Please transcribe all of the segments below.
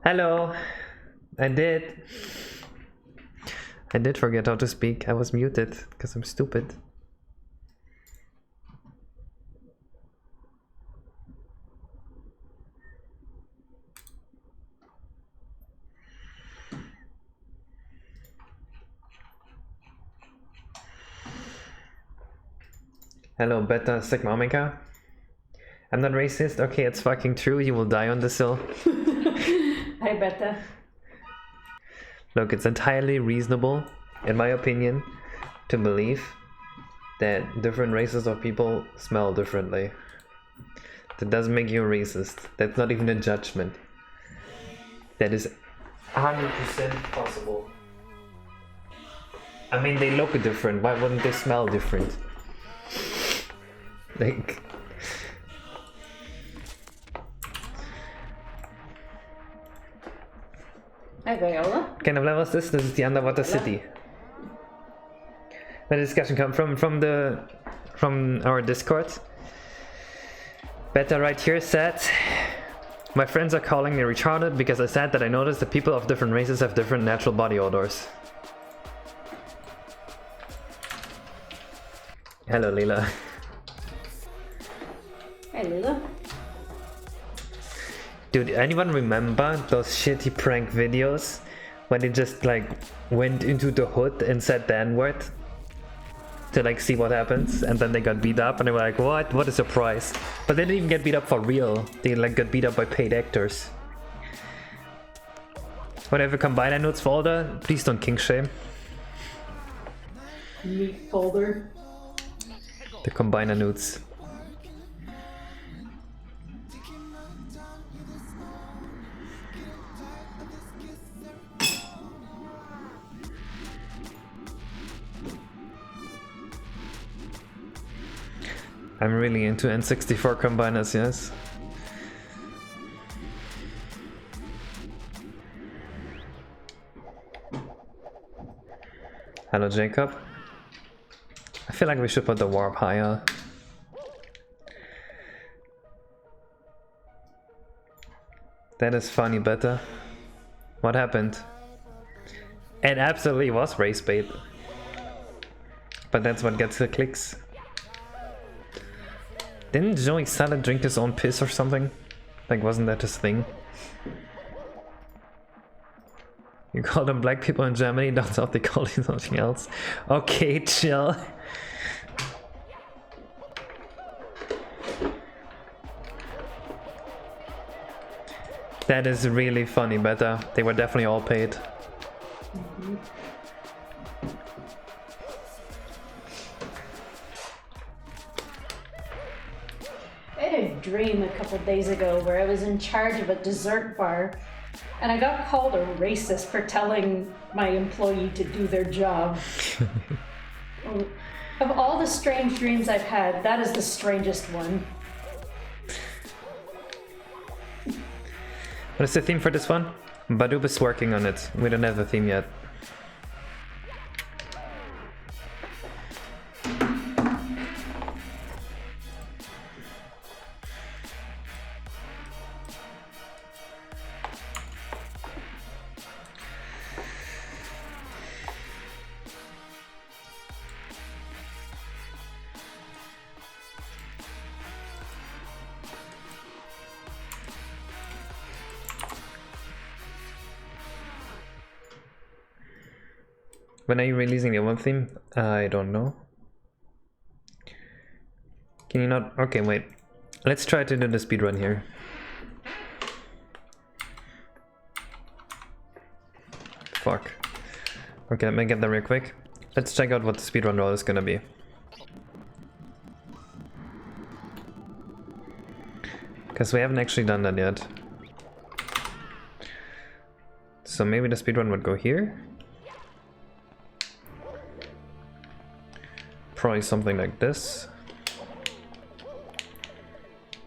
Hello. I did forget how to speak. I was muted because I'm stupid. Hello, Beta Sigma Omega. I'm not racist. Okay, it's fucking true. You will die on this hill. Hi, Beta. Look, it's entirely reasonable, in my opinion, to believe that different races of people smell differently. That doesn't make you a racist. That's not even a judgment. That is 100% possible. I mean, they look different. Why wouldn't they smell different? Like... Hi, Viola. What kind of level is this? This is the underwater city. The discussion come from our Discord. Beta right here said, my friends are calling me retarded because I said that I noticed that people of different races have different natural body odors. Hello, Leela. Hey, Lila. Dude, anyone remember those shitty prank videos when they just like went into the hood and said the N-word to like see what happens, and then they got beat up and they were like, what a surprise. But they didn't even get beat up for real. They like got beat up by paid actors. Whatever combiner notes folder, please don't kink shame. Meat folder. The combiner notes. I'm really into N64 combiners, yes. Hello, Jacob. I feel like we should put the warp higher. That is funny, Beta. What happened? It absolutely was race bait. But that's what gets the clicks. Didn't Joey Salad drink his own piss or something? Like, wasn't that his thing? You call them black people in Germany, down south they call you something else. Okay, chill. That is really funny, Beta. They were definitely all paid. Mm-hmm. I had a dream a couple days ago where I was in charge of a dessert bar and I got called a racist for telling my employee to do their job. Of all the strange dreams I've had, that is the strangest one. What is the theme for this one? Badoob is working on it. We don't have a theme yet. When are you releasing the one theme? I don't know. Can you not? Okay, wait. Let's try to do the speedrun here. Fuck. Okay, let me get there real quick. Let's check out what the speedrun role is gonna be. Because we haven't actually done that yet. So maybe the speedrun would go here? Probably something like this.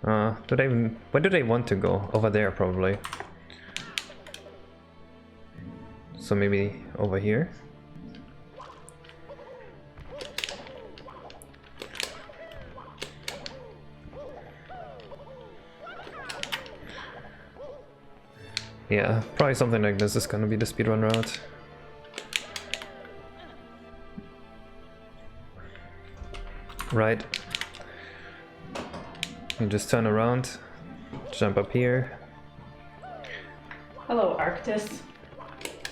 Where do they want to go? Over there, probably. So maybe over here. Yeah, probably something like this is gonna be the speedrun route. Right. You just turn around, jump up here. Hello, Arctis.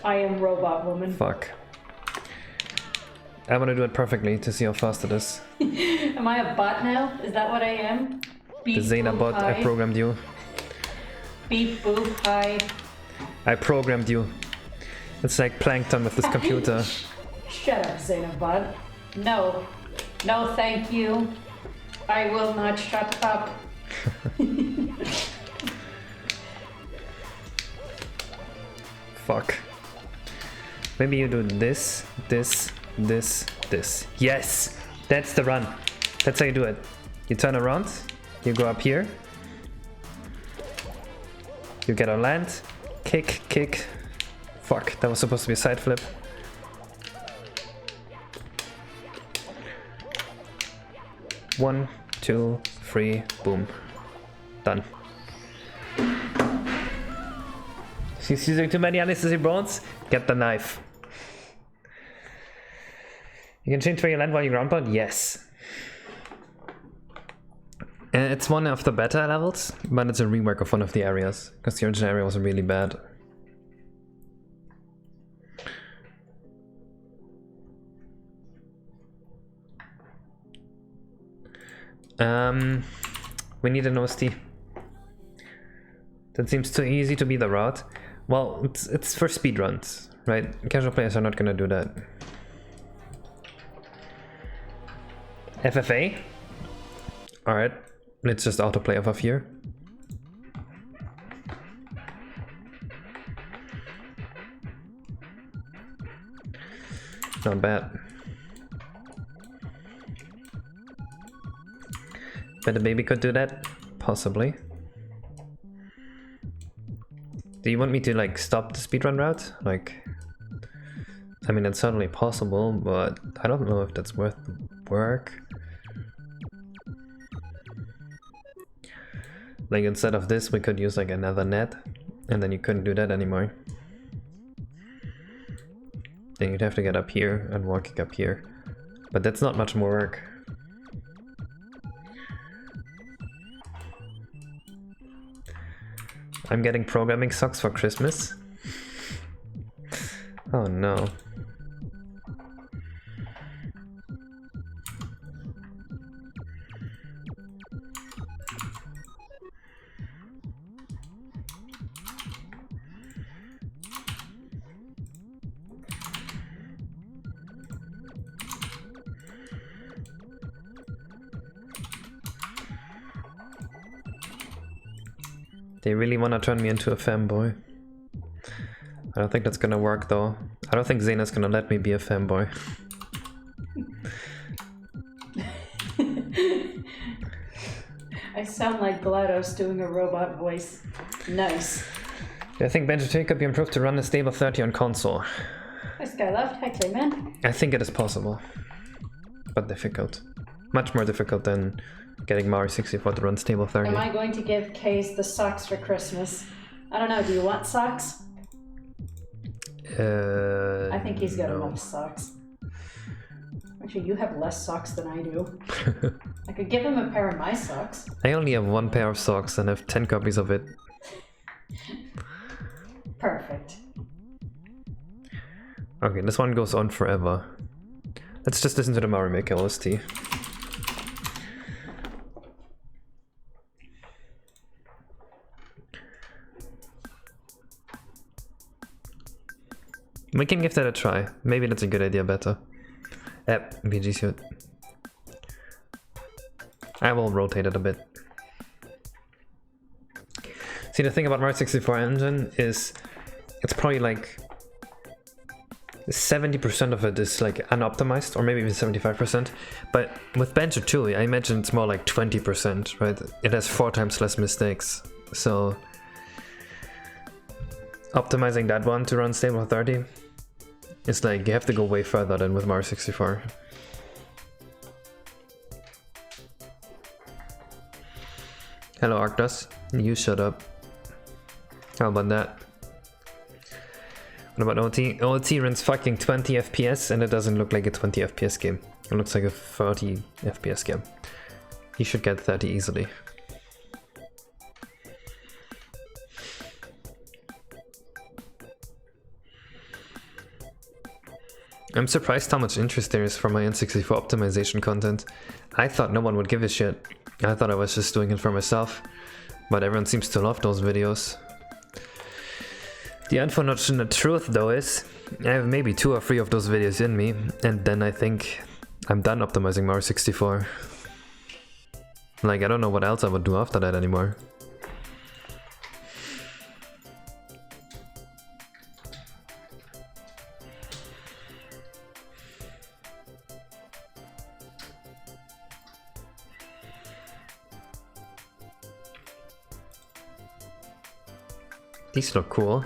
I am Robot Woman. Fuck. I want to do it perfectly to see how fast it is. Am I a bot now? Is that what I am? The Xena bot, I programmed you. Beep boop hi. I programmed you. It's like Plankton with this computer. Shut up, Xenobot. No. No, thank you. I will not shut up. Fuck. Maybe you do this, this, this, this. Yes! That's the run. That's how you do it. You turn around, you go up here. You get on land, kick, kick. Fuck, that was supposed to be a side flip. One, two, three, boom. Done. She's using too many unnecessary bones? Get the knife. You can change where you land while you ground pound? Yes. It's one of the better levels, but it's a rework of one of the areas, because the original area was really bad. We need an OST. That seems too easy to be the route. Well, it's for speedruns, right? Casual players are not gonna do that. FFA? Alright, let's just autoplay off of here. Not bad. Bet the baby could do that? Possibly. Do you want me to like stop the speedrun route? Like, I mean, it's certainly possible, but I don't know if that's worth the work. Like, instead of this, we could use like another net, and then you couldn't do that anymore. Then you'd have to get up here and walk up here. But that's not much more work. I'm getting programming socks for Christmas. Oh no. They really want to turn me into a femboy. I don't think that's gonna work though. I don't think Xena's gonna let me be a femboy. I sound like GLaDOS doing a robot voice. Nice. I think Benjo 2 could be improved to run a stable 30 on console. Hi Skyleft, hi Clayman. I think it is possible. But difficult. Much more difficult than getting Mario 64 to run stable 30. Am I going to give Case the socks for Christmas? I don't know, do you want socks? I think he's got enough socks. Actually, you have less socks than I do. I could give him a pair of my socks. I only have one pair of socks and have 10 copies of it. Perfect. Okay, this one goes on forever. Let's just listen to the Mario Maker OST. We can give that a try. Maybe that's a good idea better. VG suit. I will rotate it a bit. See, the thing about Mario 64 engine is it's probably like 70% of it is like unoptimized, or maybe even 75%. But with Banjo 2, I imagine it's more like 20%, right? It has 4 times less mistakes. So optimizing that one to run stable 30, it's like you have to go way further than with Mario 64. Hello Arctos, you shut up. How about that? What about OT? OT runs fucking 20 FPS and it doesn't look like a 20 FPS game. It looks like a 30 FPS game. He should get 30 easily. I'm surprised how much interest there is for my N64 optimization content. I thought no one would give a shit. I thought I was just doing it for myself. But everyone seems to love those videos. The unfortunate truth though is, I have maybe 2 or 3 of those videos in me, and then I think I'm done optimizing Mario 64. Like, I don't know what else I would do after that anymore. These look cool.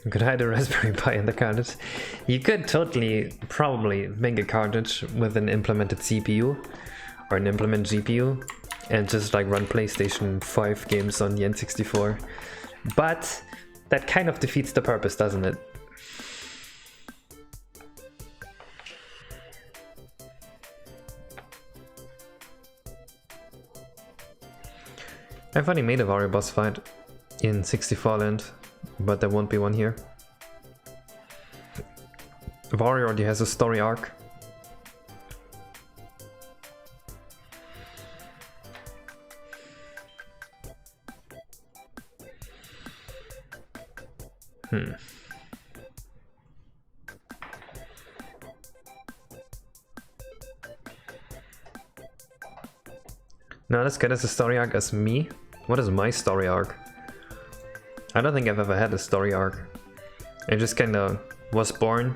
You could hide a Raspberry Pi in the cartridge. You could totally, probably make a cartridge with an implemented CPU or an implemented GPU and just like run PlayStation 5 games on the N64. But that kind of defeats the purpose, doesn't it? I've already made a Wario boss fight in 64 land, but there won't be one here. Wario already has a story arc. Not as good as a story arc as me? What is my story arc? I don't think I've ever had a story arc. I just kinda was born,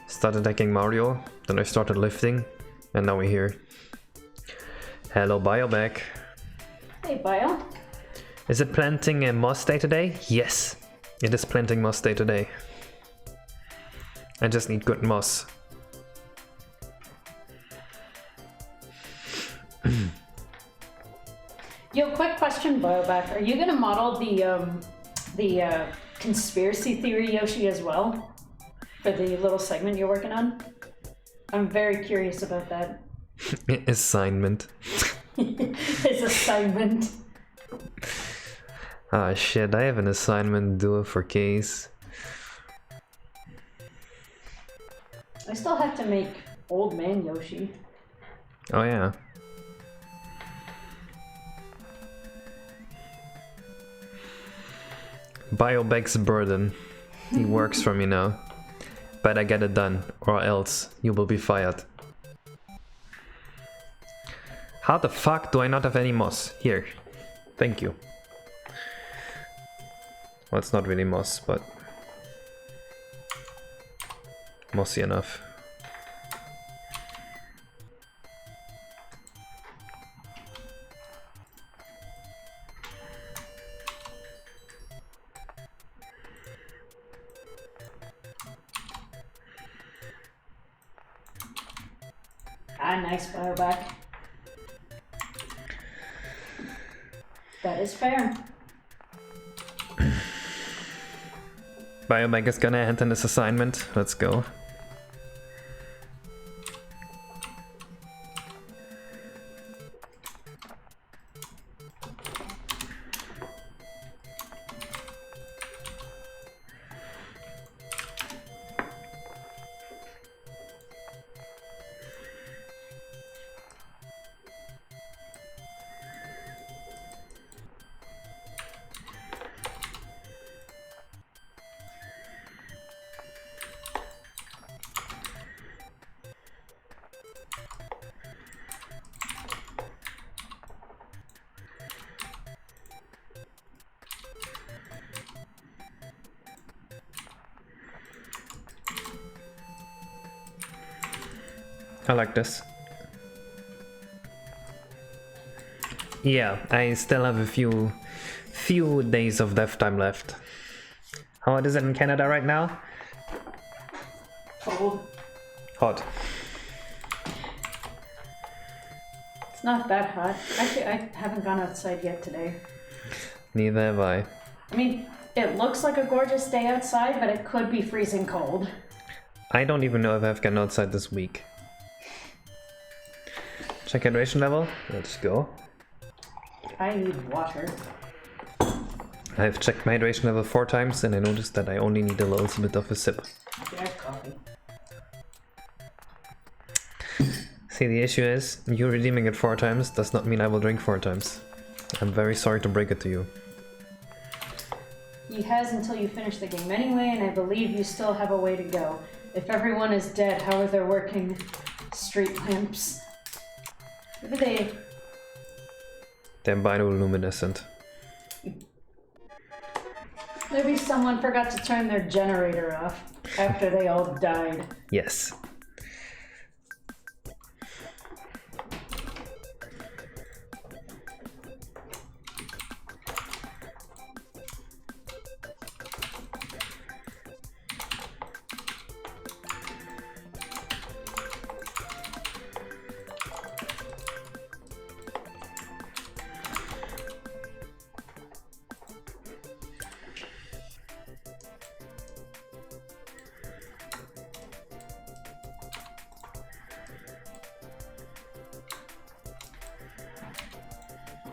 started attacking Mario, then I started lifting, and now we're here. Hello, Bio back. Hey, Bio. Is it planting a moss day today? Yes, it is planting moss day today. I just need good moss. Yo, quick question, Bioback. Are you gonna model the conspiracy theory Yoshi as well for the little segment you're working on? I'm very curious about that. Assignment. His assignment. Ah shit, I have an assignment due for Case. I still have to make Old Man Yoshi. Oh yeah. Bioback's burden. He works for me now. But I get it done, or else you will be fired. How the fuck do I not have any moss? Here. Thank you. Well, it's not really moss, but mossy enough. Ah, nice, Bioback. That is fair. Bioback is gonna hand in this assignment. Let's go. I like this. Yeah, I still have a few days of dev time left. How hot is it in Canada right now? Cold. Hot. It's not that hot. Actually, I haven't gone outside yet today. Neither have I. I mean, it looks like a gorgeous day outside, but it could be freezing cold. I don't even know if I've gone outside this week. Check hydration level. Let's go. I need water. I've checked my hydration level 4 times and I noticed that I only need a little bit of a sip. I have coffee. See, the issue is, you redeeming it 4 times does not mean I will drink 4 times. I'm very sorry to break it to you. He has until you finish the game anyway, and I believe you still have a way to go. If everyone is dead, how are there working street lamps? Maybe they... They're bioluminescent. Maybe someone forgot to turn their generator off after they all died. Yes.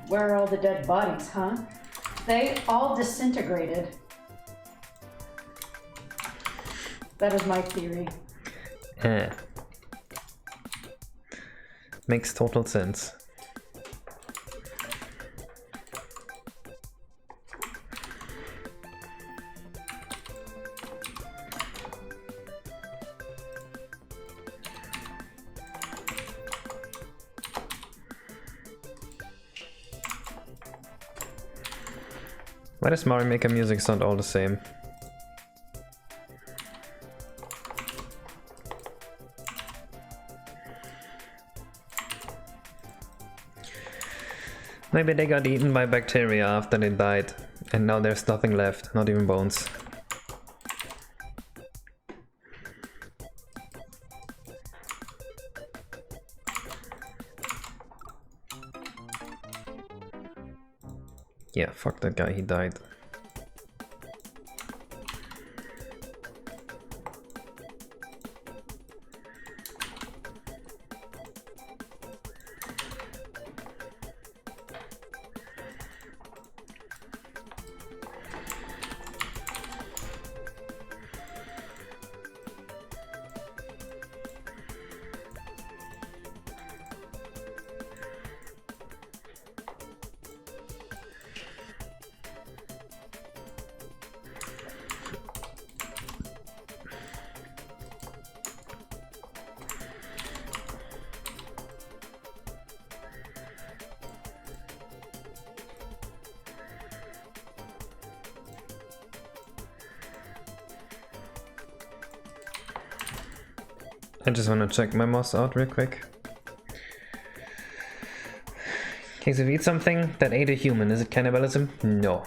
Where are all the dead bodies, huh? They all disintegrated. That is my theory. Makes total sense. Why does Mario Maker music sound all the same? Maybe they got eaten by bacteria after they died, and now there's nothing left, not even bones. Yeah, fuck that guy, he died. I just want to check my mouse out real quick. Okay, so if you eat something that ate a human, is it cannibalism? No.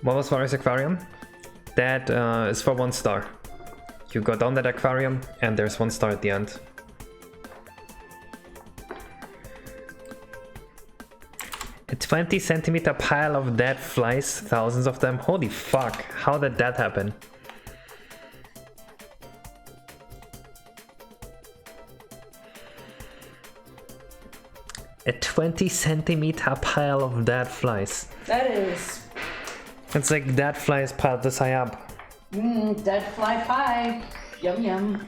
What was Varys Aquarium? That is for 1 star. You go down that aquarium and there's 1 star at the end. A 20-centimeter pile of dead flies, thousands of them. Holy fuck, how did that happen? A 20-centimeter pile of dead flies. That is... It's like dead flies piled this high up. Dead fly pie. Yum yum.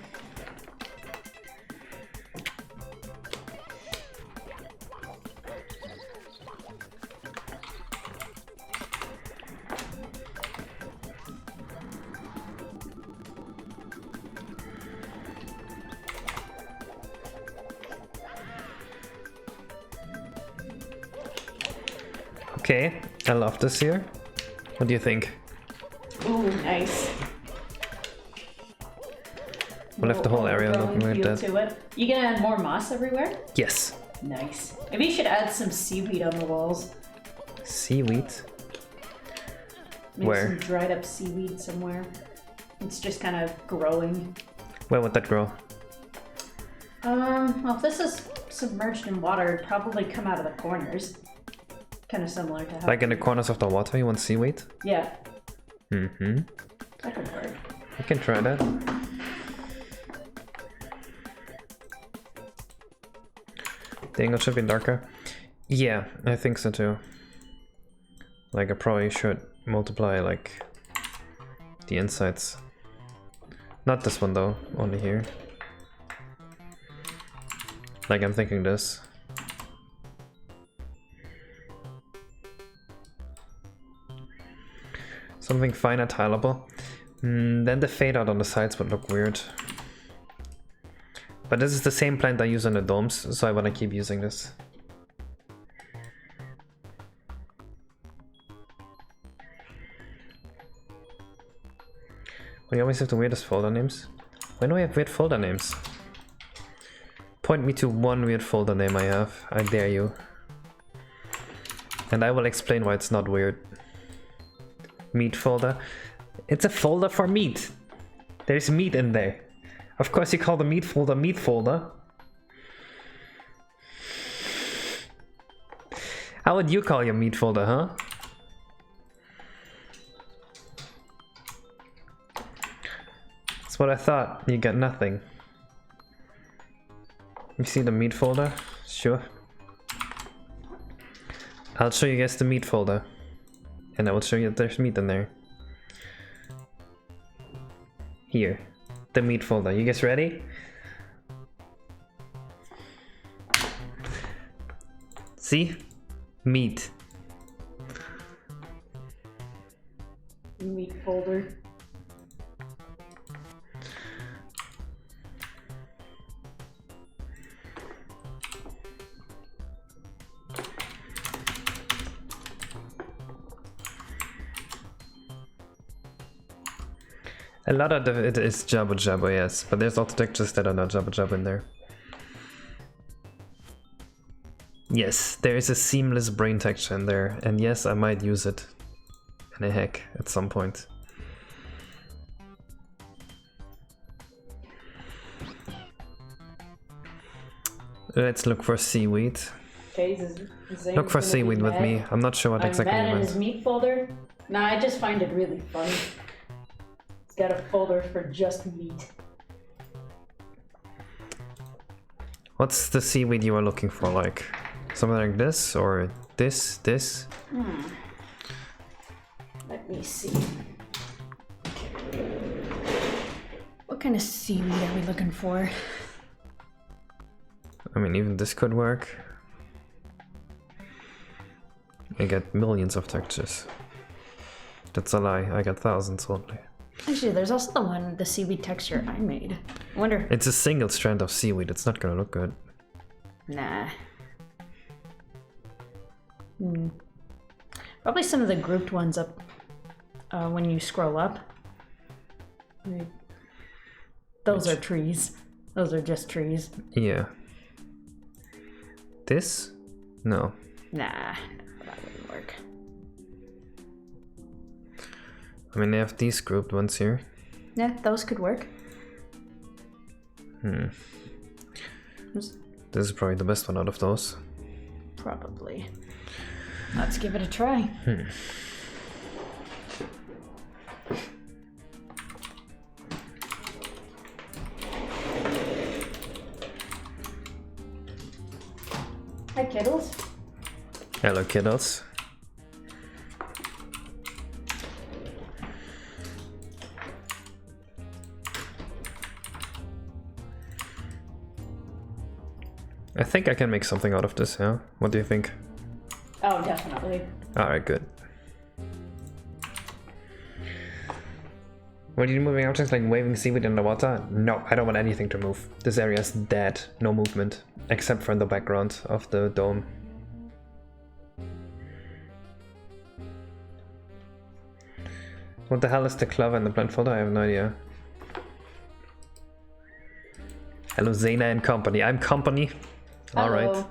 Okay, I love this here. What do you think? Ooh, nice. We left the whole area looking like that. To it. You gonna add more moss everywhere? Yes. Nice. Maybe you should add some seaweed on the walls. Seaweed? Maybe Where? some dried up seaweed somewhere. It's just kind of growing. Where would that grow? Well, if this is submerged in water, it'd probably come out of the corners. Kind of similar to how... Like in the corners of the water, you want seaweed? Yeah. Mm-hmm. That could work. You can try that. The angle should be darker. Yeah, I think so too. Like I probably should multiply like the insides. Not this one though, only here. Like I'm thinking this. Something finer tileable. Then the fade out on the sides would look weird. But this is the same plant I use on the domes, so I want to keep using this. We always have the weirdest folder names. When do we have weird folder names? Point me to one weird folder name I have. I dare you. And I will explain why it's not weird. Meat folder. It's a folder for meat. There's meat in there. Of course you call the meat folder meat folder. How would you call your meat folder, huh? That's what I thought. You got nothing. You see the meat folder? Sure. I'll show you guys the meat folder. And I will show you that there's meat in there. Here. The meat folder. You guys ready? See? Meat. Meat folder. A lot of it is Jabba Jabba, yes, but there's also textures that are not Jabba Jabba in there. Yes, there is a seamless brain texture in there, and yes, I might use it in a hack at some point. Let's look for seaweed. Okay, Look for seaweed with me. I'm not sure what exactly you meant. meant. His meat folder? Nah, I just find it really funny. It's got a folder for just meat. What's the seaweed you are looking for? Like something like this or this? Let me see. What kind of seaweed are we looking for? I mean, even this could work. I get millions of textures. That's a lie. I got thousands only. Actually, there's also the seaweed texture I made. I wonder. It's a single strand of seaweed. It's not gonna look good. Nah. Probably some of the grouped ones up when you scroll up. Those are trees. Those are just trees. Yeah. This? No. Nah, that wouldn't work. I mean, they have these grouped ones here. Yeah, those could work. This is probably the best one out of those. Probably. Let's give it a try. Hi, kiddles. Hello, kiddos. I think I can make something out of this, yeah? What do you think? Oh, definitely. Alright, good. What are you moving objects like waving seaweed in the water? No, I don't want anything to move. This area is dead, no movement. Except for in the background of the dome. What the hell is the clover in the plant folder? I have no idea. Hello, Zena and company. I'm company. Alright.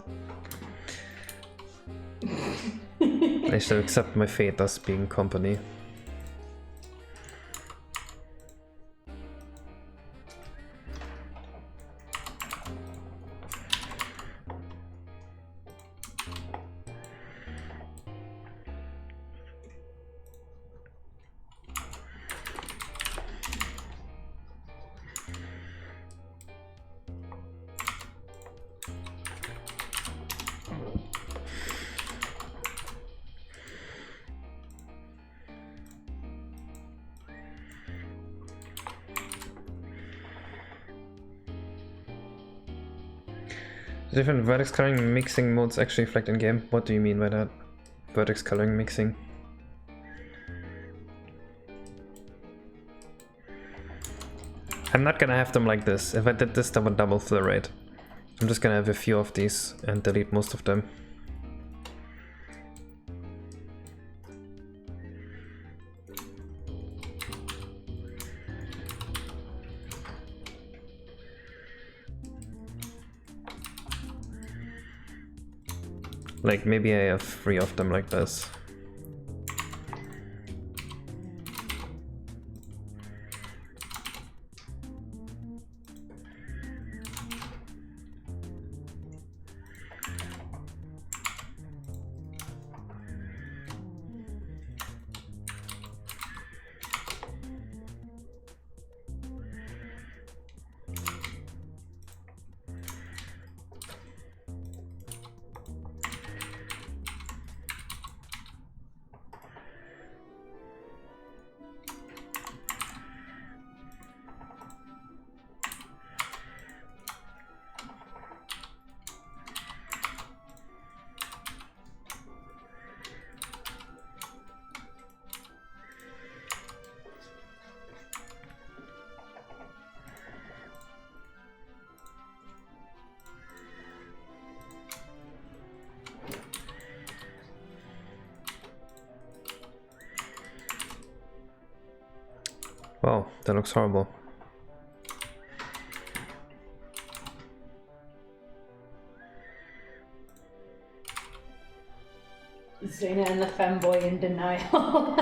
I should accept my fate as being company. Different vertex coloring mixing modes actually reflect in game. What do you mean by that? Vertex coloring mixing. I'm not gonna have them like this. If I did this, that would double the rate. I'm just gonna have a few of these and delete most of them. Like maybe I have 3 of them like this. Wow, that looks horrible. Zena and the femboy in denial.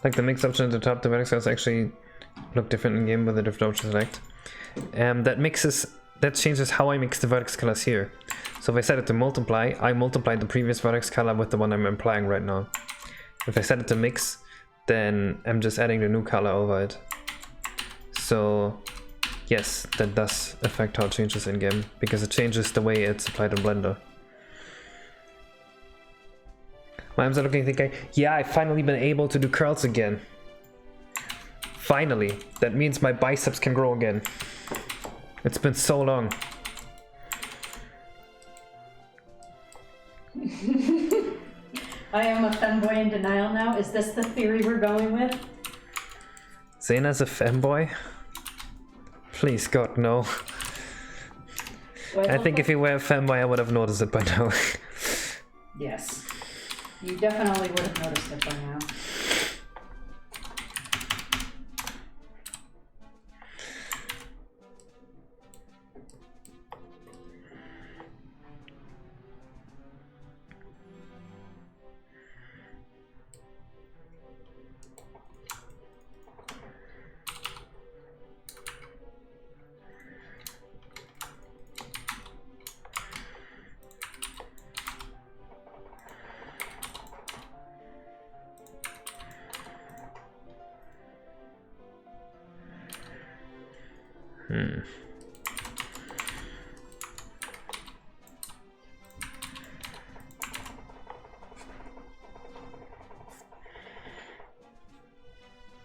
Like the mix option at the top, the vertex colors actually look different in game with the different options select. That changes how I mix the vertex colors here. So if I set it to multiply, I multiply the previous vertex color with the one I'm applying right now. If I set it to mix, then I'm just adding the new color over it. So yes, that does affect how it changes in game, because it changes the way it's applied in Blender. My arms are looking thinking, yeah, I've finally been able to do curls again. Finally, that means my biceps can grow again. It's been so long. I am a femboy in denial now. Is this the theory we're going with? Zena's a femboy? Please, God, no. I think if you were a femboy, I would have noticed it by now. Yes. You definitely would have noticed it by now.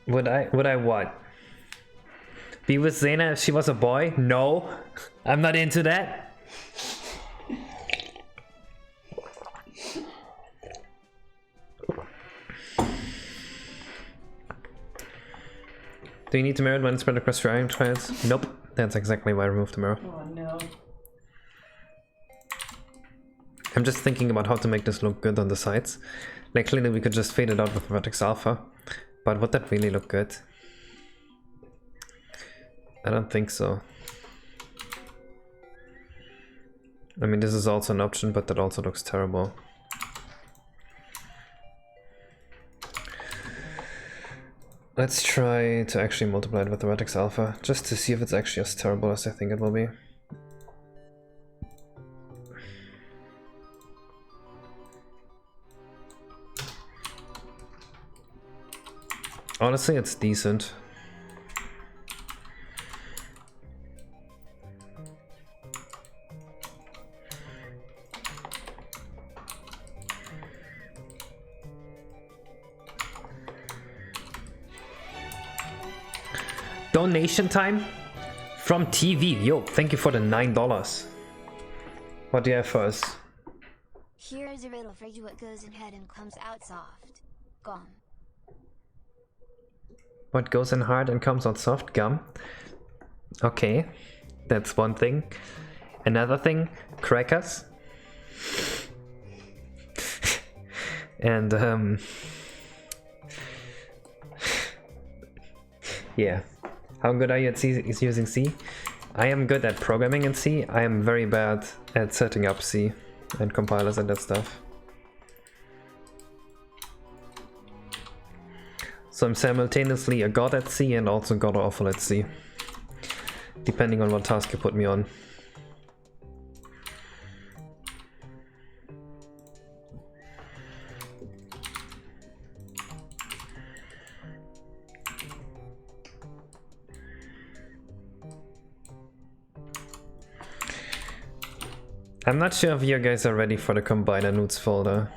Would I what? Be with Zena if she was a boy? No, I'm not into that. Do you need to mirror it when it's spread across your iron trials? Nope, that's exactly why I removed the mirror. Oh no. I'm just thinking about how to make this look good on the sides. Like clearly we could just fade it out with vertex alpha, but would that really look good? I don't think so. I mean, this is also an option, but that also looks terrible. Let's try to actually multiply it with the vertex alpha, just to see if it's actually as terrible as I think it will be. Honestly, it's decent. Donation time from TV. Yo, thank you for the $9. What do you have for us? Here's a riddle for you. What goes in head and comes out soft? Gum. What goes in hard and comes out soft? Gum. Okay, that's one thing. Another thing, crackers. And yeah. How good are you at C is using C? I am good at programming in C. I am very bad at setting up C and compilers and that stuff. So I'm simultaneously a god at C and also god awful at C, depending on what task you put me on. I'm not sure if you guys are ready for the combiner nudes folder.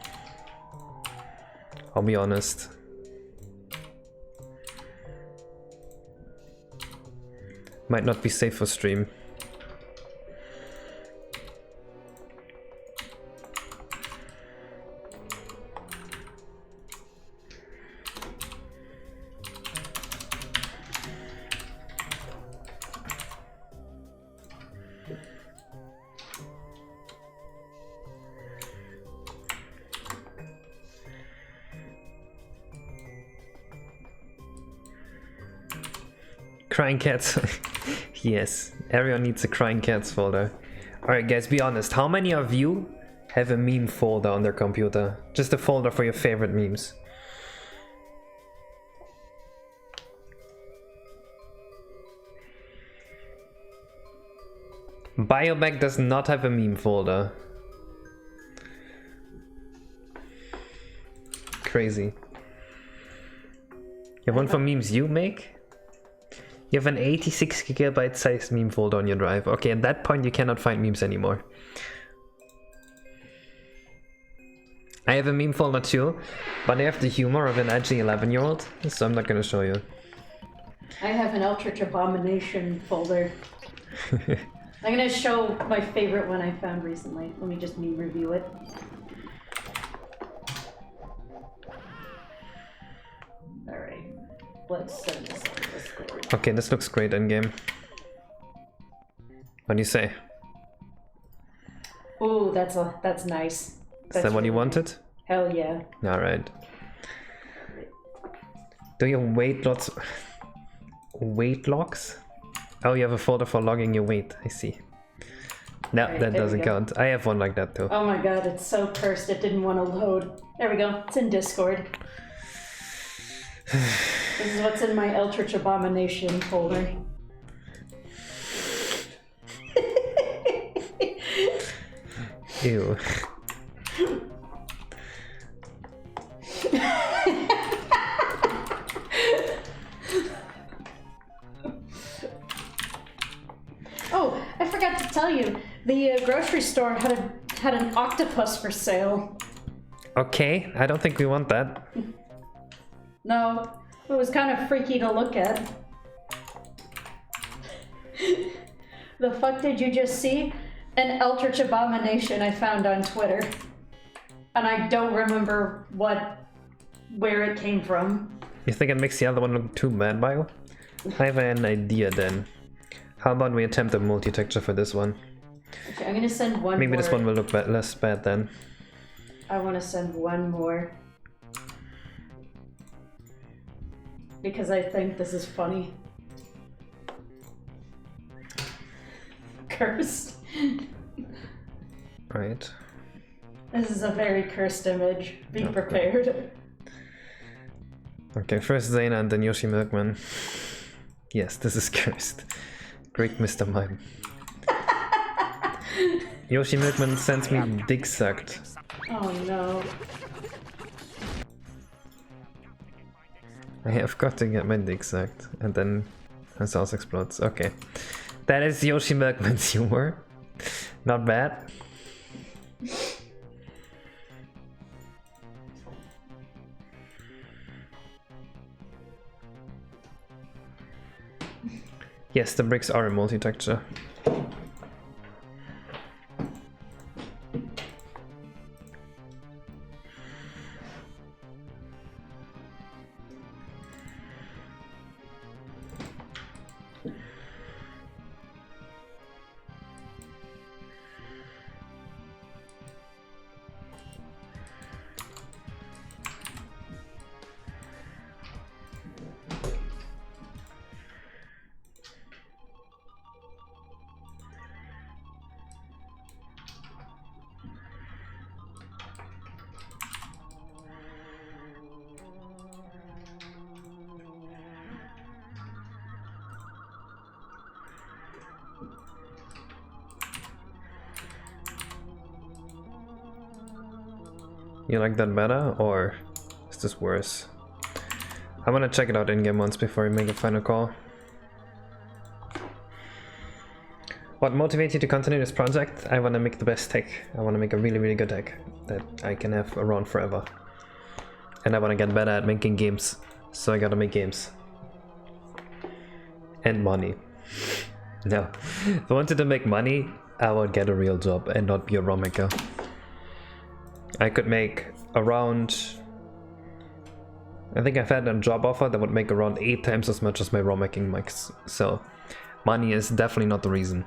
I'll be honest. Might not be safe for stream. Crying cats. Yes, everyone needs a crying cats folder. Alright guys, be honest, how many of you have a meme folder on their computer? Just a folder for your favorite memes. Biobag does not have a meme folder. Crazy. You have one for memes you make? You have an 86 GB size meme folder on your drive. Okay, at that point you cannot find memes anymore. I have a meme folder too, but I have the humor of an edgy 11-year-old, so I'm not gonna show you. I have an Eldritch Abomination folder. I'm gonna show my favorite one I found recently. Let me just meme review it. Alright, let's send this on Discord. Okay, this looks great in game. What do you say? Ooh, that's nice. Is that what you wanted? Hell yeah. Alright. Do you weight lots? Weight logs? Oh, you have a folder for logging your weight. I see. No, Alright, that there we doesn't go. count. I have one like that too. Oh my god, it's so cursed it didn't want to load. There we go, it's in Discord. This is what's in my Eldritch Abomination folder. Ew. Oh, I forgot to tell you, the grocery store had an octopus for sale. Okay, I don't think we want that. No, it was kind of freaky to look at. The fuck did you just see? An Eldritch Abomination I found on Twitter. And I don't remember where it came from. You think it makes the other one look too bad, Bio? I have an idea then. How about we attempt a multi-texture for this one? Okay, I'm gonna send one Maybe more. this one will look less bad then. I want to send one more. Because I think this is funny. Cursed. Right. This is a very cursed image. Be prepared. Okay, first Zaina and then Yoshi Milkman. Yes, this is cursed. Great Mr. Mime. Yoshi Milkman sends me dick sucked. Oh no. I have got to get my dick sucked. And then his house explodes. Okay. That is Yoshi Milkman's humor. Not bad. Yes, the bricks are a multi-texture. You like that better, or is this worse? I want to check it out in-game once before I make a final call. What motivates you to continue this project? I want to make the best tech. I want to make a really, really good tech that I can have around forever. And I want to get better at making games. So I gotta make games. And money. No. If I wanted to make money, I would get a real job and not be a ROM maker. I could make around... I think I've had a job offer that would make around 8 times as much as my ROM making makes. So money is definitely not the reason.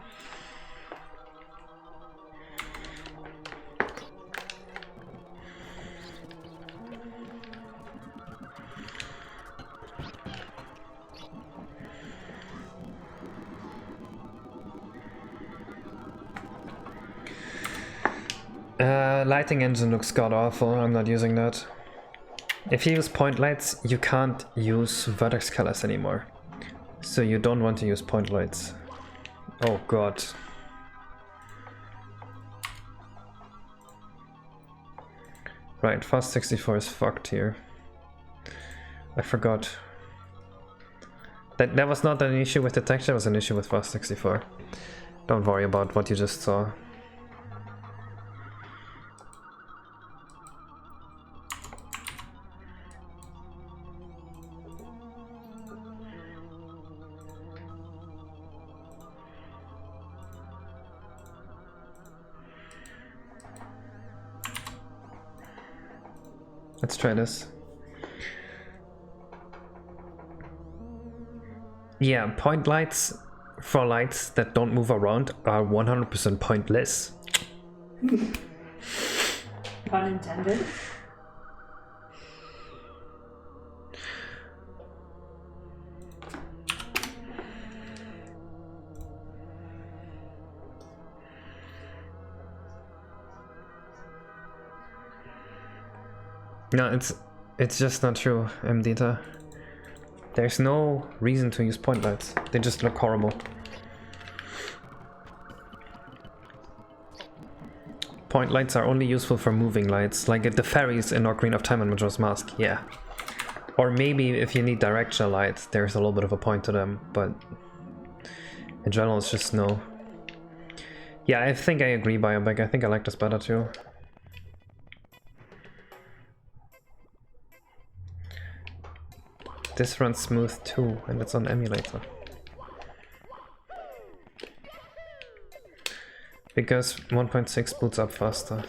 Lighting engine looks god awful. I'm not using that. If you use point lights, you can't use vertex colors anymore. So you don't want to use point lights. Oh god. Right, Fast 64 is fucked here. I forgot. That was not an issue with the texture, it was an issue with Fast 64. Don't worry about what you just saw. Let's try this. Yeah, point lights for lights that don't move around are 100% pointless. Pun intended. No, it's just not true, MData. There's no reason to use point lights. They just look horrible. Point lights are only useful for moving lights, like at the ferries in Ocarina of Time and Majora's Mask, yeah. Or maybe if you need directional lights, there's a little bit of a point to them, but in general it's just no. Yeah, I think I agree, Bioback. I think I like this better too. This runs smooth too, and it's on emulator. Because 1.6 boots up faster.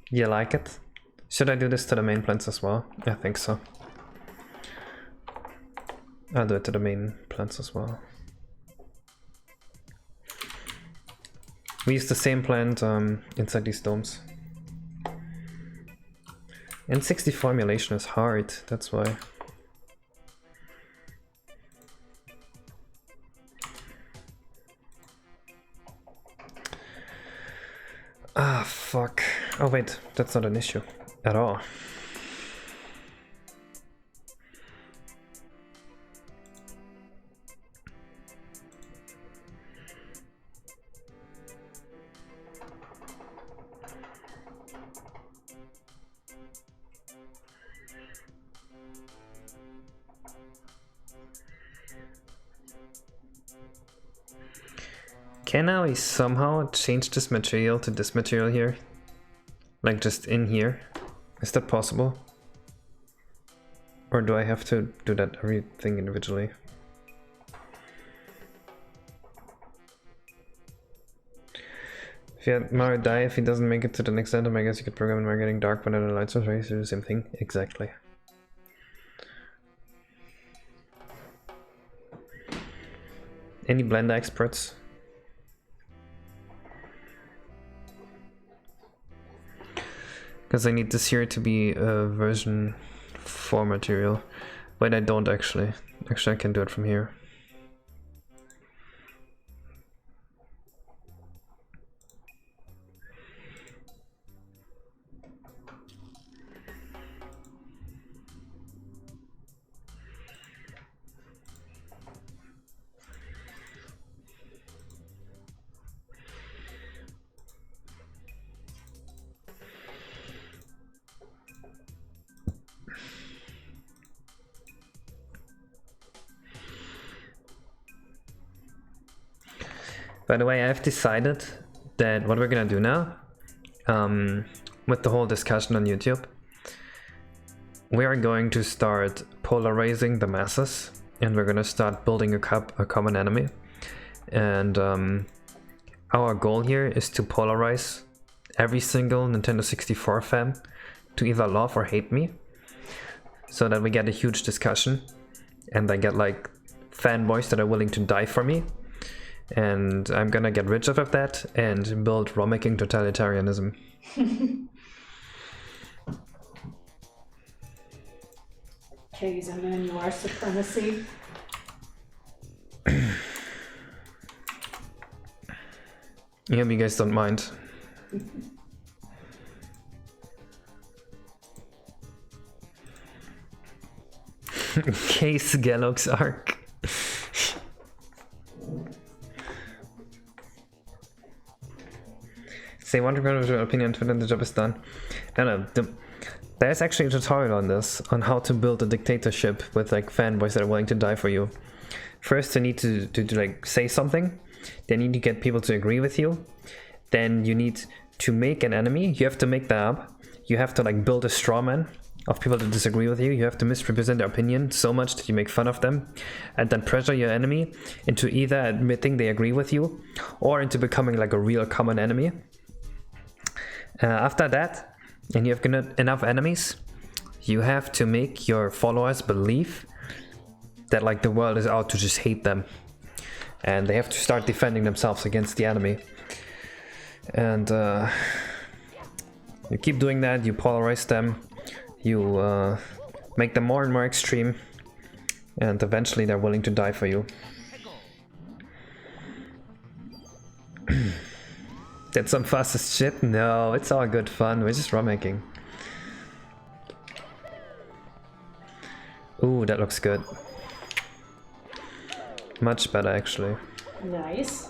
You like it? Should I do this to the main plants as well? I think so. I'll do it to the main plants as well. We use the same plant inside these domes. And 64 emulation is hard, that's why. Ah, fuck. Oh wait, that's not an issue at all. Can I somehow change this material to this material here? Like just in here? Is that possible? Or do I have to do that everything individually? If you had Mario die, if he doesn't make it to the next item, I guess you could program Mario getting dark whenever the lights are raised, do the same thing. Exactly. Any Blender experts? Because I need this here to be a version 4 material. But I don't actually. Actually, I can do it from here. By the way, I've decided that what we're gonna do now, with the whole discussion on YouTube, we are going to start polarizing the masses, and we're gonna start building a common enemy. And our goal here is to polarize every single Nintendo 64 fan to either love or hate me, so that we get a huge discussion, and I get like fanboys that are willing to die for me. And I'm gonna get rid of that and build ROM-making totalitarianism. Jeez, and then you are supremacy. I hope you guys don't mind. Case Galax arc. Say one of your opinion to the job is done. No, there's actually a tutorial on this, on how to build a dictatorship with like fanboys that are willing to die for you. First you need to like say something, then you need to get people to agree with you, then you need to make an enemy, you have to make that up, you have to like build a straw man of people that disagree with you, you have to misrepresent their opinion so much that you make fun of them, and then pressure your enemy into either admitting they agree with you, or into becoming like a real common enemy. After that, and you have enough enemies, you have to make your followers believe that like the world is out to just hate them, and they have to start defending themselves against the enemy. And you keep doing that, you polarize them, you make them more and more extreme, and eventually they're willing to die for you. That's some fastest shit? No, it's all good fun. We're just ROM-making. Ooh, that looks good. Much better, actually. Nice.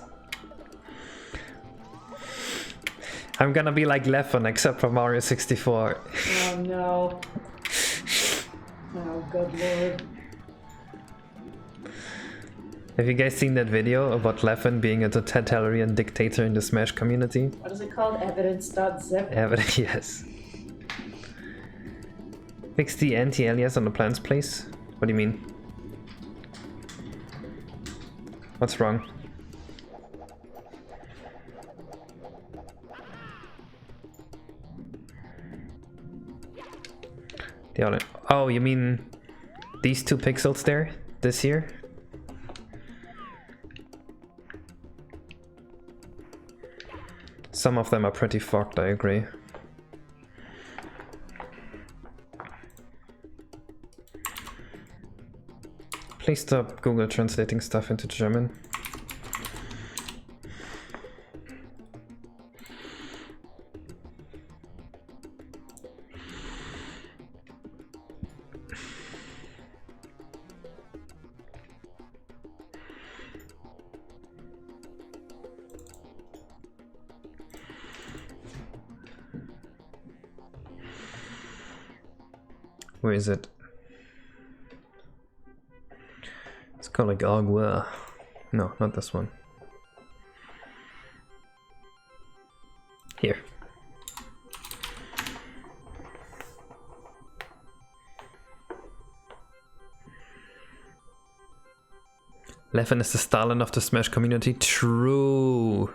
I'm gonna be like Leffen, except for Mario 64. Oh no. Oh, good lord. Have you guys seen that video about Leffen being a totalitarian dictator in the Smash community? What is it called? Evidence.zip? Evidence, yes. Fix the anti-alias on the plants, please. What do you mean? What's wrong? The other. Oh, you mean these 2 pixels there? This here? Some of them are pretty fucked, I agree. Please stop Google translating stuff into German. Where is it? It's called like agua. No, not this one. Here. Levin is the Stalin of the Smash community. True.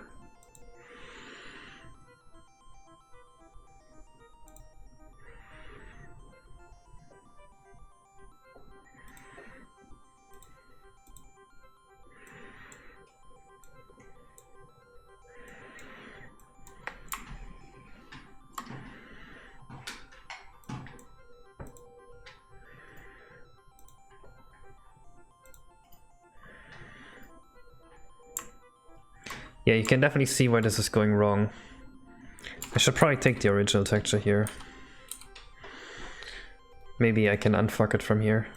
Yeah, you can definitely see where this is going wrong. I should probably take the original texture here. Maybe I can unfuck it from here.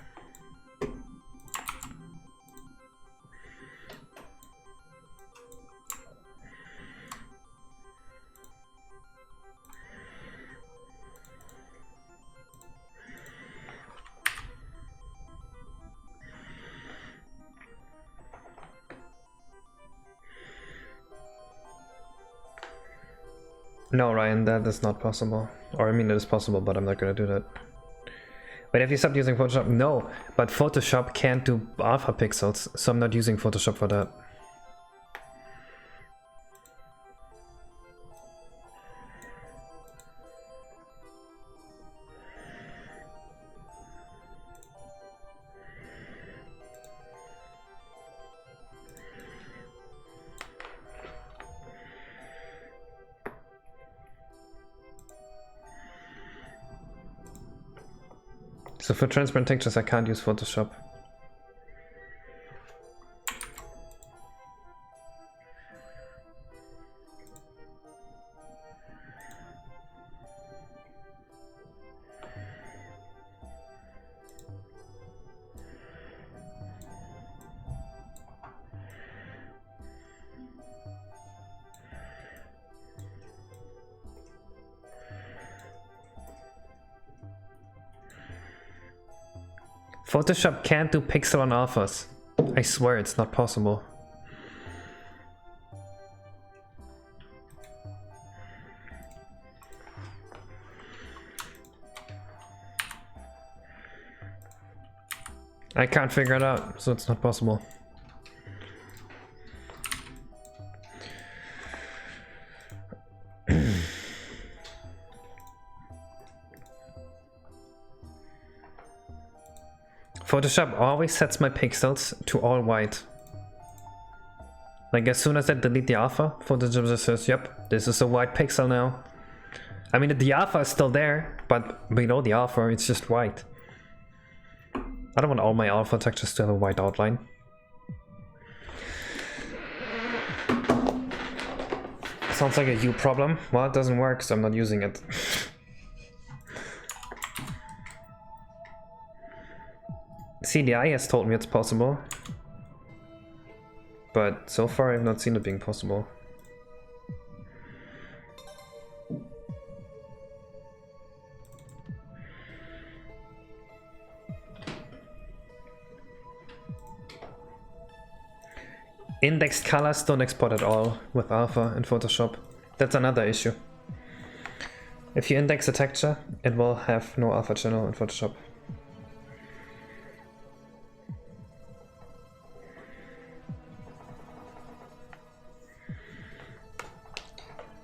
No, Ryan, that is not possible. Or I mean, it is possible, but I'm not gonna do that. Wait, have you stopped using Photoshop? No, but Photoshop can't do alpha pixels, so I'm not using Photoshop for that. So for transparent textures, I can't use Photoshop. Photoshop can't do pixel on alphas. I swear it's not possible. I can't figure it out, so it's not possible. Photoshop always sets my pixels to all white. Like as soon as I delete the alpha, Photoshop just says, yep, this is a white pixel now. I mean, the alpha is still there, but below the alpha, it's just white. I don't want all my alpha textures to have a white outline. Sounds like a you problem. Well, it doesn't work, so I'm not using it. CDI has told me it's possible, but so far I've not seen it being possible. Indexed colors don't export at all with alpha in Photoshop. That's another issue. If you index a texture, it will have no alpha channel in Photoshop.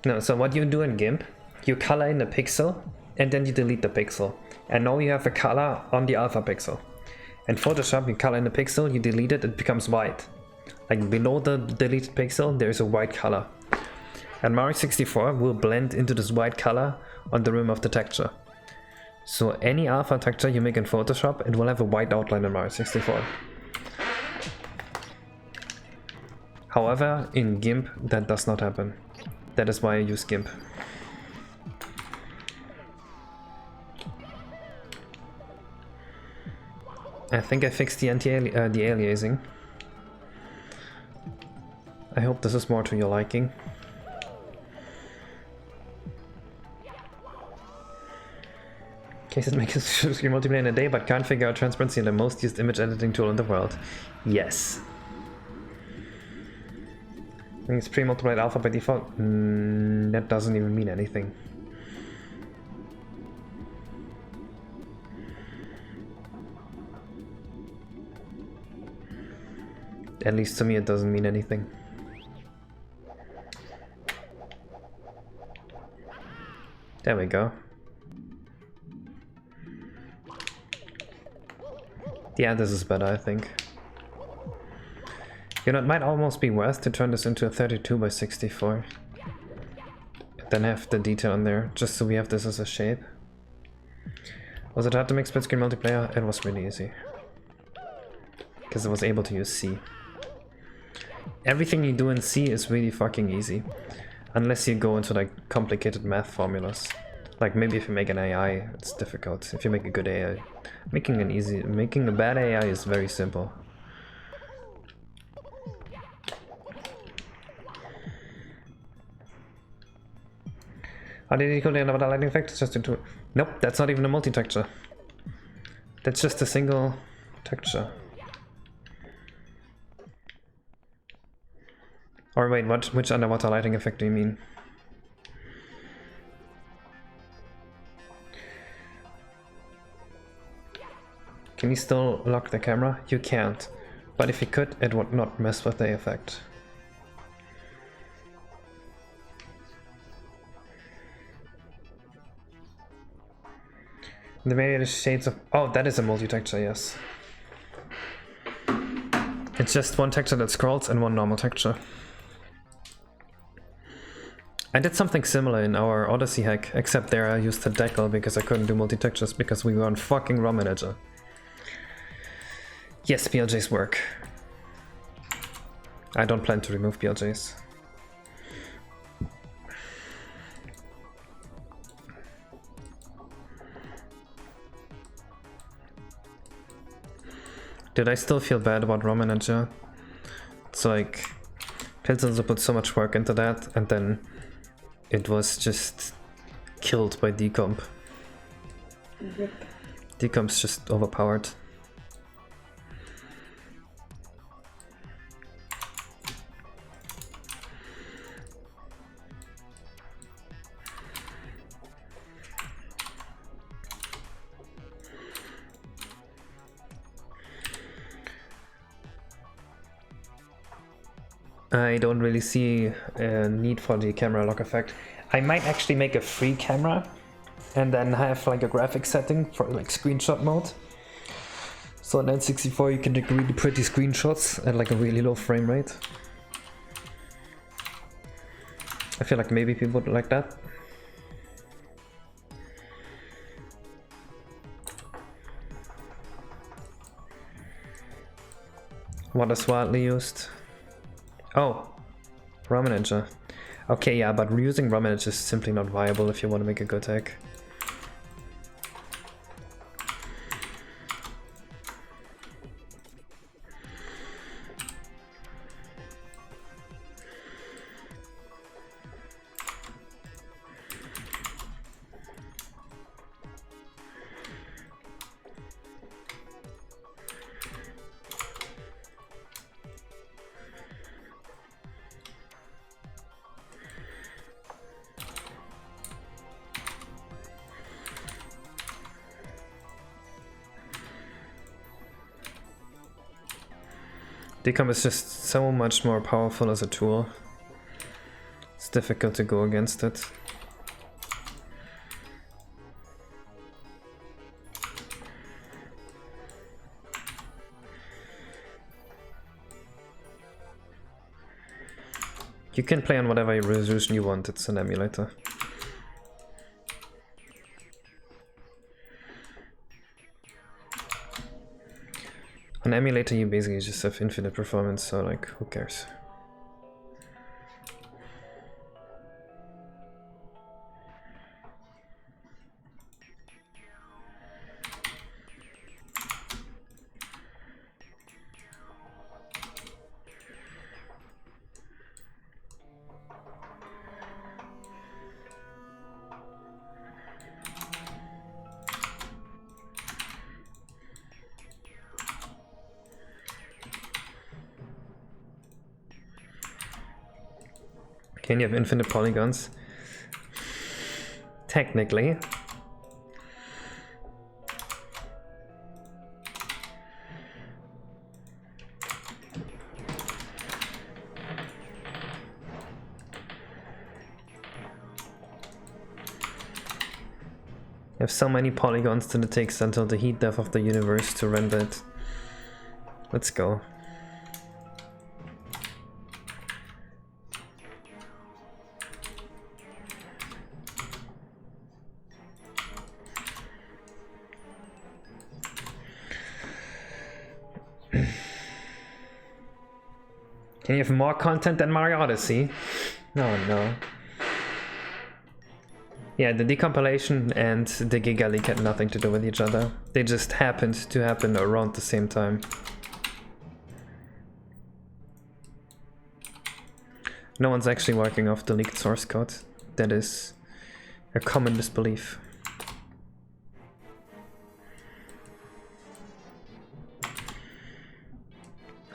No, so what you do in GIMP, you color in a pixel and then you delete the pixel. And now you have a color on the alpha pixel. In Photoshop, you color in a pixel, you delete it, it becomes white. Like below the deleted pixel, there is a white color. And Mario 64 will blend into this white color on the rim of the texture. So any alpha texture you make in Photoshop, it will have a white outline in Mario 64. However, in GIMP, that does not happen. That is why I use GIMP. I think I fixed the anti-aliasing. I hope this is more to your liking. Cases make a screen multiplayer in a day, but can't figure out transparency in the most used image editing tool in the world. Yes. I think it's pre-multiplied alpha by default. That doesn't even mean anything. At least to me it doesn't mean anything. There we go. Yeah, this is better, I think. You know, it might almost be worth to turn this into a 32 by 64. Then have the detail on there, just so we have this as a shape. Was it hard to make split screen multiplayer? It was really easy. Because I was able to use C. Everything you do in C is really fucking easy. Unless you go into like complicated math formulas. Like maybe if you make an AI, it's difficult. If you make a good AI. Making a bad AI is very simple. How did you call the about the lighting effect? It's just into... Nope, that's not even a multi-texture. That's just a single texture. Or wait, which underwater lighting effect do you mean? Can you still lock the camera? You can't. But if you could, it would not mess with the effect. The various shades of... Oh, that is a multi-texture, yes. It's just one texture that scrolls and one normal texture. I did something similar in our Odyssey hack, except there I used the decal because I couldn't do multi-textures because we were on fucking ROM manager. Yes, PLJs work. I don't plan to remove PLJs. Did I still feel bad about ROM manager? It's like Pilsons put so much work into that and then it was just killed by decomp. Rip. Decomp's just overpowered. I don't really see a need for the camera lock effect. I might actually make a free camera and then have like a graphic setting for like screenshot mode. So in N64 you can take really pretty screenshots at like a really low frame rate. I feel like maybe people would like that. What is widely used? Oh, ROM manager. Okay, yeah, but using ROM manager is simply not viable if you want to make a good hack. Decomp is just so much more powerful as a tool. It's difficult to go against it. You can play on whatever resolution you want, it's an emulator. On emulator you basically just have infinite performance, so like, who cares? Can you have infinite polygons? Technically. have so many polygons that it takes until the heat death of the universe to render it. Let's go. Can you have more content than Mario Odyssey? Oh no. Yeah, the decompilation and the Giga Leak had nothing to do with each other. They just happened to happen around the same time. No one's actually working off the leaked source code. That is a common misbelief.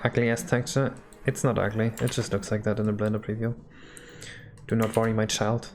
Ugly ass texture. It's not ugly, it just looks like that in the Blender preview. Do not worry, my child.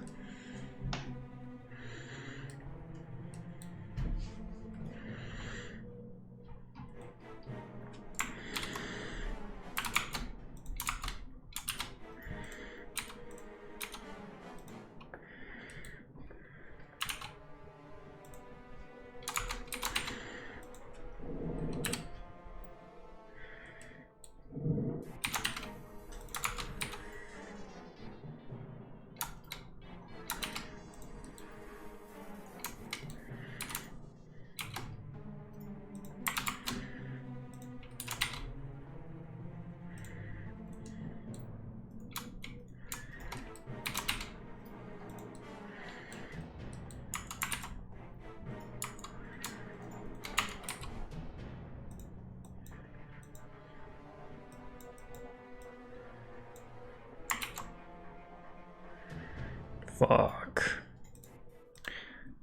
Fuck.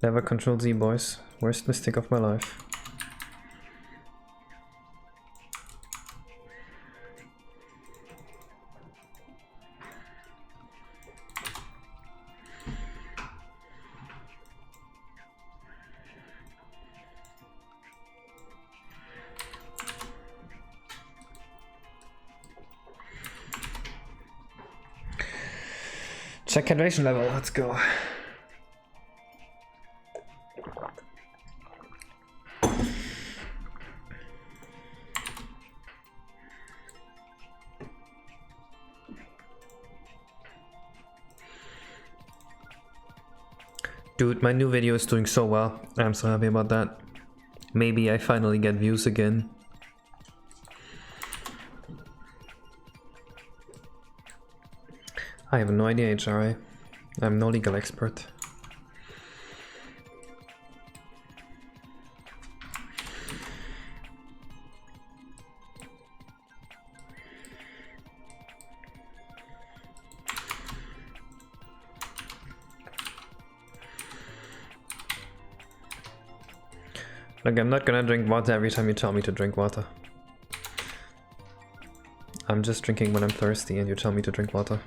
Never control Z, boys. Worst mistake of my life. Check hydration level, let's go. Dude, my new video is doing so well. I'm so happy about that. Maybe I finally get views again. I have no idea, HRI. I'm no legal expert. Look, I'm not gonna drink water every time you tell me to drink water. I'm just drinking when I'm thirsty and you tell me to drink water.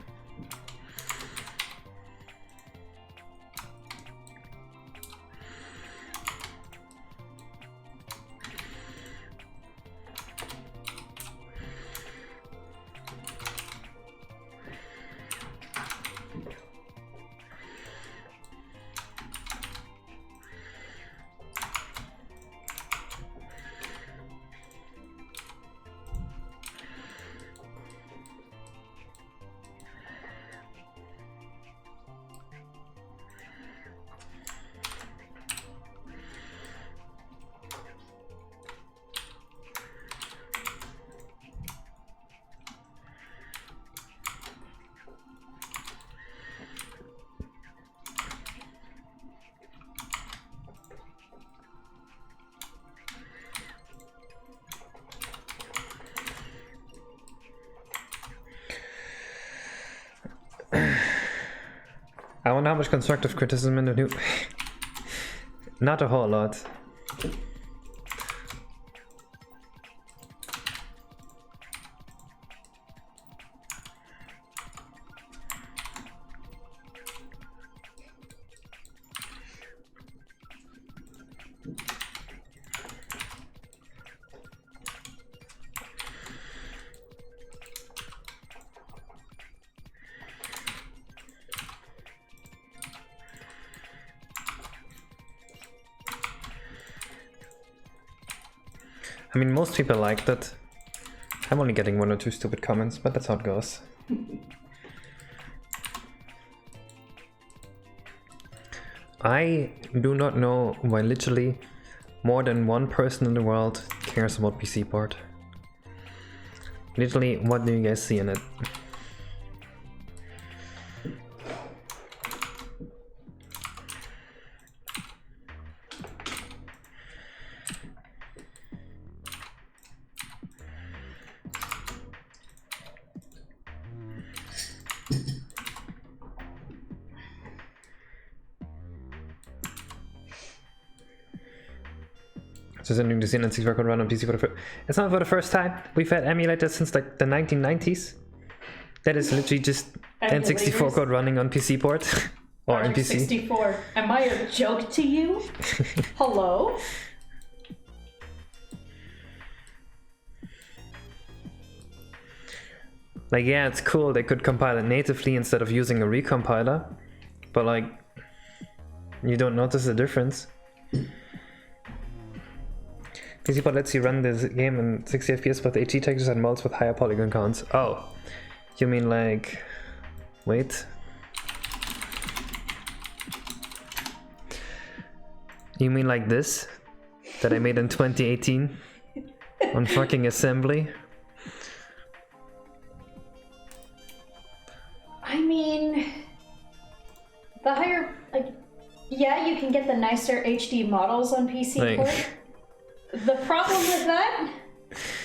I wonder how much constructive criticism in the new... Not a whole lot. I mean, most people liked it. I'm only getting 1 or 2 stupid comments, but that's how it goes. I do not know why literally more than one person in the world cares about PC port. Literally, what do you guys see in it? So something to see and 64 could run on PC for the first. It's not for the first time. We've had emulators since like the 1990s. That is literally just N64 code running on PC port or Project NPC. 64. Am I a joke to you? Hello? Like, yeah, it's cool. They could compile it natively instead of using a recompiler, but like, you don't notice the difference. PCPod lets you run this game in 60 FPS with HD textures and modes with higher polygon counts. Oh, you mean like... Wait. You mean like this? That I made in 2018? On fucking assembly? I mean... The higher... like, yeah, you can get the nicer HD models on PC port. The problem with that,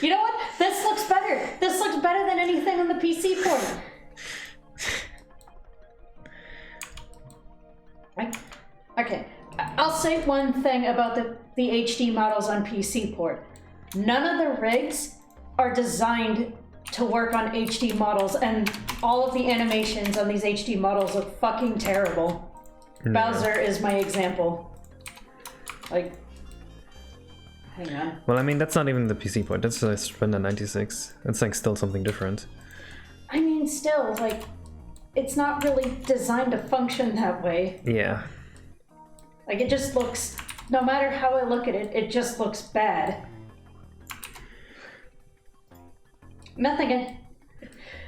you know what? This looks better. This looks better than anything on the PC port. Okay, I'll say one thing about the HD models on PC port. None of the rigs are designed to work on HD models, and all of the animations on these HD models look fucking terrible. No. Bowser is my example. Like... Hang on. Well, I mean, that's not even the PC port. That's a Render 96. It's like still something different. I mean, still, like, it's not really designed to function that way. Yeah. Like, it just looks, no matter how I look at it, it just looks bad. Nothing.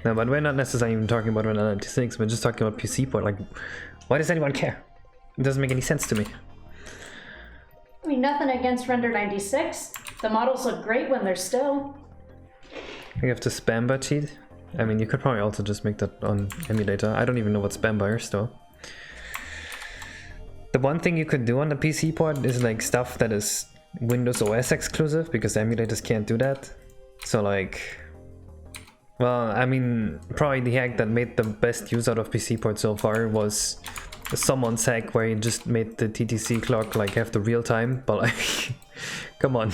No, but we're not necessarily even talking about Render 96. We're just talking about PC port. Like, why does anyone care? It doesn't make any sense to me. I mean, nothing against Render 96. The models look great when they're still. You have to spam bar cheat? I mean, you could probably also just make that on emulator. I don't even know what spam bar is though. The one thing you could do on the PC port is like stuff that is Windows OS exclusive, because emulators can't do that. So like, well, I mean, probably the hack that made the best use out of PC port so far was someone's hack where you just made the TTC clock like have the real time, but like, come on.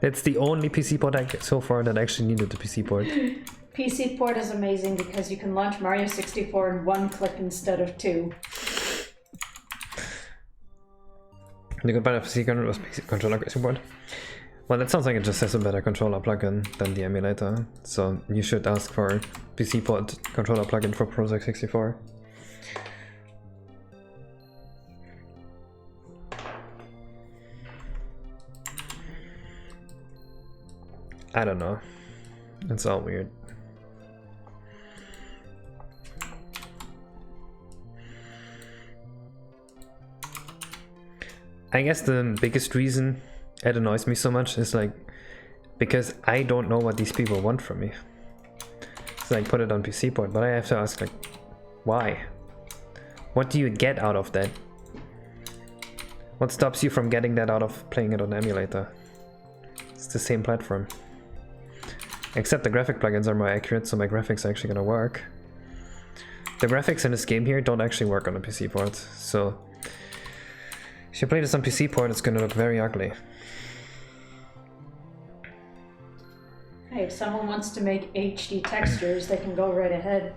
It's the only PC port hack so far that actually needed the PC port. PC port is amazing because you can launch Mario 64 in 1 click instead of 2. You could buy a PC controller support. Well, that sounds like it just has a better controller plugin than the emulator, so you should ask for PC port controller plugin for Project 64. I don't know. It's all weird. I guess the biggest reason it annoys me so much is like because I don't know what these people want from me. It's like put it on PC port, but I have to ask like, why? What do you get out of that? What stops you from getting that out of playing it on emulator? It's the same platform. Except the graphic plugins are more accurate, so my graphics are actually gonna work. The graphics in this game here don't actually work on a PC port, so if you play this on PC port, it's gonna look very ugly. Hey, if someone wants to make HD textures, they can go right ahead.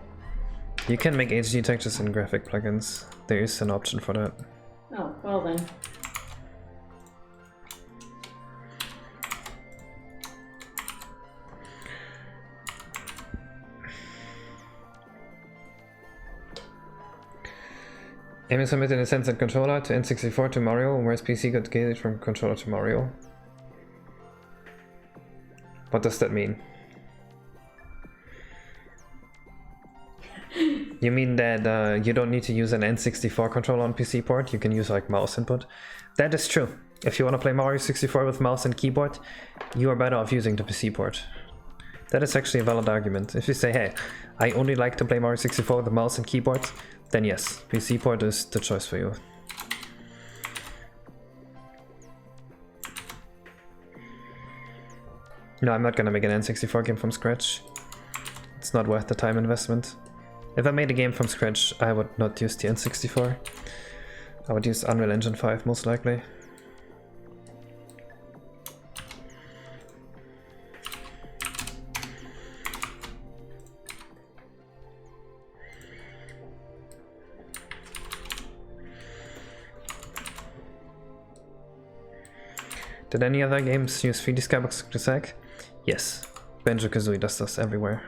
You can make HD textures in graphic plugins. There is an option for that. Oh, well then. Amy submitted a Sense and controller to N64 to Mario, whereas PC got get it from controller to Mario. What does that mean? You mean that you don't need to use an N64 controller on PC port, you can use like mouse input? That is true. If you want to play Mario 64 with mouse and keyboard, you are better off using the PC port. That is actually a valid argument. If you say, hey, I only like to play Mario 64 with the mouse and keyboard, then yes, PC port is the choice for you. No, I'm not gonna make an N64 game from scratch. It's not worth the time investment. If I made a game from scratch, I would not use the N64. I would use Unreal Engine 5 most likely. Did any other games use 3D skybox to sec? Yes, Banjo-Kazooie does this everywhere.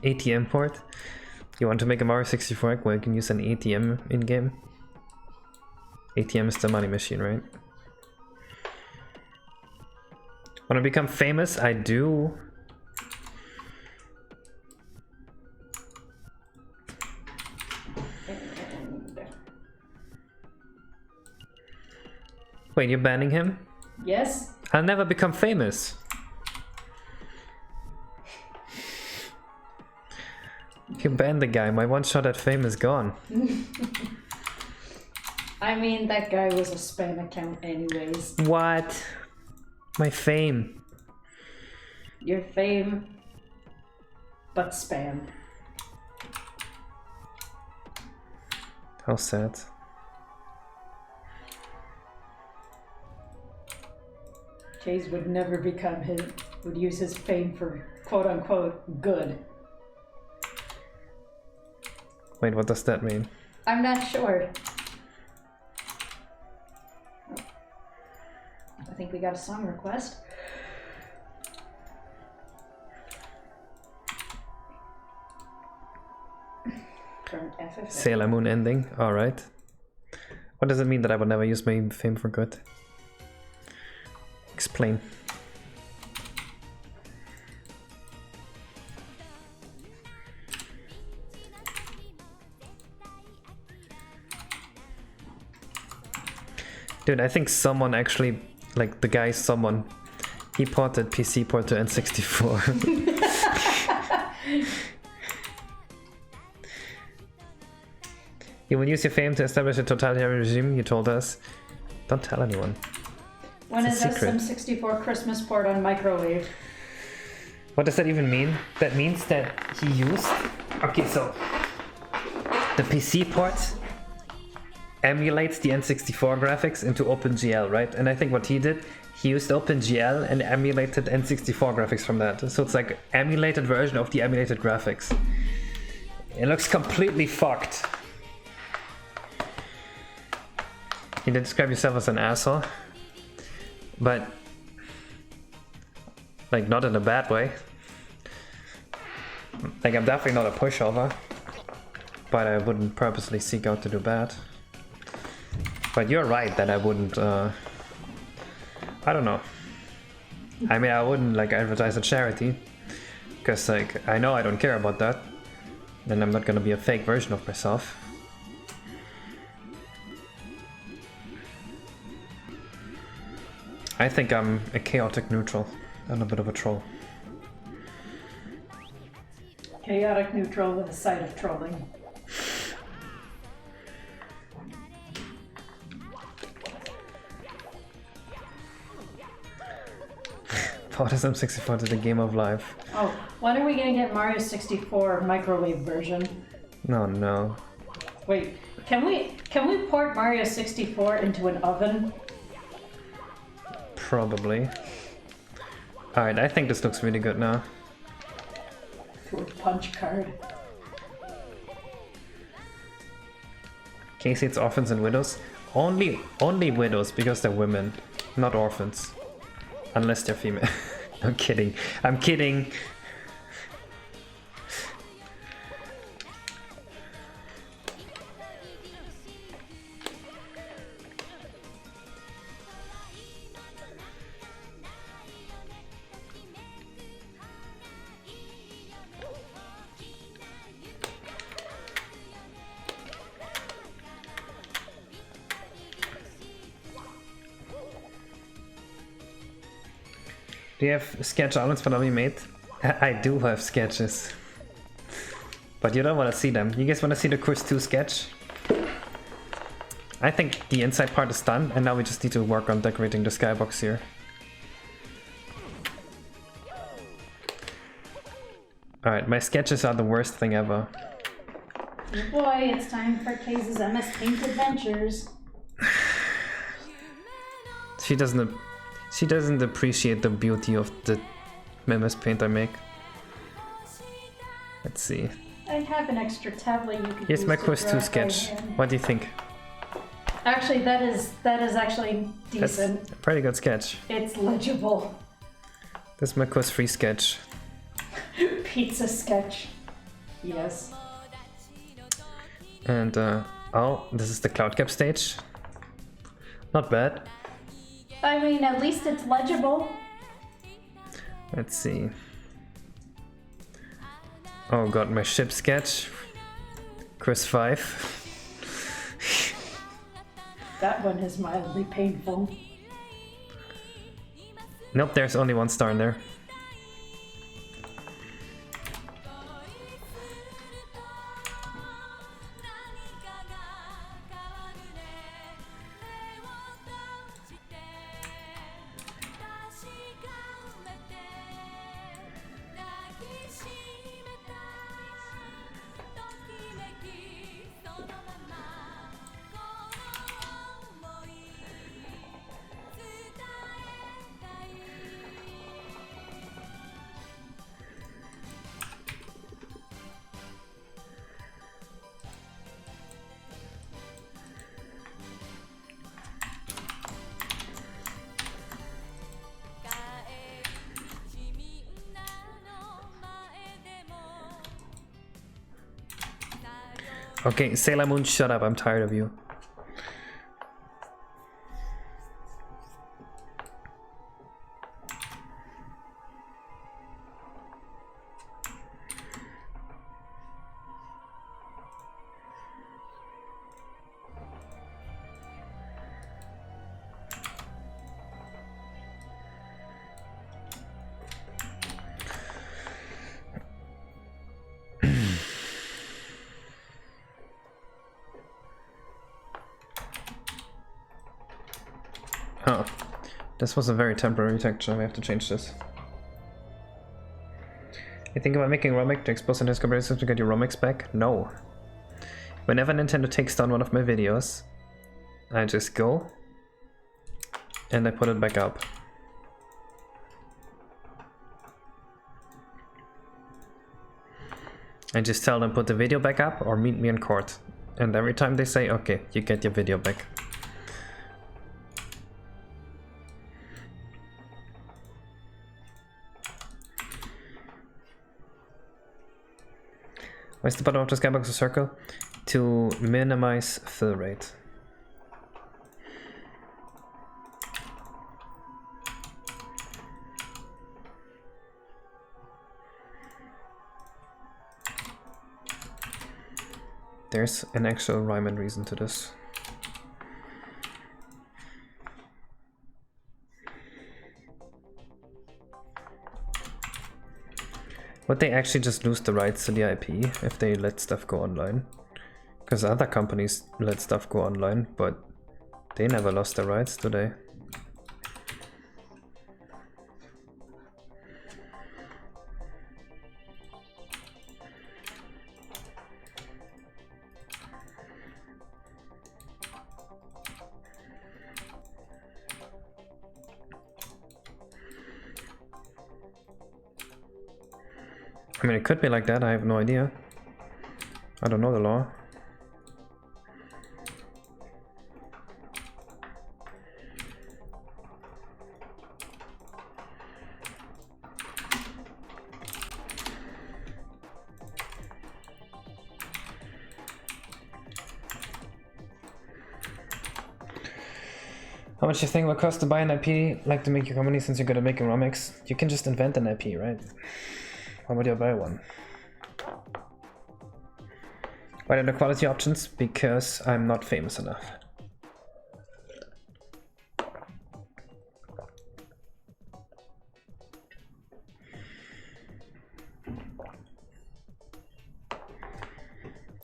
ATM port? You want to make a Mario 64 where you can use an ATM in-game? ATM is the money machine, right? Want to become famous? I do. Wait, you're banning him? Yes? I'll never become famous. You banned the guy, my one shot at fame is gone. I mean, that guy was a spam account anyways. What? My fame. Your fame, but spam. How sad. Chase would never become would use his fame for quote unquote good. Wait, what does that mean? I'm not sure. I think we got a song request. From FFA. Sailor Moon ending, alright. What does it mean that I would never use my fame for good? Explain. Dude, I think someone actually, like the guy someone, he ported PC port to N64. You will use your fame to establish a totalitarian regime, you told us. Don't tell anyone. When It's is a secret. SM64 Christmas port on microwave? What does that even mean? That means that he used... Okay, so... The PC port emulates the N64 graphics into OpenGL, right? And I think what he did, he used OpenGL and emulated N64 graphics from that. So it's like emulated version of the emulated graphics. It looks completely fucked. You did describe yourself as an asshole, but like not in a bad way. Like I'm definitely not a pushover, but I wouldn't purposely seek out to do bad. But you're right that I wouldn't, I don't know. I mean, I wouldn't like advertise a charity, because like, I know I don't care about that. Then I'm not gonna be a fake version of myself. I think I'm a chaotic neutral and a bit of a troll. Chaotic neutral with a side of trolling. Autism 64 to the game of life. Oh, when are we gonna get Mario 64 microwave version? No, no. Wait, can we port Mario 64 into an oven? Probably. Alright, I think this looks really good now. To a punch card. Casey, it's orphans and widows. Only widows because they're women, not orphans. Unless they're female. I'm kidding. I'm kidding. Do you have sketch outlets for W made? I do have sketches. But you don't want to see them. You guys want to see the Course 2 sketch? I think the inside part is done, and now we just need to work on decorating the skybox here. Alright, my sketches are the worst thing ever. Oh boy, it's time for Kaze's MS Paint Adventures. She doesn't appreciate the beauty of the MS Paint I make. Let's see. I have an extra tablet you can Here's use my to Quest 2 draw sketch. right here. What do you think? Actually, that is actually decent. That's a pretty good sketch. It's legible. This is my Quest 3 sketch. Pizza sketch. Yes. And oh, this is the Cloud Cap stage. Not bad. I mean, at least it's legible. Let's see. Oh god, my ship sketch. Chris 5. That one is mildly painful. Nope, there's only one star in there. Okay, Sailor Moon, shut up, I'm tired of you. Oh, this was a very temporary texture. We have to change this. You think about making ROMX to expose on his computer system to get your ROMX back? No. Whenever Nintendo takes down one of my videos, I just go and I put it back up. I just tell them put the video back up or meet me in court. And every time they say, okay, you get your video back. Where's the bottom of the skybox a circle? To minimize fill rate. There's an actual rhyme and reason to this. Would they actually just lose the rights to the IP if they let stuff go online? Because other companies let stuff go online, but they never lost their rights, do they? I mean, it could be like that, I have no idea. I don't know the law. How much do you think it will cost to buy an IP like to make your company since you're gonna make a remix? You can just invent an IP, right? Why would you buy one? Why are the quality options? Because I'm not famous enough.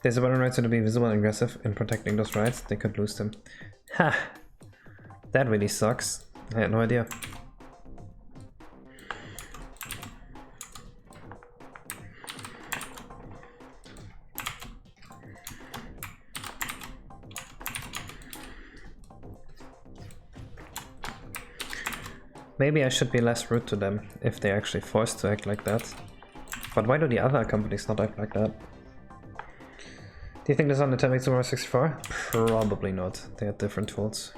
There's a button rights to be visible and aggressive in protecting those rights. They could lose them. Ha! That really sucks. I had no idea. Maybe I should be less rude to them if they're actually forced to act like that. But why do the other companies not act like that? Do you think this on the 10x 64? Probably not. They had different tools.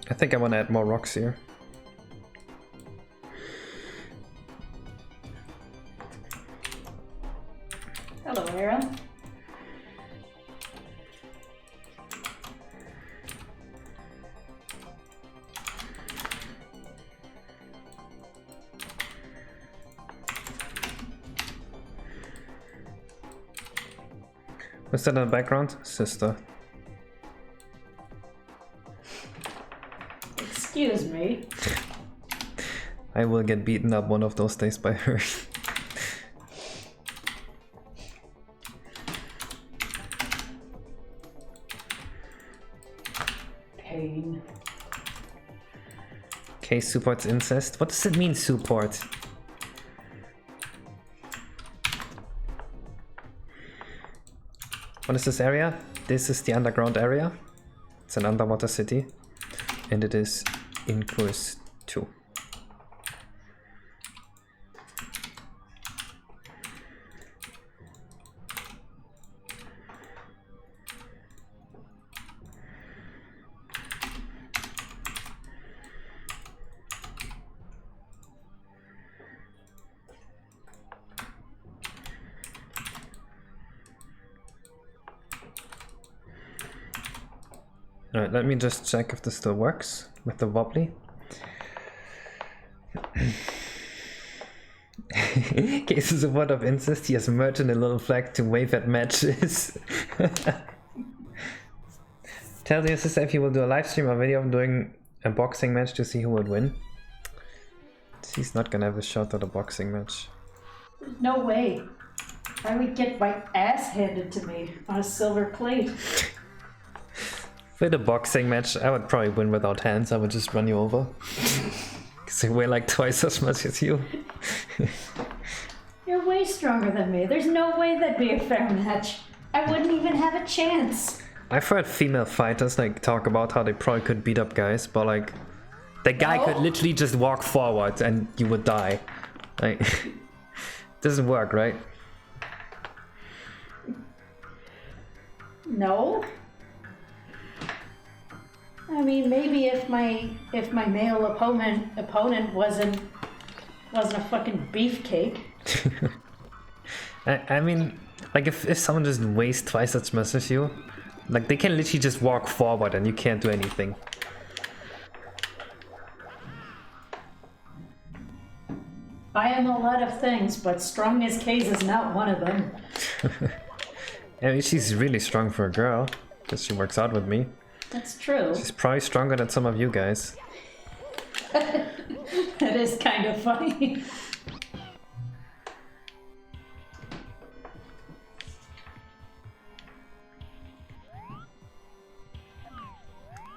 I think I want to add more rocks here. Hello, Aaron. What's that in the background? Sister. Excuse me. I will get beaten up one of those days by her. Pain. Case supports incest? What does it mean, support? What is this area? This is the underground area. It's an underwater city. And it is in course 2. Alright, let me just check if this still works with the wobbly. Cases of what of incest, he has merged in a little flag to wave at matches. Tell the sister if he will do a live stream or video of doing a boxing match to see who would win. He's not gonna have a shot at a boxing match. No way. I would get my ass handed to me on a silver plate. With a boxing match, I would probably win without hands. I would just run you over. Because I weigh like twice as much as you. You're way stronger than me. There's no way that'd be a fair match. I wouldn't even have a chance. I've heard female fighters like talk about how they probably could beat up guys, but like the guy could literally just walk forward and you would die. Like doesn't work, right? No. I mean, maybe if my male opponent wasn't a fucking beefcake. I mean, like if someone just weighs twice as much as you, like they can literally just walk forward and you can't do anything. I am a lot of things, but strong as K's is not one of them. I mean, she's really strong for a girl, because she works out with me. That's true. She's probably stronger than some of you guys. That is kind of funny.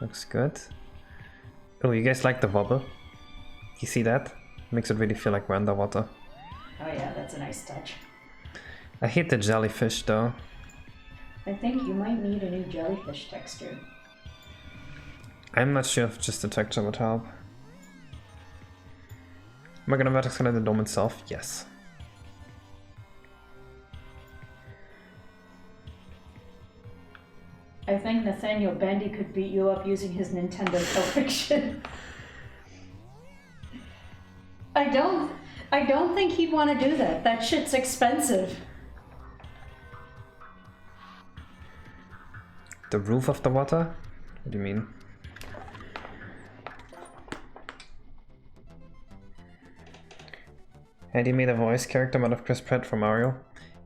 Looks good. Oh, you guys like the wobble? You see that? Makes it really feel like we're underwater. Oh yeah, that's a nice touch. I hate the jellyfish though. I think you might need a new jellyfish texture. I'm not sure if just the texture would help. Am I gonna vertex connect the dome itself? Yes. I think Nathaniel Bandy could beat you up using his Nintendo collection. I don't think he'd want to do that. That shit's expensive. The roof of the water? What do you mean? And he made a voice character out of Chris Pratt for Mario?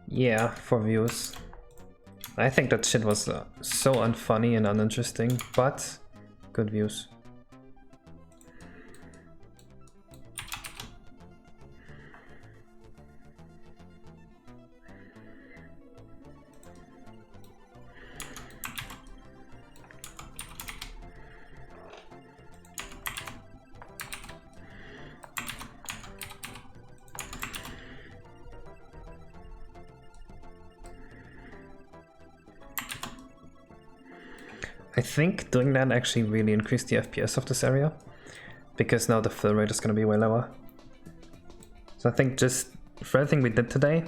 Yeah, for views. I think that shit was so unfunny and uninteresting, but good views. I think doing that actually really increased the FPS of this area, because now the fill rate is going to be way lower. So I think just for everything we did today,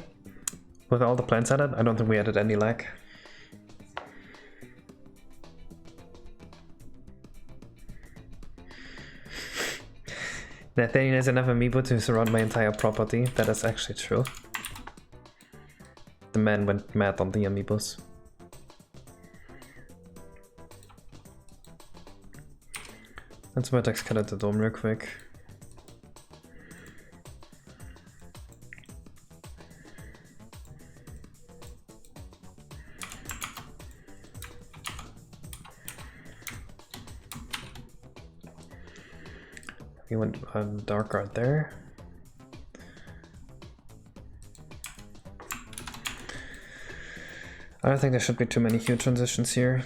with all the plants added, I don't think we added any lag. Nathaniel has enough amiibo to surround my entire property. That is actually true. The man went mad on the amiibos. Let's vertex cut at the dome real quick. We went dark right there. I don't think there should be too many hue transitions here.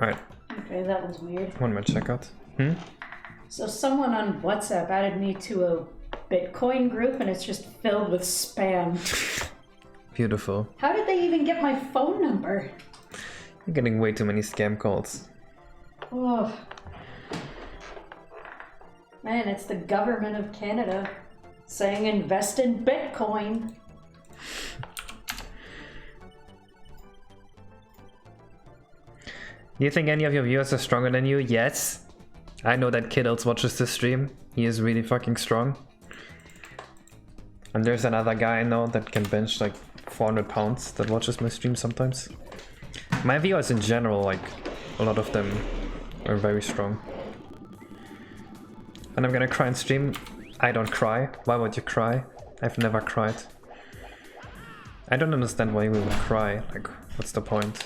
Alright. Okay, that was weird. One more checkout. So someone on WhatsApp added me to a Bitcoin group and it's just filled with spam. Beautiful. How did they even get my phone number? You're getting way too many scam calls. Oh. Man, it's the government of Canada saying invest in Bitcoin. You think any of your viewers are stronger than you? Yes. I know that Kid else watches this stream. He is really fucking strong. And there's another guy I know that can bench like 400 pounds that watches my stream sometimes. My viewers in general, like, a lot of them are very strong. And I'm gonna cry in stream. I don't cry. Why would you cry? I've never cried. I don't understand why we would cry. Like, what's the point?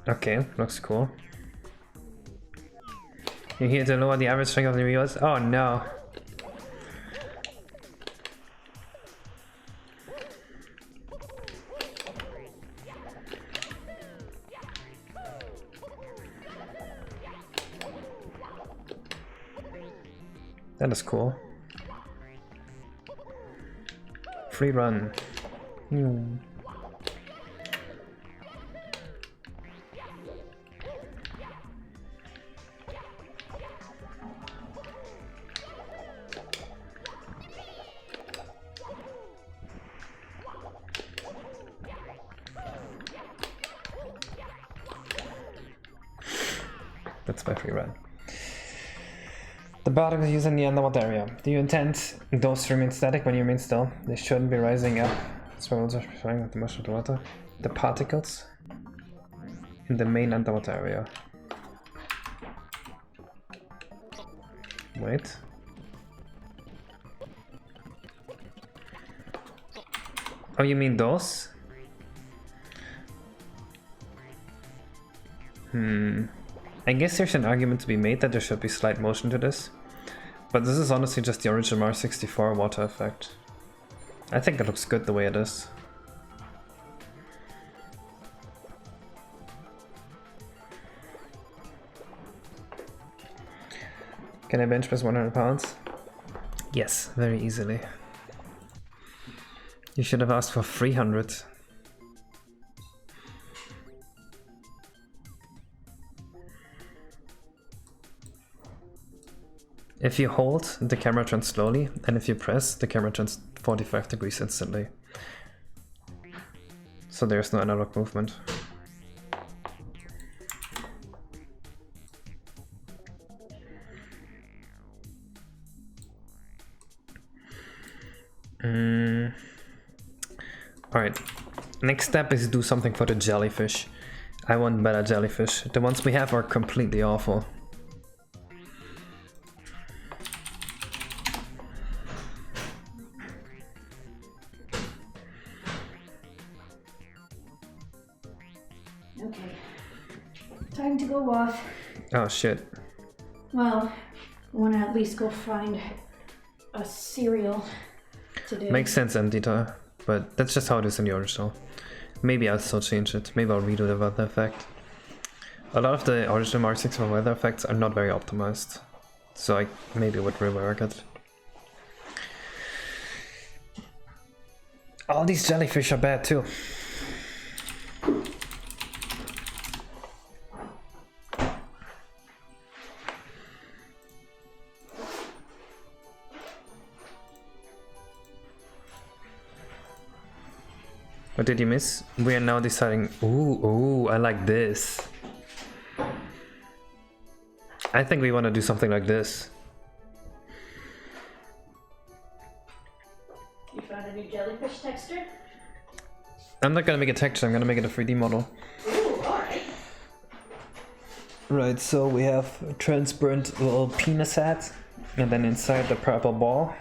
Okay, looks cool. You're here to lower the average strength of the viewers? Oh no. That is cool. Free run. That's my free run. The particles used in the underwater area. Do you intend those to remain static when you remain still? They shouldn't be rising up. Swirls are showing with the motion of the water. The particles in the main underwater area. Wait. Oh, you mean those? I guess there's an argument to be made that there should be slight motion to this. But this is honestly just the original Mars 64 water effect. I think it looks good the way it is. Can I bench press 100 pounds? Yes, very easily. You should have asked for 300. If you hold, the camera turns slowly, and if you press, the camera turns 45 degrees instantly. So there's no analog movement. Alright, next step is do something for the jellyfish. I want better jellyfish. The ones we have are completely awful. Okay. Time to go off. Oh shit. Well, I want to at least go find a cereal to do. Makes sense, Mdita, but that's just how it is in the original. Maybe I'll still change it. Maybe I'll redo the weather effect. A lot of the original Mark 64 weather effects are not very optimized, so I maybe would rework it. All these jellyfish are bad too. What did you miss? We are now deciding. Ooh, I like this. I think we want to do something like this. You found a new jellyfish texture? I'm not gonna make a texture, I'm gonna make it a 3D model. Ooh, alright. Right, so we have a transparent little penis hat, and then inside the purple ball,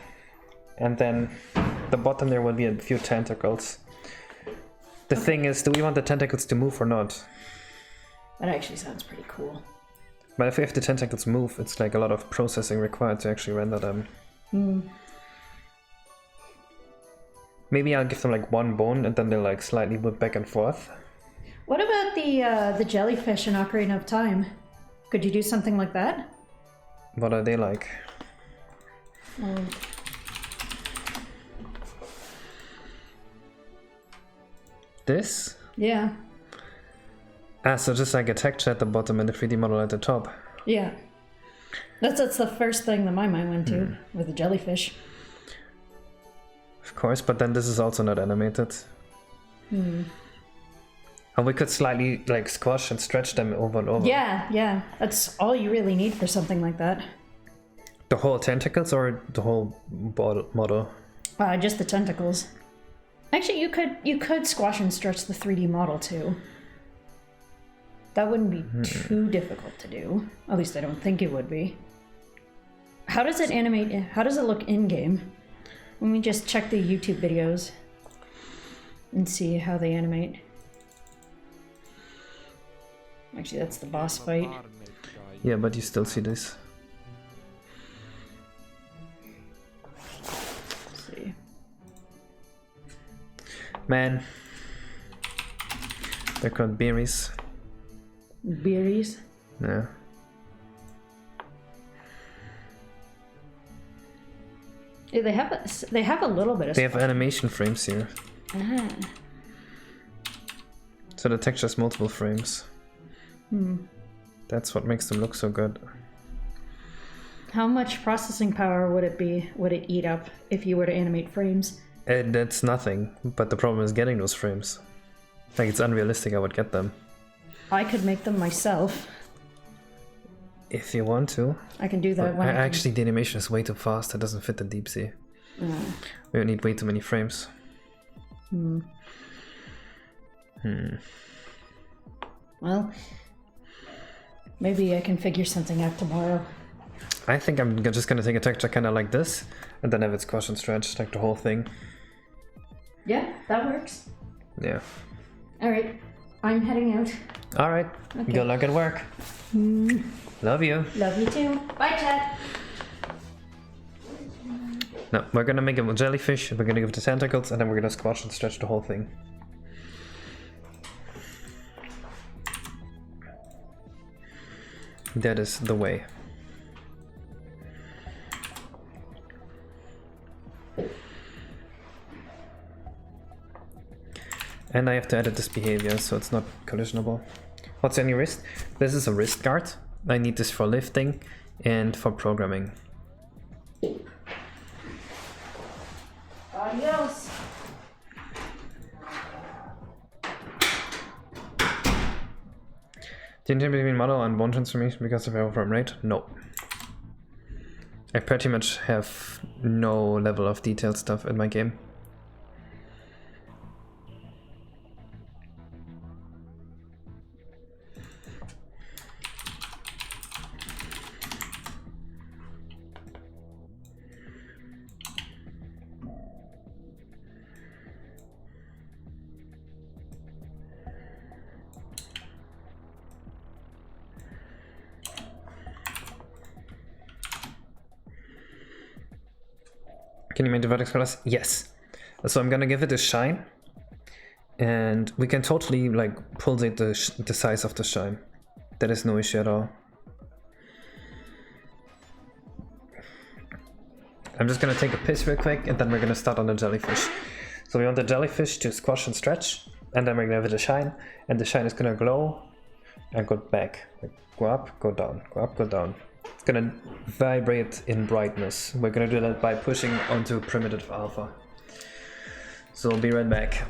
and then the bottom there will be a few tentacles. The thing is, do we want the tentacles to move or not? That actually sounds pretty cool. But if we have the tentacles move, it's like a lot of processing required to actually render them. Maybe I'll give them like one bone and then they'll like slightly whip back and forth. What about the jellyfish in Ocarina of Time? Could you do something like that? What are they like? This? Yeah. Ah, so just like a texture at the bottom and a 3D model at the top. Yeah. That's the first thing that my mind went to, with the jellyfish. Of course, but then this is also not animated. And we could slightly like squash and stretch them over and over. Yeah. That's all you really need for something like that. The whole tentacles or the whole model? Just the tentacles. Actually, you could squash and stretch the 3D model too. That wouldn't be too difficult to do. At least I don't think it would be. How does it animate? How does it look in-game? Let me just check the YouTube videos and see how they animate. Actually, that's the boss fight. Yeah, but you still see this. Let's see. Man. They're called berries. Berries? Yeah. Yeah, they have a little bit of. They have animation frames here. Ah. So the texture's multiple frames. That's what makes them look so good. How much processing power would it eat up if you were to animate frames? That's nothing, but the problem is getting those frames. Like, it's unrealistic I would get them. I could make them myself. If you want to. I can do that when I can... Actually, the animation is way too fast. It doesn't fit the deep sea. We don't need way too many frames. Well, maybe I can figure something out tomorrow. I think I'm just gonna take a texture kind of like this, and then have it squash and stretch, like the whole thing. Yeah, that works. Yeah. Alright, I'm heading out. Alright, Okay. good luck at work. Love you. Love you too. Bye, Chad. No, we're gonna make a jellyfish, we're gonna give it the tentacles, and then we're gonna squash and stretch the whole thing. That is the way. And I have to edit this behavior so it's not collisionable. What's on your wrist? This is a wrist guard. I need this for lifting and for programming. Adios. The interplay between model and bone transformation because of our frame rate? No. I pretty much have no level of detailed stuff in my game. Can you make the vertex colors? Yes. So I'm gonna give it a shine, and we can totally like pulsate the size of the shine. That is no issue at all. I'm just gonna take a piss real quick, and then we're gonna start on the jellyfish. So we want the jellyfish to squash and stretch, and then we're gonna give it a shine, and the shine is gonna glow and go back. Like, go up, go down, go up, go down. It's gonna vibrate in brightness. We're gonna do that by pushing onto primitive alpha. So I'll be right back.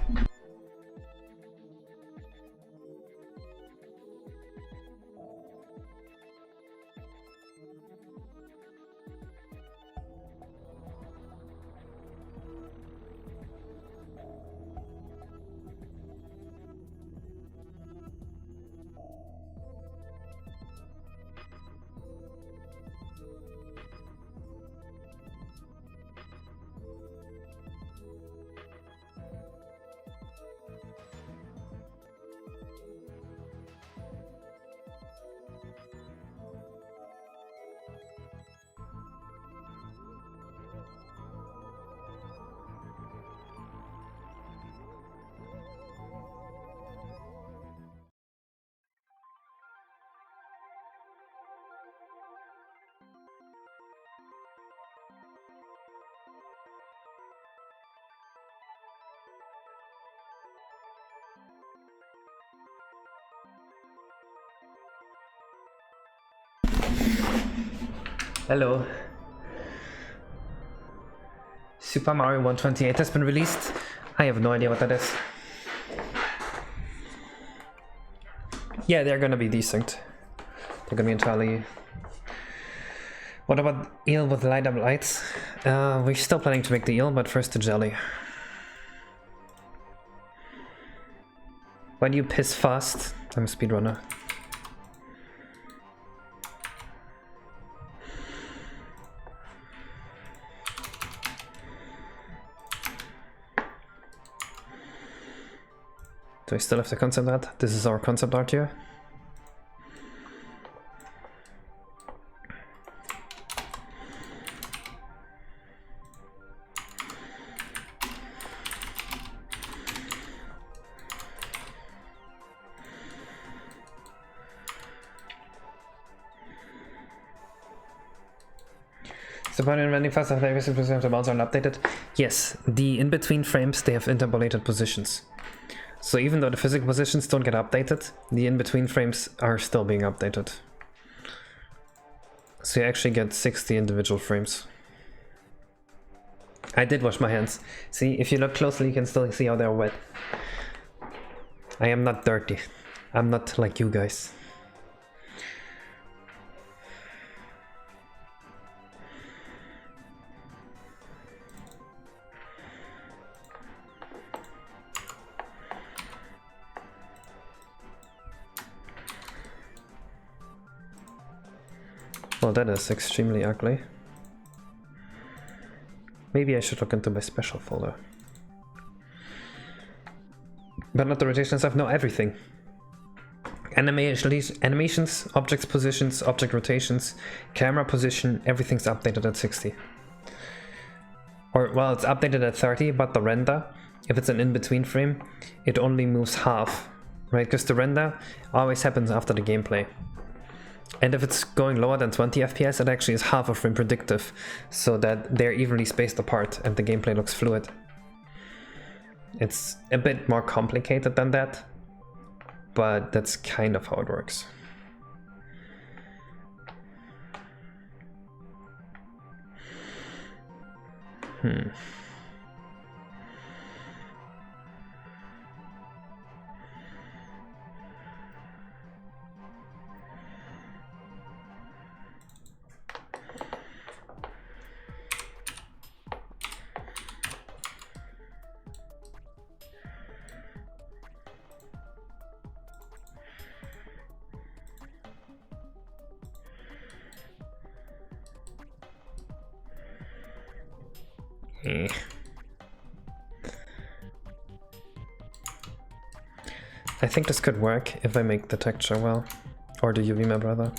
Hello. Super Mario 128 has been released. I have no idea what that is. Yeah, they're gonna be decent. They're gonna be entirely... What about eel with light up lights? We're still planning to make the eel, but first the jelly. Why do you piss fast? I'm a speedrunner. Do I still have the concept art? This is our concept art here. So when inventing fast and aggressive position of the mounts aren't updated? Yes, the in-between frames, they have interpolated positions. So even though the physical positions don't get updated, the in-between frames are still being updated. So you actually get 60 individual frames. I did wash my hands. See, if you look closely, you can still see how they're wet. I am not dirty. I'm not like you guys. Well, that is extremely ugly. Maybe I should look into my special folder. But not the rotation stuff, no, everything. Animations, objects positions, object rotations, camera position, everything's updated at 60. Or, well, it's updated at 30, but the render, if it's an in-between frame, it only moves half, right? Because the render always happens after the gameplay. And if it's going lower than 20 FPS, it actually is half a frame predictive, so that they're evenly spaced apart and the gameplay looks fluid. It's a bit more complicated than that, but that's kind of how it works. I think this could work if I make the texture well, or the UV map rather.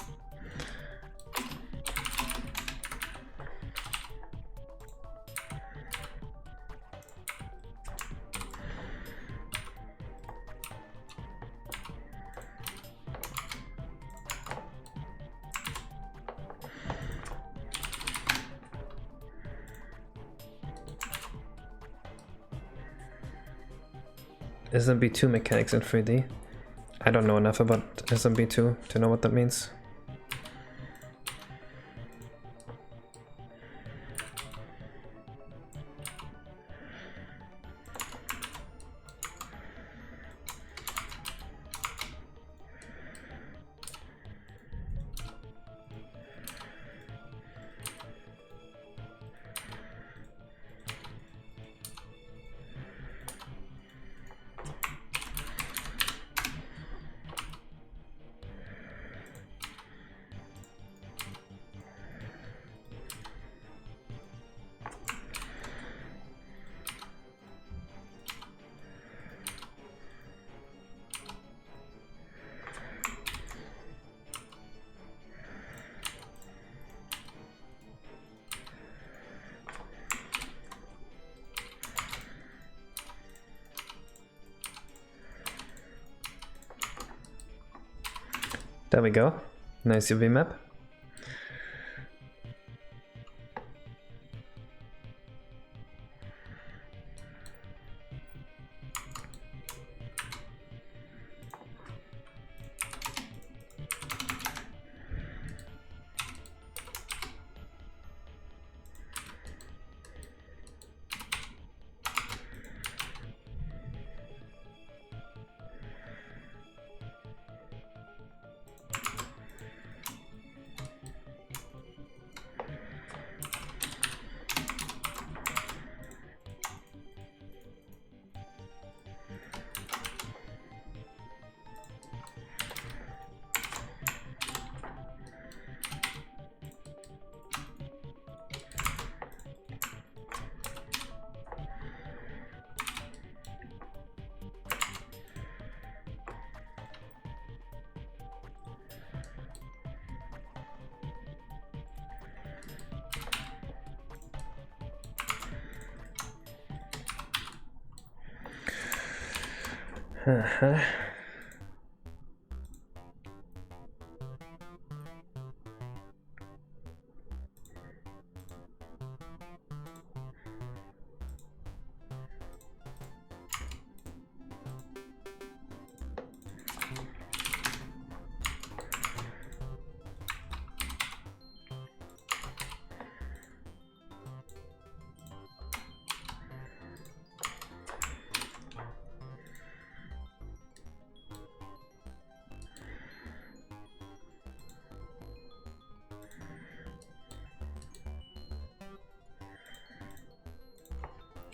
SMB2 mechanics in 3D. I don't know enough about SMB2 to know what that means. There we go. Nice UV map.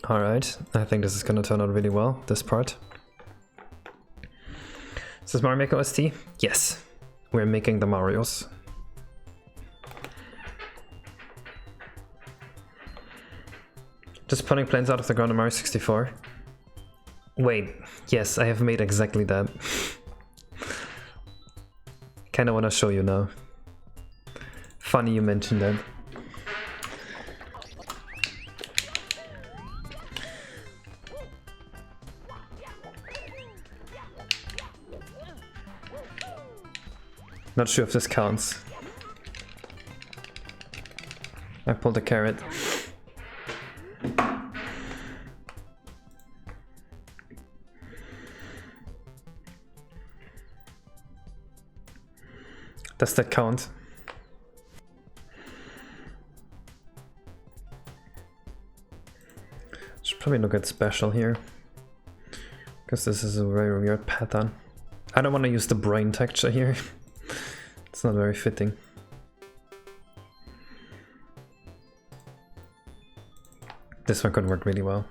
Alright, I think this is gonna turn out really well, this part. Is this Mario Maker OST? Yes, we're making the Marios. Just pulling planes out of the ground on Mario 64. Wait, yes, I have made exactly that. Kinda wanna show you now. Funny you mentioned that. Not sure if this counts. I pulled a carrot. Does that count? Should probably look at special here, because this is a very weird pattern. I don't want to use the brain texture here. It's not very fitting. This one could work really well.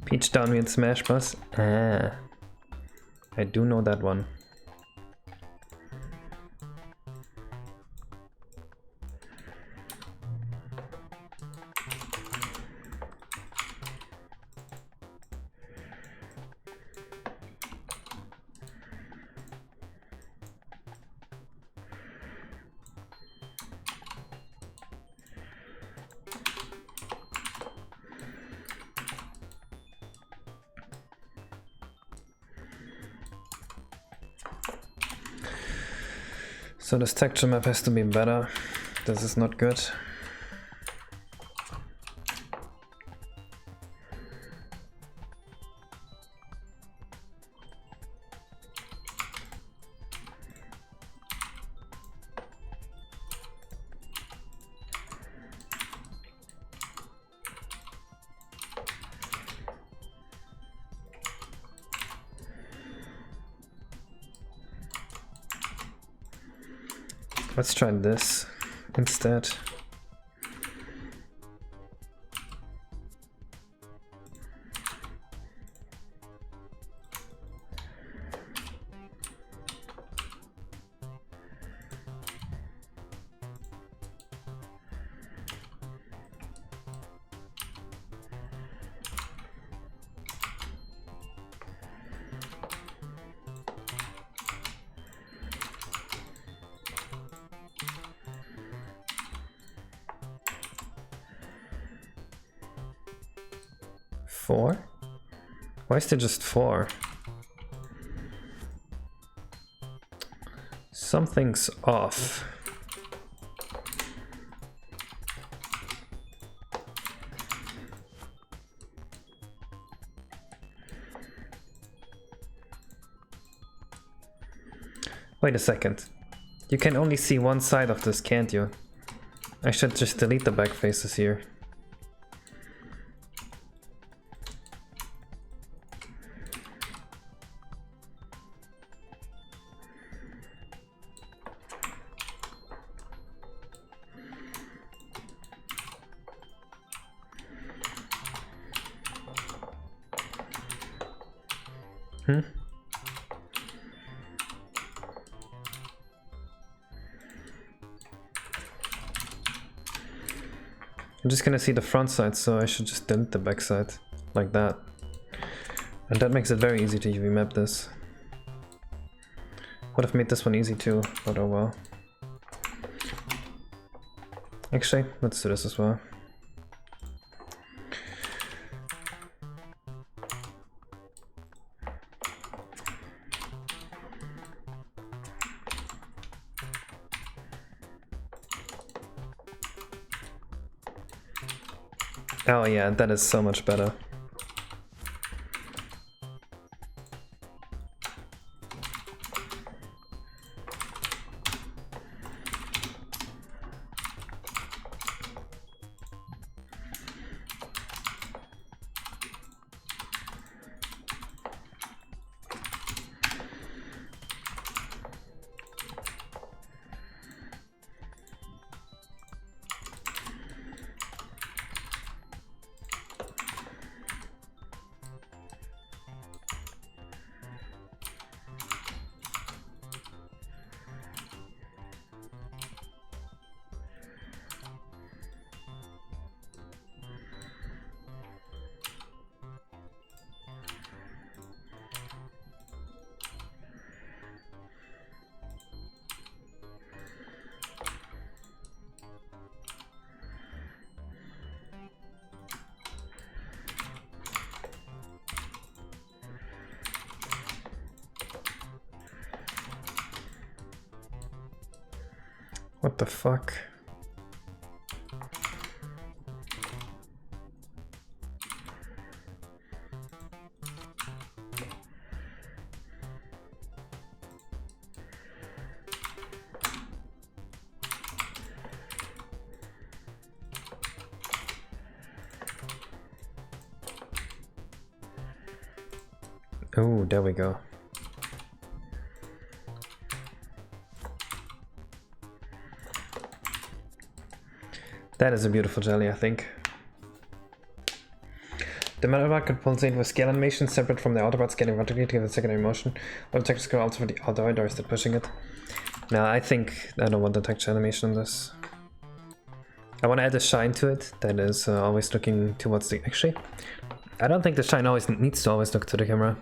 Peach down me in Smash Bros. Ah, I do know that one. So this texture map has to be better. This is not good. Let's try this instead. Four? Why is there just four? Something's off. Wait a second. You can only see one side of this, can't you? I should just delete the back faces here. I'm just gonna see the front side, so I should just delete the back side, like that. And that makes it very easy to UV map this. Would have made this one easy too, but oh well. Actually, let's do this as well. Oh yeah, that is so much better. What the fuck? Oh, there we go. That is a beautiful jelly, I think. The metalbot could pulsate with scale animation separate from the autobot scaling vertically to give a secondary motion. Or the texture also for the autoid, or is that pushing it? No, I think I don't want the texture animation on this. I want to add a shine to it that is always looking towards the... Actually, I don't think the shine always needs to always look to the camera.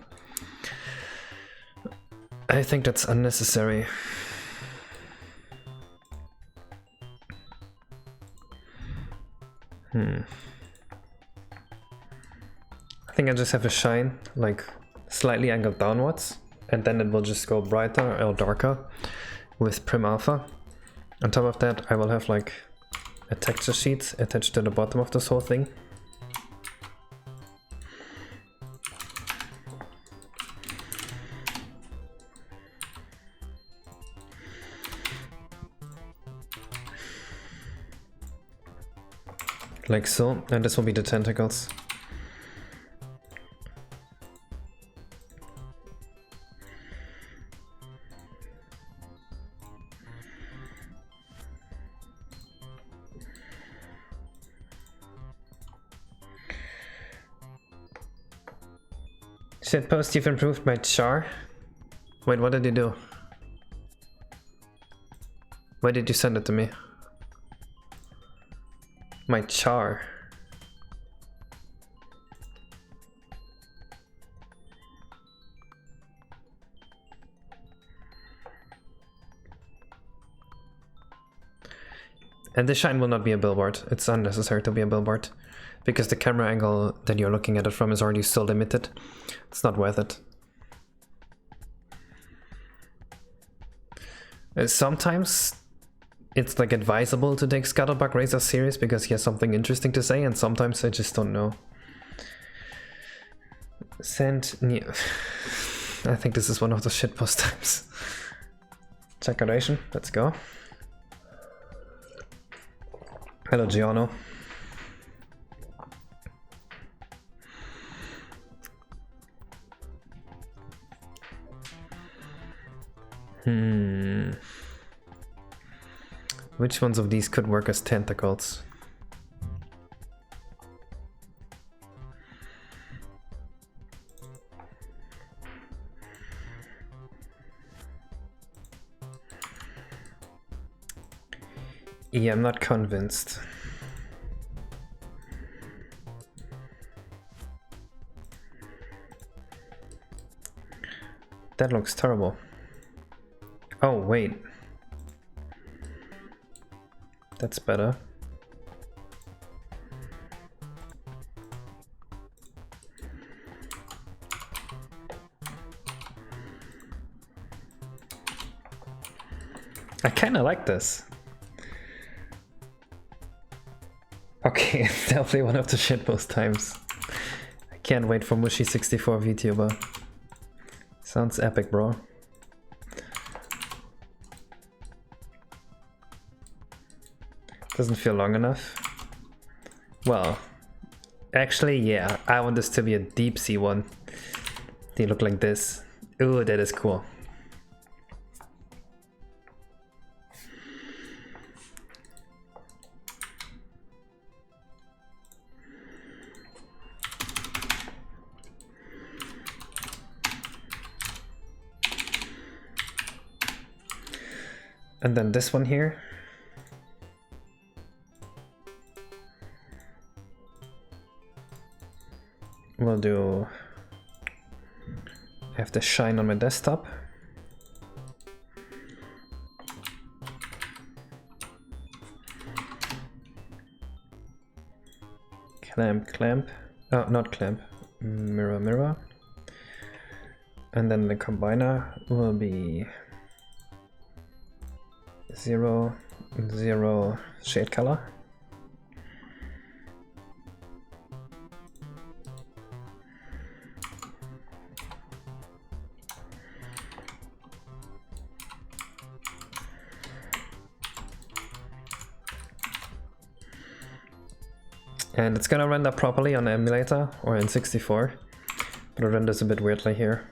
I think that's unnecessary. I think I just have a shine, like, slightly angled downwards, and then it will just go brighter or darker with prim alpha. On top of that, I will have, like, a texture sheet attached to the bottom of this whole thing. Like so, and this will be the tentacles. Said post, you've improved my char. Wait, what did you do? Why did you send it to me? My char. And the shine will not be a billboard. It's unnecessary to be a billboard because the camera angle that you're looking at it from is already so limited. It's not worth it. Sometimes it's like advisable to take Scuttlebug Razor serious because he has something interesting to say, and sometimes I just don't know. I think this is one of the shitpost times. Decoration, let's go. Hello, Giorno. Which ones of these could work as tentacles? Yeah, I'm not convinced. That looks terrible. Oh, wait. That's better. I kinda like this. Okay. it's definitely one of the shitpost times. I can't wait for Mushy64 VTuber. Sounds epic, bro. Doesn't feel long enough. Well, actually, yeah, I want this to be a deep sea one. They look like this. Ooh, that is cool. And then this one here. We'll do... I have the shine on my desktop. Clamp, clamp. Oh, not clamp. Mirror, mirror. And then the combiner will be 0, 0 shade color. And it's gonna render properly on the emulator or in 64, but it renders a bit weirdly here.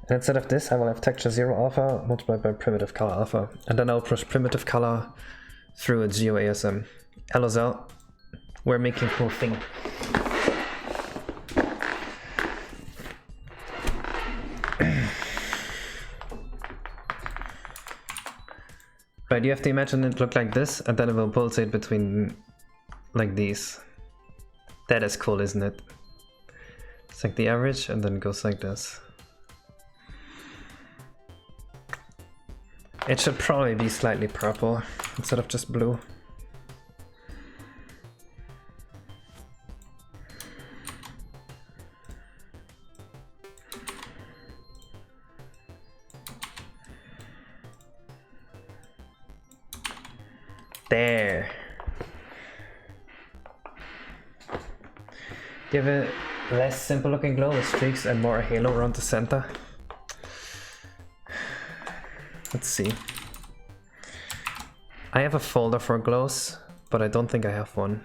And instead of this, I will have texture 0 alpha multiplied by primitive color alpha, and then I'll push primitive color through a GeoASM. LSL, we're making cool thing. Right, you have to imagine it look like this, and then it will pulsate between like these. That is cool, isn't it? It's like the average and then goes like this. It should probably be slightly purple instead of just blue. There. Give it less simple looking glow with streaks and more halo around the center. Let's see. I have a folder for glows, but I don't think I have one.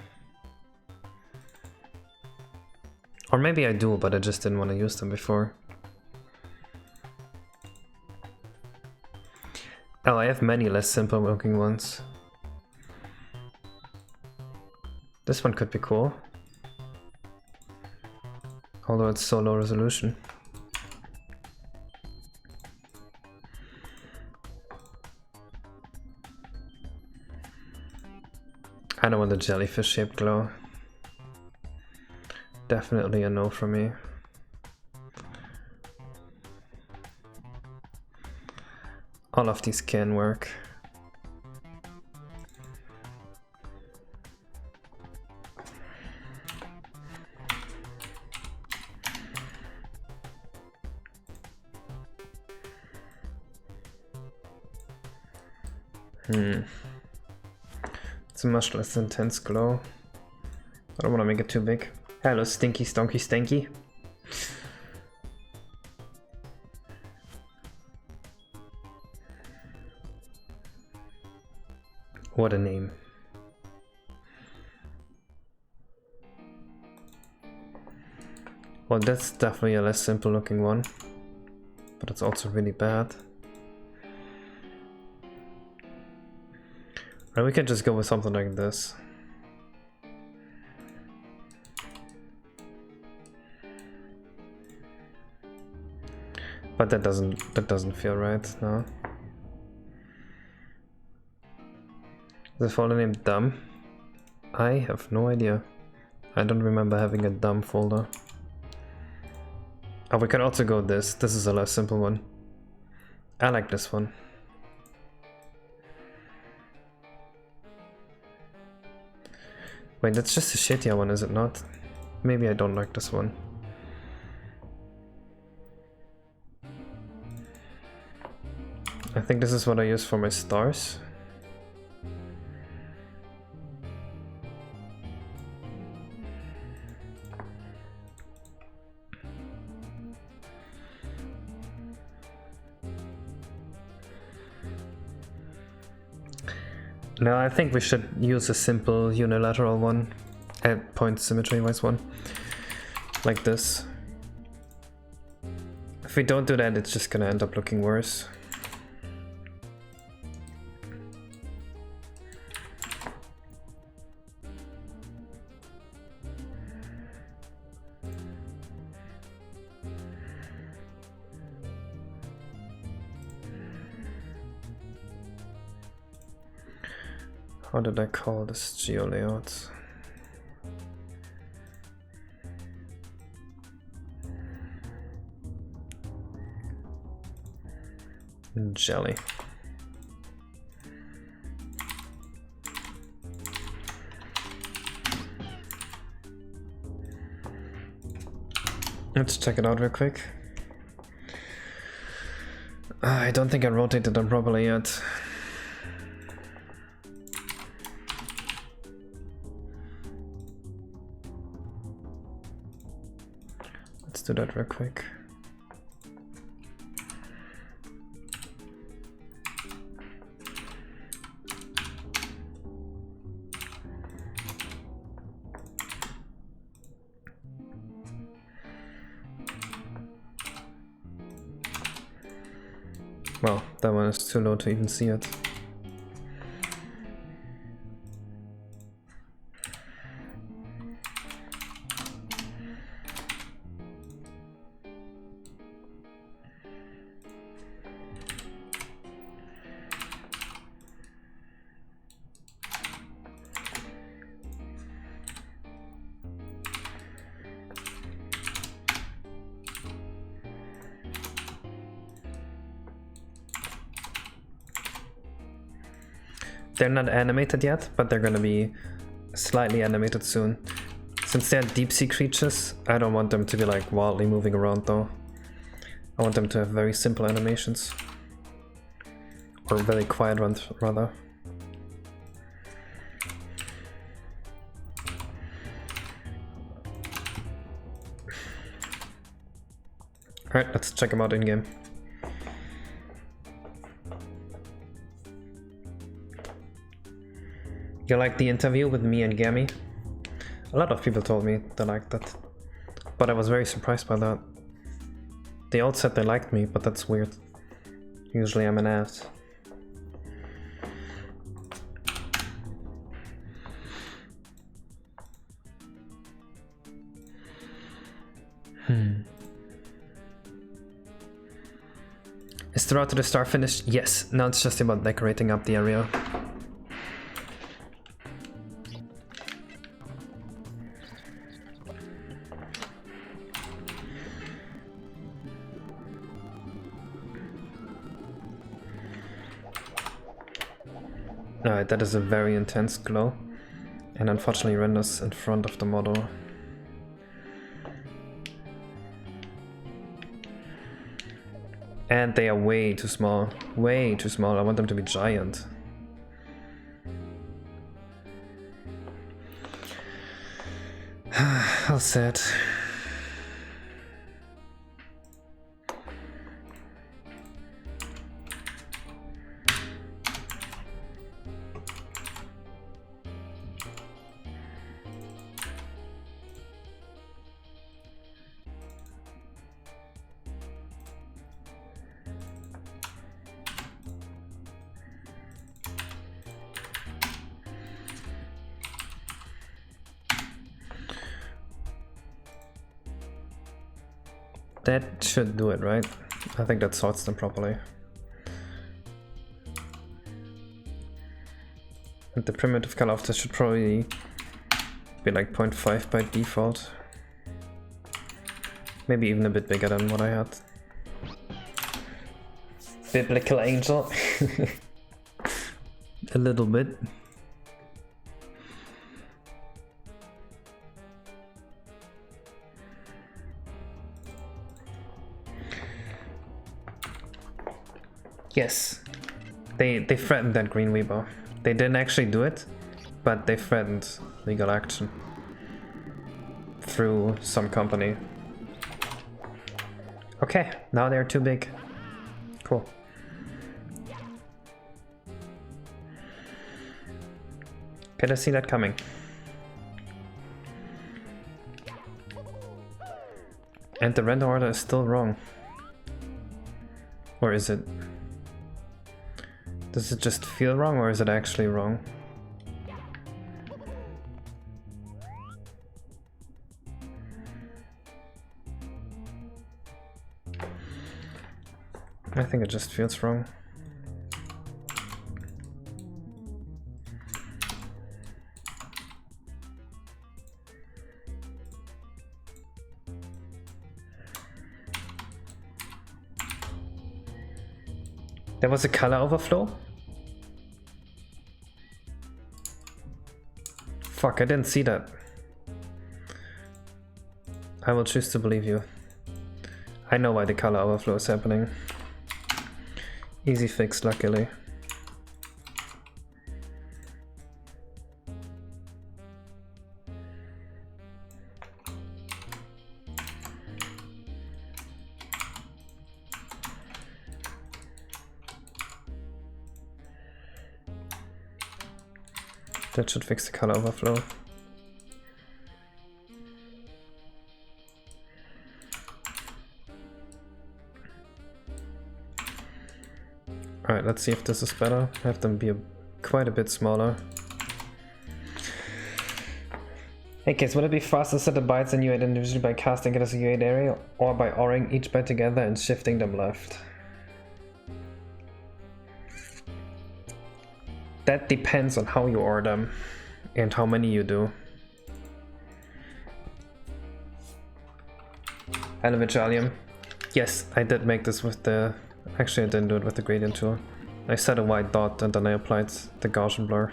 Or maybe I do, but I just didn't want to use them before. Oh, I have many less simple looking ones. This one could be cool. Although it's so low resolution. I don't want the jellyfish shaped glow. Definitely a no from me. All of these can work. It's a much less intense glow. I don't want to make it too big. Hello, stinky, stonky, stanky. What a name. Well, that's definitely a less simple looking one, but it's also really bad. Or we can just go with something like this. But that doesn't feel right, no. Is the folder named dumb? I have no idea. I don't remember having a dumb folder. Oh, we can also go this. This is a less simple one. I like this one. Wait, that's just a shittier one, is it not? Maybe I don't like this one. I think this is what I use for my stars. No, I think we should use a simple unilateral one, point symmetry wise one, like this. If we don't do that, it's just gonna end up looking worse. How did I call this geo layout? Jelly. Let's check it out real quick. I don't think I rotated them properly yet. Let's do that real quick. Well, that one is too low to even see it. They're not animated yet, but they're gonna be slightly animated soon. Since they're deep sea creatures, I don't want them to be like wildly moving around though. I want them to have very simple animations. Or very quiet ones, rather. Alright, let's check them out in game. You like the interview with me and Gammy? A lot of people told me they liked that, but I was very surprised by that. They all said they liked me, but that's weird. Usually I'm an ass. Is the route to the star finished? Yes, now it's just about decorating up the area. Alright, that is a very intense glow, and unfortunately renders in front of the model. And they are way too small. Way too small. I want them to be giant. How sad. That should do it, right? I think that sorts them properly. And the primitive color of this should probably be like 0.5 by default. Maybe even a bit bigger than what I had. Biblical angel. A little bit. Yes, they threatened that green Weeble. They didn't actually do it, but they threatened legal action through some company. Okay, now they're too big. Cool. Did I see that coming? And the render order is still wrong. Or is it? Does it just feel wrong or is it actually wrong? I think it just feels wrong. There was a color overflow? Fuck, I didn't see that. I will choose to believe you. I know why the color overflow is happening. Easy fix, luckily. That should fix the color overflow. Alright, let's see if this is better. Have them be quite a bit smaller. Hey kids, would it be faster to set the bytes in U8 individually by casting it as a U8 area or by ORing each byte together and shifting them left? That depends on how you OR them and how many you do. Hello Vitalium. Yes, I did make this with the... Actually I didn't do it with the gradient tool. I set a white dot and then I applied the Gaussian blur.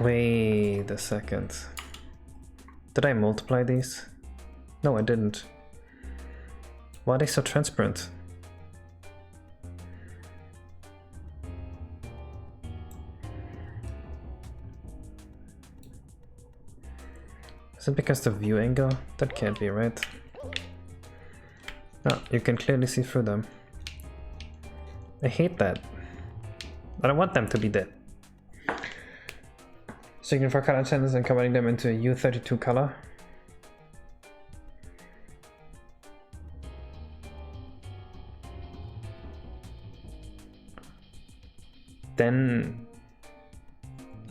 Wait a second. Did I multiply these? No, I didn't. Why are they so transparent? Is it because the view angle? That can't be right. No, you can clearly see through them. I hate that. I don't want them to be dead. Checking for color channels and combining them into a U32 color. Then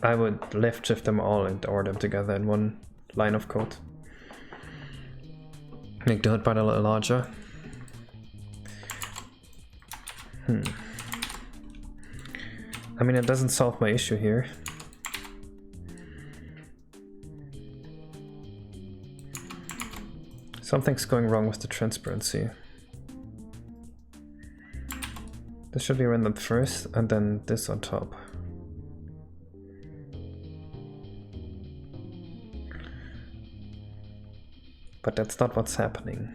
I would left shift them all and OR them together in one line of code. Make the hood part a little larger. I mean, it doesn't solve my issue here. Something's going wrong with the transparency. This should be rendered first and then this on top. But that's not what's happening.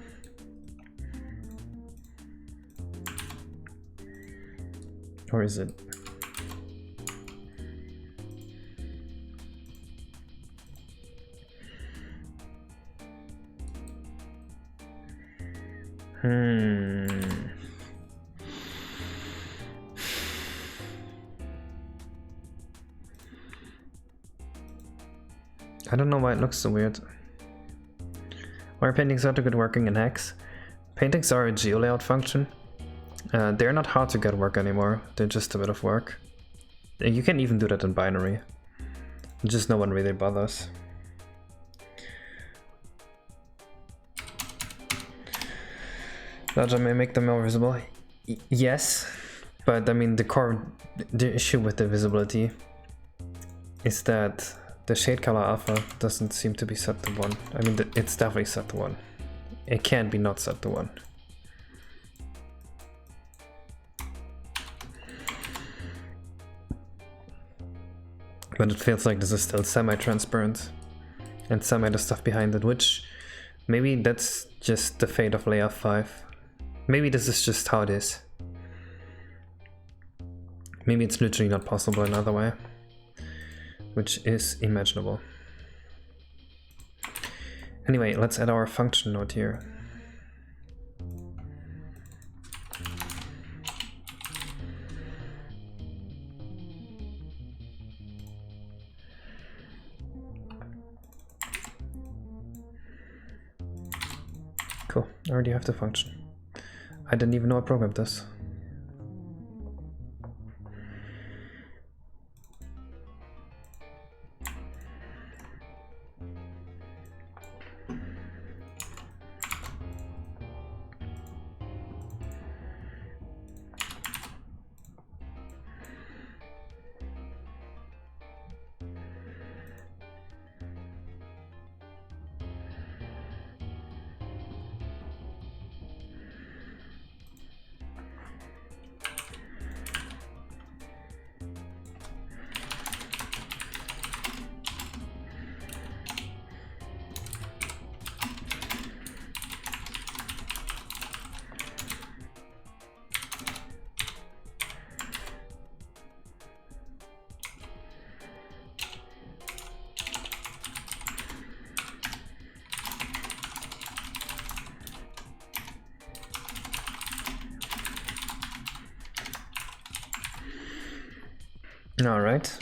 Or is it? I don't know why it looks so weird. Why are paintings not good working in Hex? Paintings are a geolayout function. They're not hard to get work anymore. They're just a bit of work. You can even do that in binary. Just no one really bothers. Larger may make them more visible. Yes, but I mean the issue with the visibility is that the shade color alpha doesn't seem to be set to 1. I mean, it's definitely set to 1. It can't be not set to 1. But it feels like this is still semi-transparent. And semi the stuff behind it, which maybe that's just the fate of layer 5. Maybe this is just how it is. Maybe it's literally not possible another way, which is imaginable. Anyway, let's add our function node here. Cool, I already have the function. I didn't even know I programmed this. All right.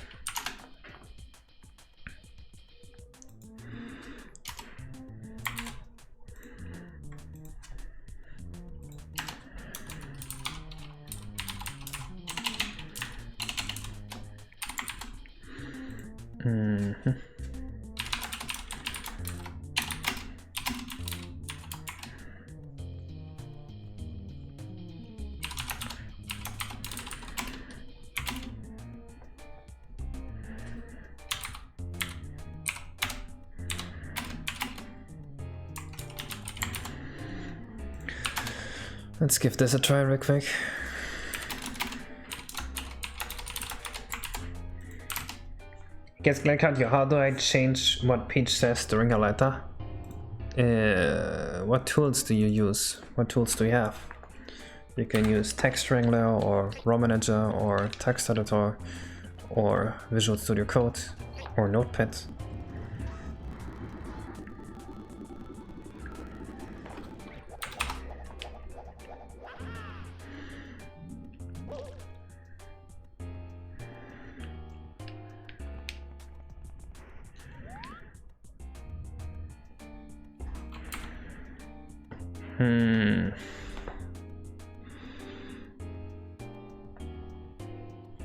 Let's give this a try real quick. Guess Glenn, how do I change what Peach says during a letter? What tools do you use? What tools do you have? You can use Text Wrangler or RAW Manager or Text Editor or Visual Studio Code or Notepad.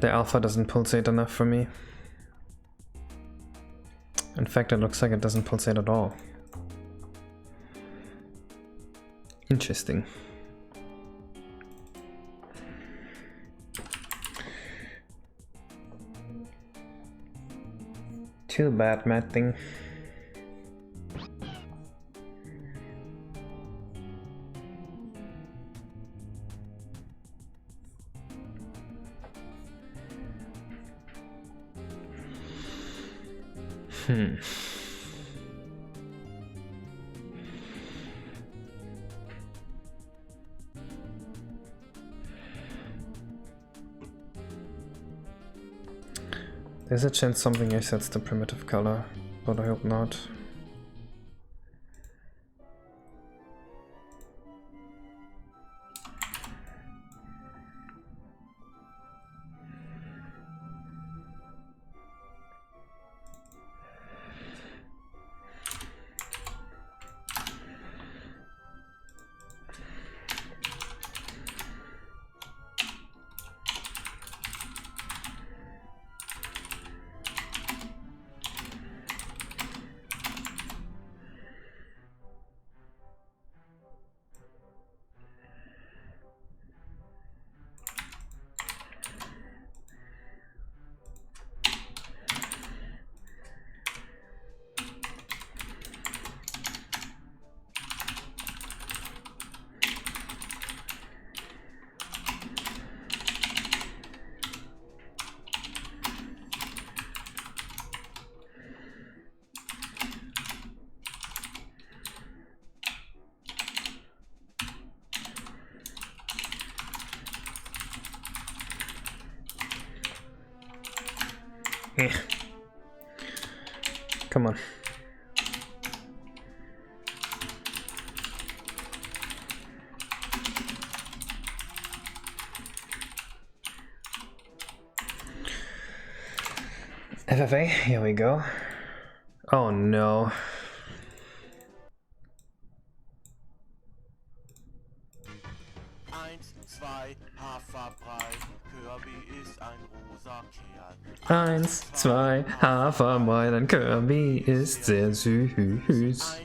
The alpha doesn't pulsate enough for me. In fact, it looks like it doesn't pulsate at all. Interesting. Too bad, Matt thing. There's a chance something resets the primitive color, but I hope not. Eh. Come on. FFA, here we go. Oh no. Eins, zwei, Haferbrei, ein Kirby ist sehr süß.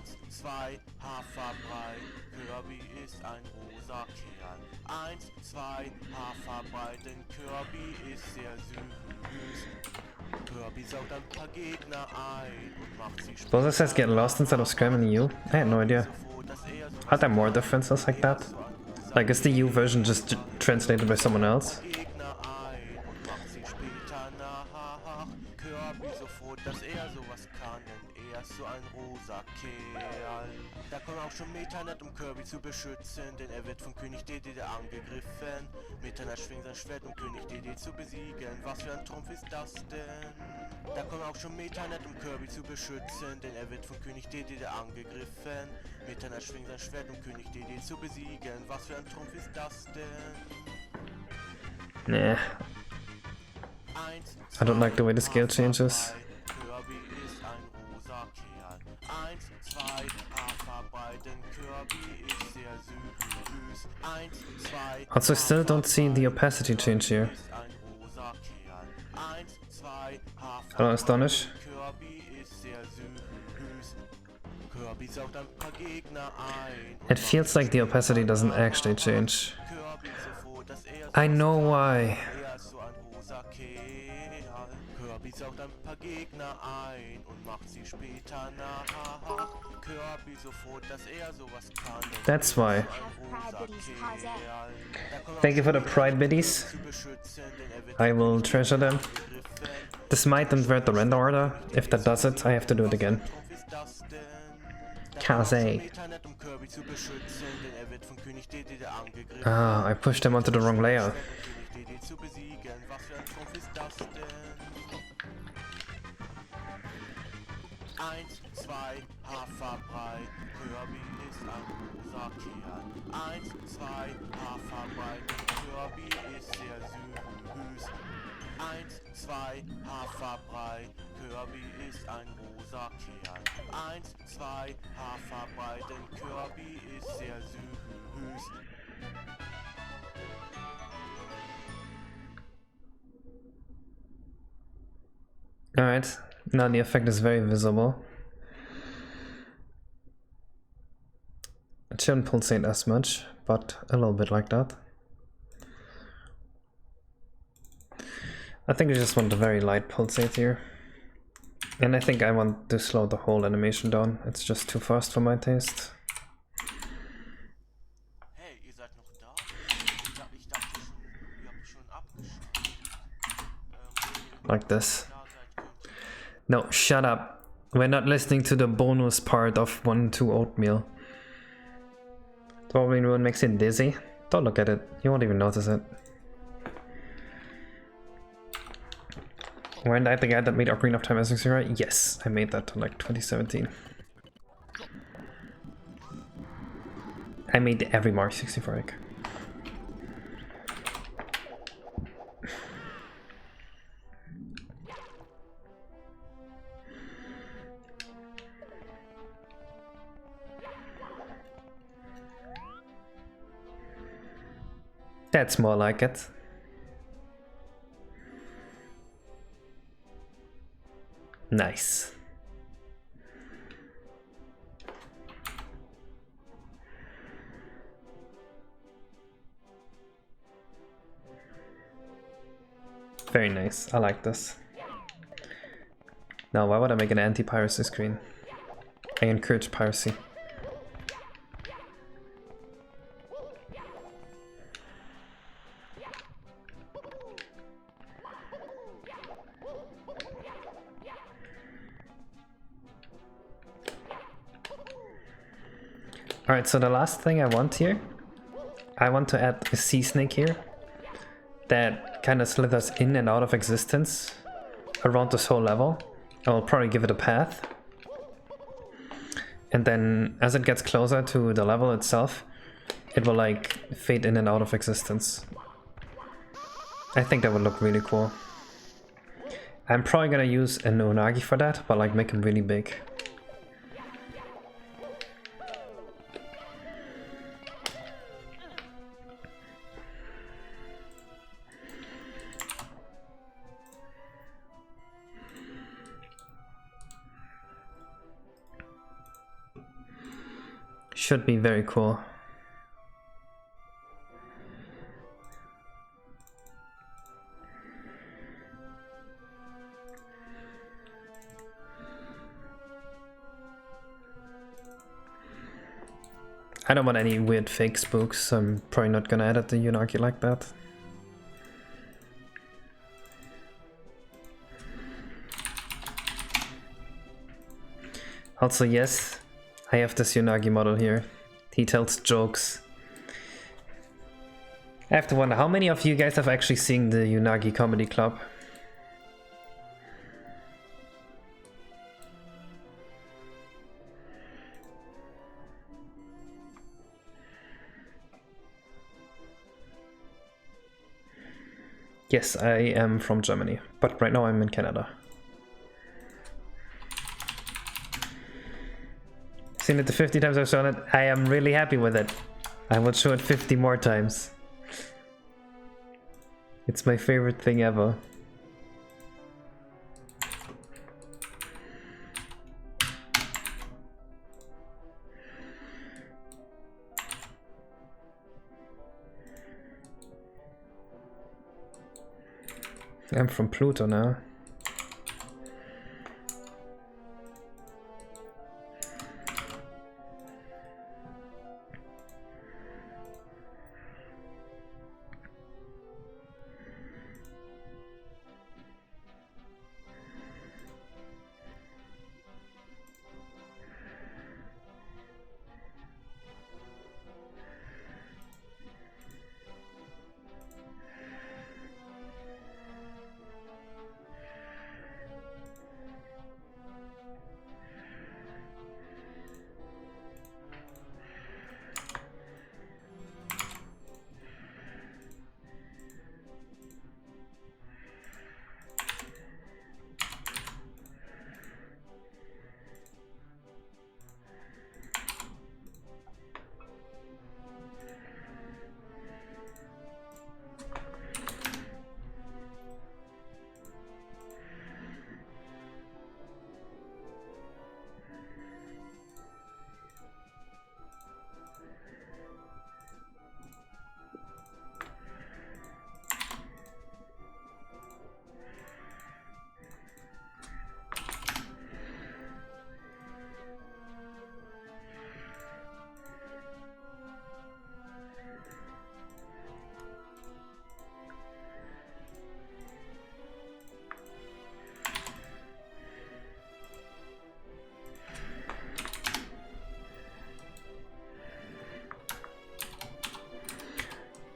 Suppose it says get lost instead of scamming you? I had no idea. Are there more differences like that? Like, is the U version just translated by someone else? Da kommen auch schon Meternat, Kirby zu beschützen, denn wird von König Dede angegriffen. Meternat schwingt sein Schwert, König Dede zu besiegen. Was für ein Trumpf ist das denn? Da kommen auch schon Meternat, Kirby zu beschützen, denn wird von König Dede angegriffen. Meternat schwingt sein Schwert, König Dede zu besiegen. Was für ein Trumpf ist das denn? Nah. I don't like the way the scale changes. Also, I still don't see the opacity change here. Hello, Astonish. It feels like the opacity doesn't actually change. I know why. Saugt ein paar Gegner ein und macht sie später nach. Kirby so froh, dass sowas kann. That's why. Thank you for the pride biddies. I will treasure them. This might invert the render order. If that does it, I have to do it again. Kaze. Ah, I pushed him onto the wrong layer. Eins, zwei, Haferbrei, Kirby ist ein rosa Kerl. Eins, zwei, Haferbrei, Kirby ist sehr süß. Eins, zwei, Haferbrei, Kirby ist ein rosa Kerl. Eins, zwei, Haferbrei, denn Kirby ist sehr süß. Alright. Now the effect is very visible. It shouldn't pulsate as much, but a little bit like that. I think I just want a very light pulsate here. And I think I want to slow the whole animation down. It's just too fast for my taste. Hey, ihr seid noch da? Ich dachte schon, ihr habt schon abgeschaltet. Like this. No, shut up. We're not listening to the bonus part of 1-2 oatmeal. Probably one makes you dizzy. Don't look at it. You won't even notice it. Weren't I the guy that made Ocarina of Time S64? Yes, I made that in like 2017. I made every Mario 64 egg. That's more like it. Nice. Very nice. I like this. Now, why would I make an anti-piracy screen? I encourage piracy. Alright, so the last thing I want here, I want to add a sea snake here that kind of slithers in and out of existence around this whole level. I'll probably give it a path. And then as it gets closer to the level itself, it will like fade in and out of existence. I think that would look really cool. I'm probably gonna use an Unagi for that, but like make him really big. Should be very cool. I don't want any weird fake spooks, so I'm probably not gonna edit the Unagi like that. Also, yes, I have this Unagi model here. He tells jokes. I have to wonder, how many of you guys have actually seen the Unagi Comedy Club? Yes, I am from Germany, but right now I'm in Canada. Seen it the 50 times I've shown it. I am really happy with it. I will show it 50 more times. It's my favorite thing ever. I'm from Pluto now.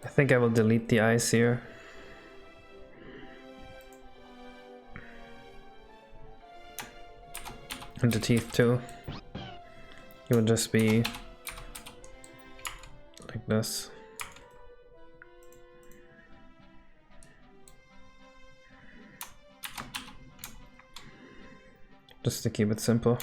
I think I will delete the eyes here. And the teeth too. It will just be like this. Just to keep it simple.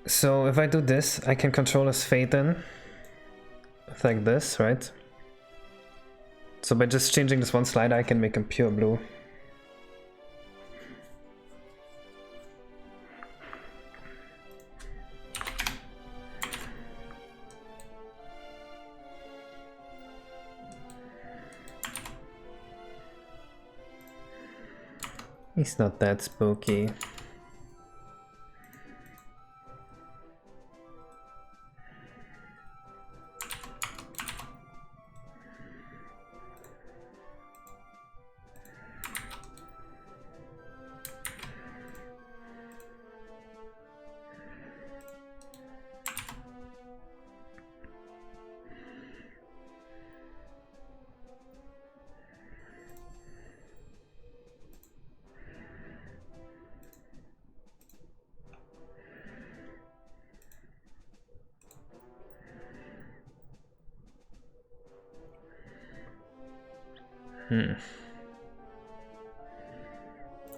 So if I do this, I can control his fade in like this, right? So by just changing this one slider, I can make him pure blue. He's not that spooky.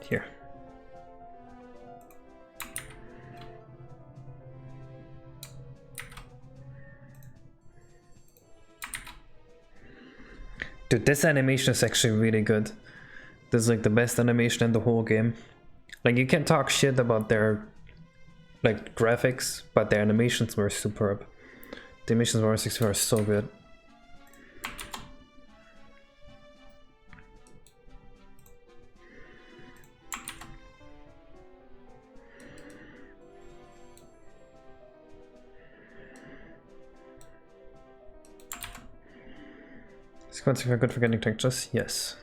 Here. Dude, this animation is actually really good. This is like the best animation in the whole game. Like, you can talk shit about their like graphics, but their animations were superb. The animations of Mario 64 are so good. Sequencing are good for getting textures? Yes.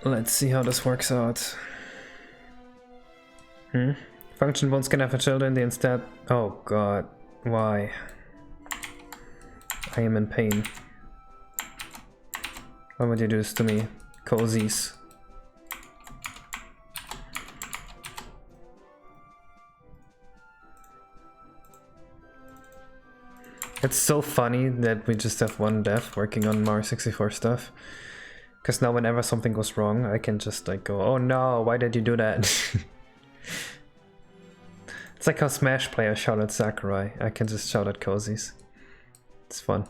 Let's see how this works out. Function won't scan for children, they instead... Oh god, why? I am in pain. Why would you do this to me? Cozies. It's so funny that we just have one dev working on Mario 64 stuff. Because now whenever something goes wrong, I can just like go, oh no, why did you do that? It's like how Smash players shout at Sakurai. I can just shout at Cozies. It's fun.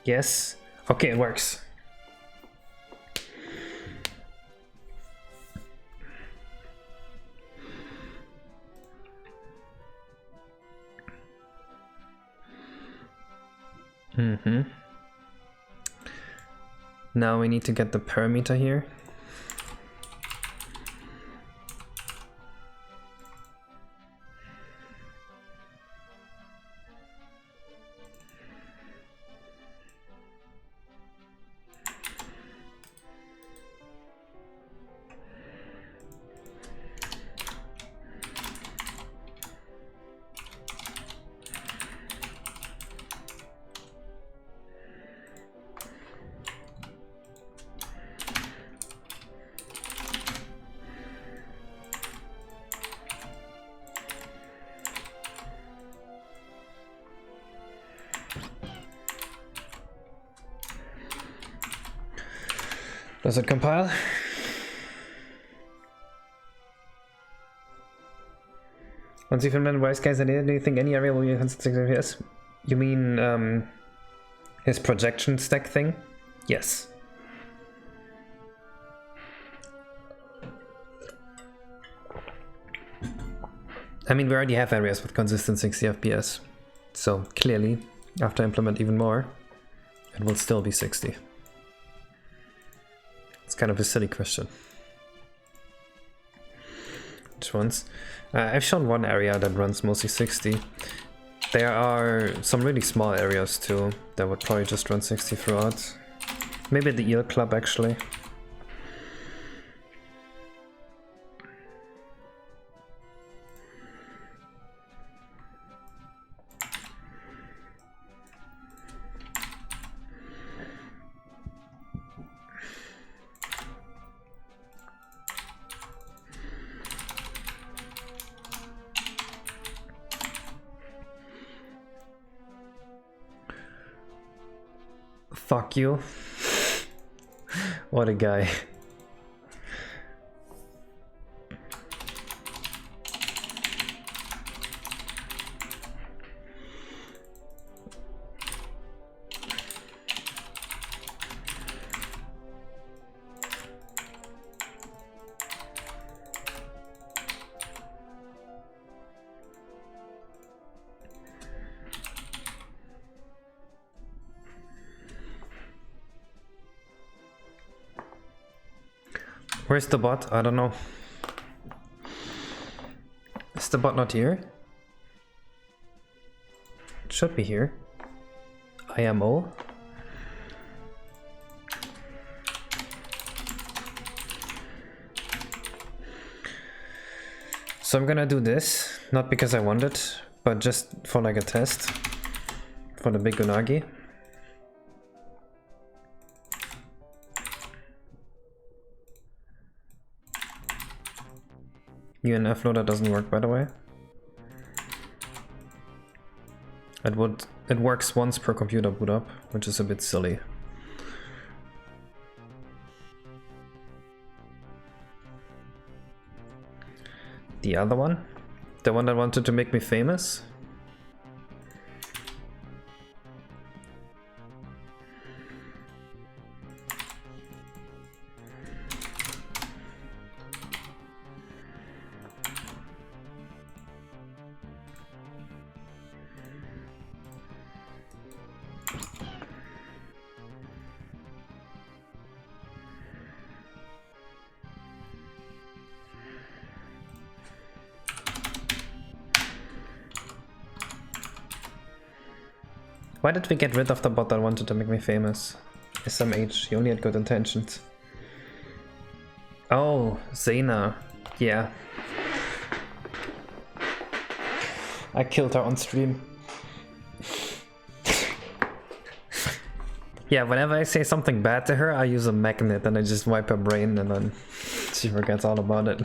Yes. Okay, it works. Now we need to get the parameter here. Does it compile? Once you've implemented wise guys, do you think any area will be consistent with FPS? You mean his projection stack thing? Yes. I mean, we already have areas with consistent 60 FPS, so clearly, after I implement even more, it will still be 60. It's kind of a silly question. which ones. I've shown one area that runs mostly 60. There are some really small areas too that would probably just run 60 throughout. Maybe the Eel Club actually. Fuck you. What a guy. Where's the bot? I don't know. Is the bot not here? It should be here. IMO. So I'm gonna do this, not because I want it, but just for like a test. For the big Unagi. UNF loader doesn't work, by the way. It works once per computer boot up, which is a bit silly. The other one? The one that wanted to make me famous? Why did we get rid of the bot that wanted to make me famous? SMH, he only had good intentions. Oh, Zena. Yeah. I killed her on stream. Yeah, whenever I say something bad to her, I use a magnet and I just wipe her brain and then she forgets all about it.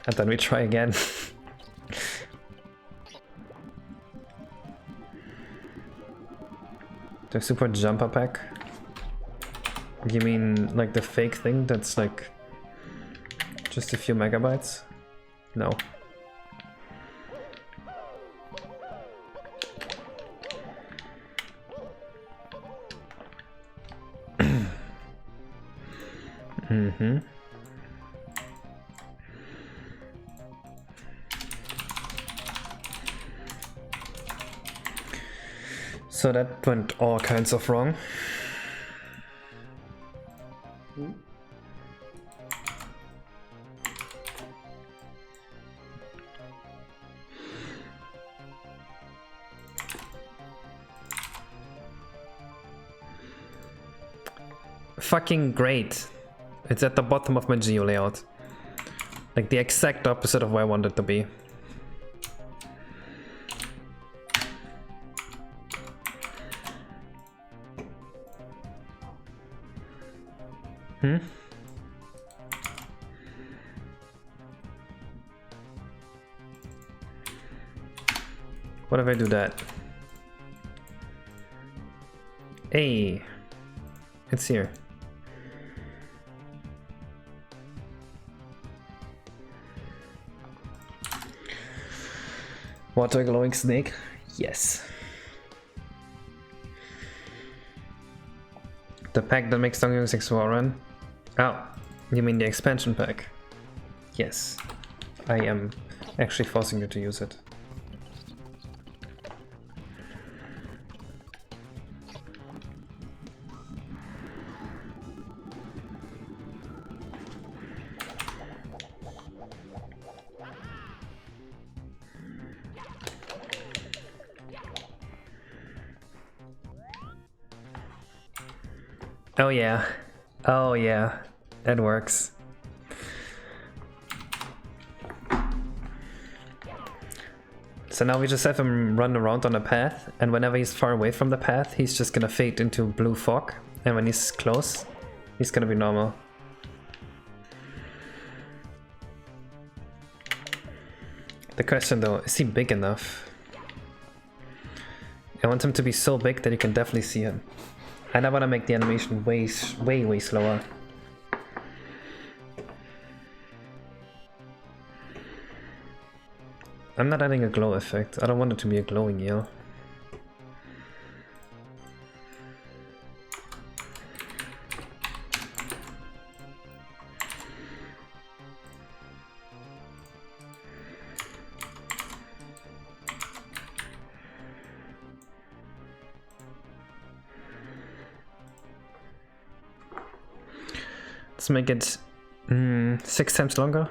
And then we try again. The super jumper pack? You mean like the fake thing that's like just a few megabytes? No. Mm-hmm. So that went all kinds of wrong. Fucking great. It's at the bottom of my geo layout. Like the exact opposite of where I want it to be. What if I do that? Hey, it's here. Water glowing snake? Yes. The pack that makes Donkey Kong 64 run? Oh, you mean the expansion pack? Yes. I am actually forcing you to use it. Oh yeah. Oh yeah. That works. So now we just have him run around on a path, and whenever he's far away from the path, he's just gonna fade into blue fog, and when he's close, he's gonna be normal. The question though, is he big enough? I want him to be so big that you can definitely see him. And I want to make the animation way slower. I'm not adding a glow effect. I don't want it to be a glowing eel. Let's make it 6 times longer.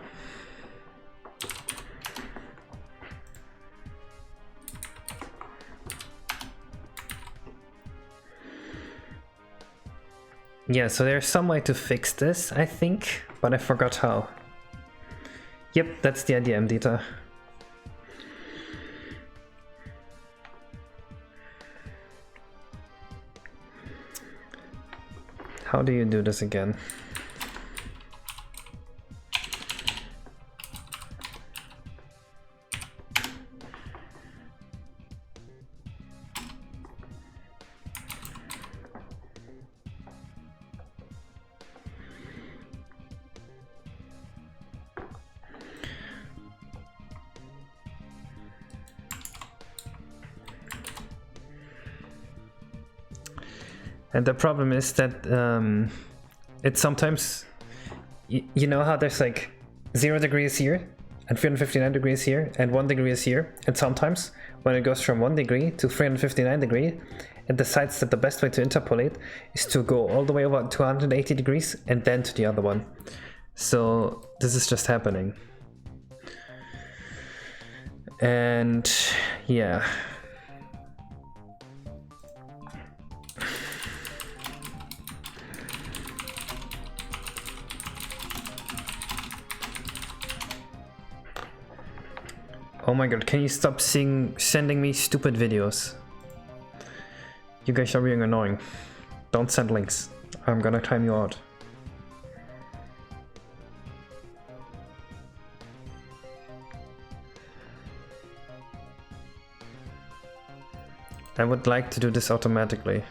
Yeah, so there's some way to fix this, I think, but I forgot how. Yep, that's the idea, MData. How do you do this again? And the problem is that it sometimes, you know how there's like 0 degrees here and 359 degrees here and 1 degree is here, and sometimes when it goes from 1 degree to 359 degree, it decides that the best way to interpolate is to go all the way over 280 degrees and then to the other one. So this is just happening. And yeah. Oh my god, can you stop sending me stupid videos? You guys are being annoying. Don't send links. I'm gonna time you out. I would like to do this automatically.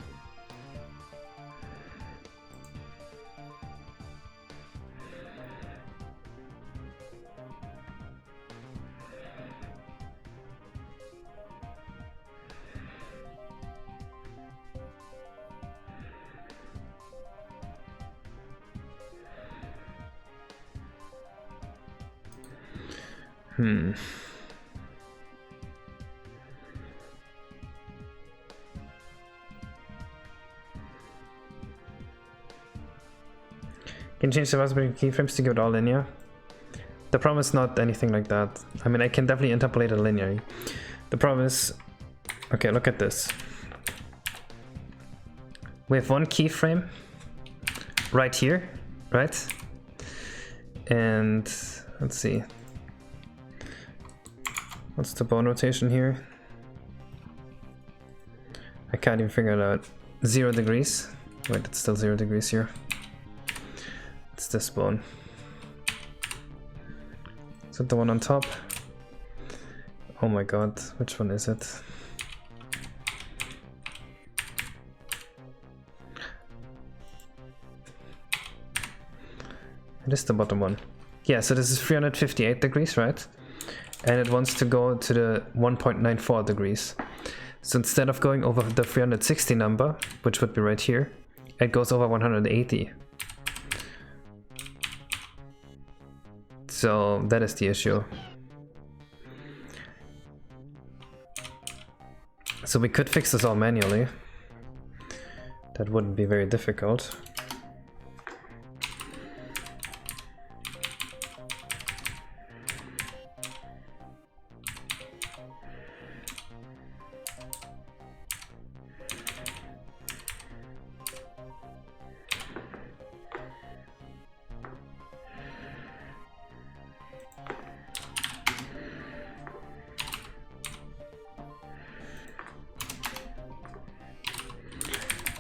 Can change the possible keyframes to give it all linear. The problem is not anything like that. I mean, I can definitely interpolate it linearly. The problem is, okay, look at this. We have one keyframe right here, right? And let's see. What's the bone rotation here? I can't even figure it out. 0 degrees. Wait, it's still 0 degrees here. It's this bone. Is it the one on top? Oh my god, which one is it? It is the bottom one. Yeah, so this is 358 degrees, right? And it wants to go to the 1.94 degrees. So instead of going over the 360 number, which would be right here, it goes over 180. So that is the issue. So we could fix this all manually. That wouldn't be very difficult.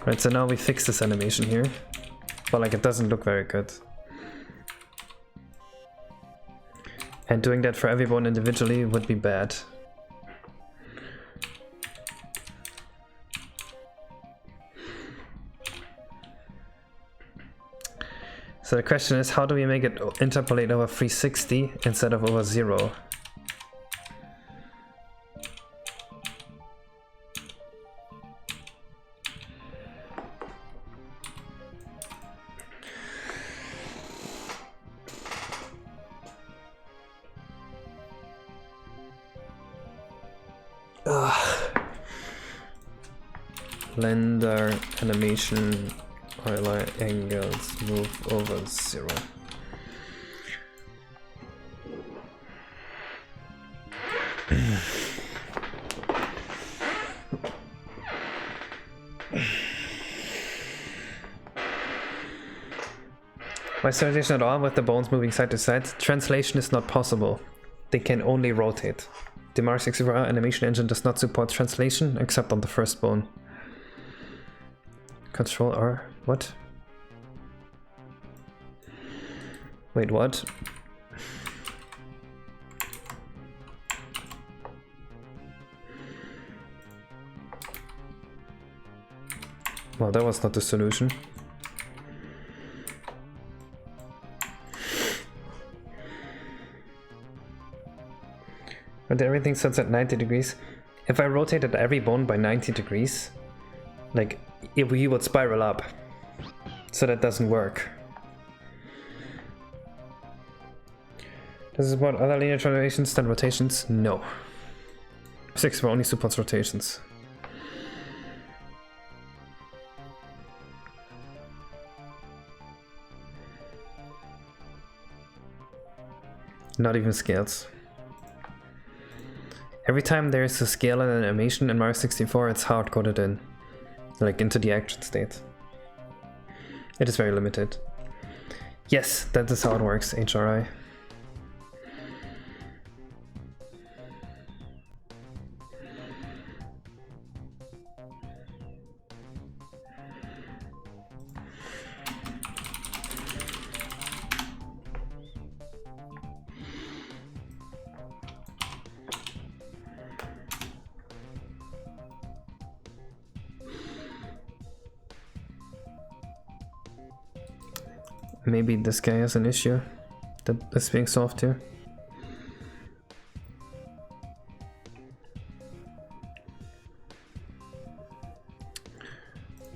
Right, so now we fix this animation here. But like it doesn't look very good. And doing that for everyone individually would be bad. So the question is, how do we make it interpolate over 360 instead of over 0? Blender animation highlight angles move over 0. Why rotation at all with the bones moving side to side? Translation is not possible. They can only rotate. The Mars 64 animation engine does not support translation except on the first bone. Control R. What? Wait, what? Well, that was not the solution. But everything sets at 90 degrees. If I rotated every bone by 90 degrees, like, if we would spiral up. So that doesn't work. Does it support other linear translations than rotations? No. 64 only supports rotations. Not even scales. Every time there is a scale and an animation in Mario 64, it's hard coded in. Like into the action state. It is very limited. Yes, that is how it works, HRI. Maybe this guy has an issue that is being solved here.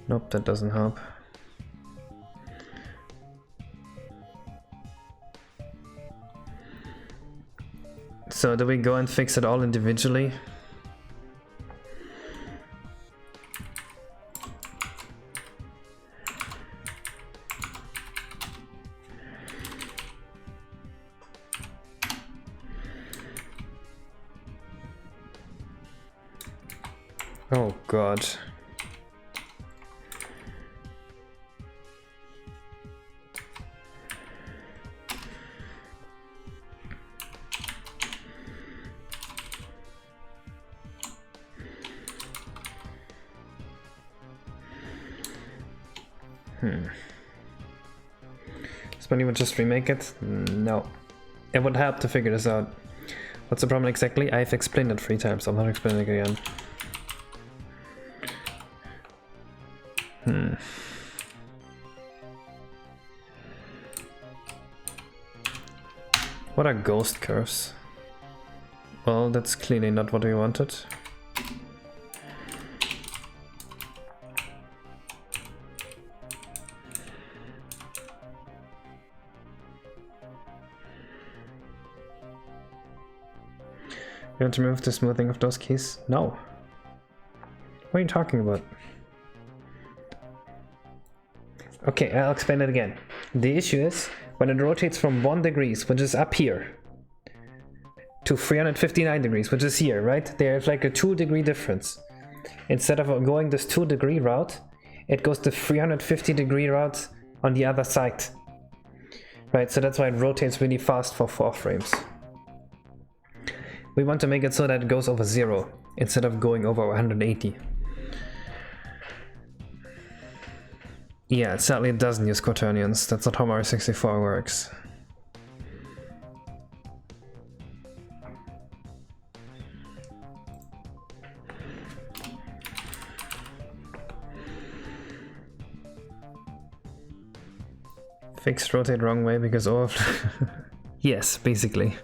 Nope, that doesn't help. So do we go and fix it all individually? Oh God. Somebody would just remake it? No. It would help to figure this out. What's the problem exactly? I've explained it 3 times, I'm not explaining it again. What are ghost curves? Well, that's clearly not what we wanted. You want to remove the smoothing of those keys? No. What are you talking about? Okay, I'll explain it again. The issue is when it rotates from 1 degrees, which is up here, to 359 degrees, which is here, right? There's like a 2-degree difference. Instead of going this 2-degree route, it goes the 350-degree route on the other side. Right, so that's why it rotates really fast for 4 frames. We want to make it so that it goes over 0 instead of going over 180. Yeah, sadly it doesn't use quaternions. That's not how Mario 64 works. Fixed rotate wrong way because of... Yes, basically.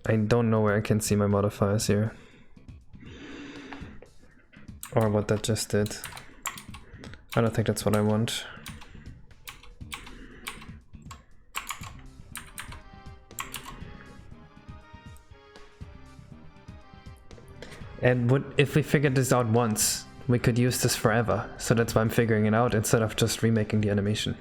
I don't know where I can see my modifiers here. Or what that just did. I don't think that's what I want. And if we figured this out once, we could use this forever. So that's why I'm figuring it out instead of just remaking the animation.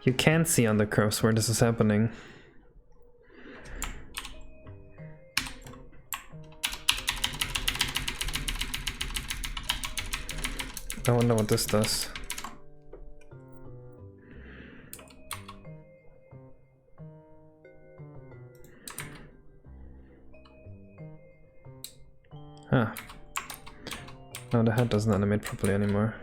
You can see on the curves where this is happening. I wonder what this does. Huh. No, the head doesn't animate properly anymore.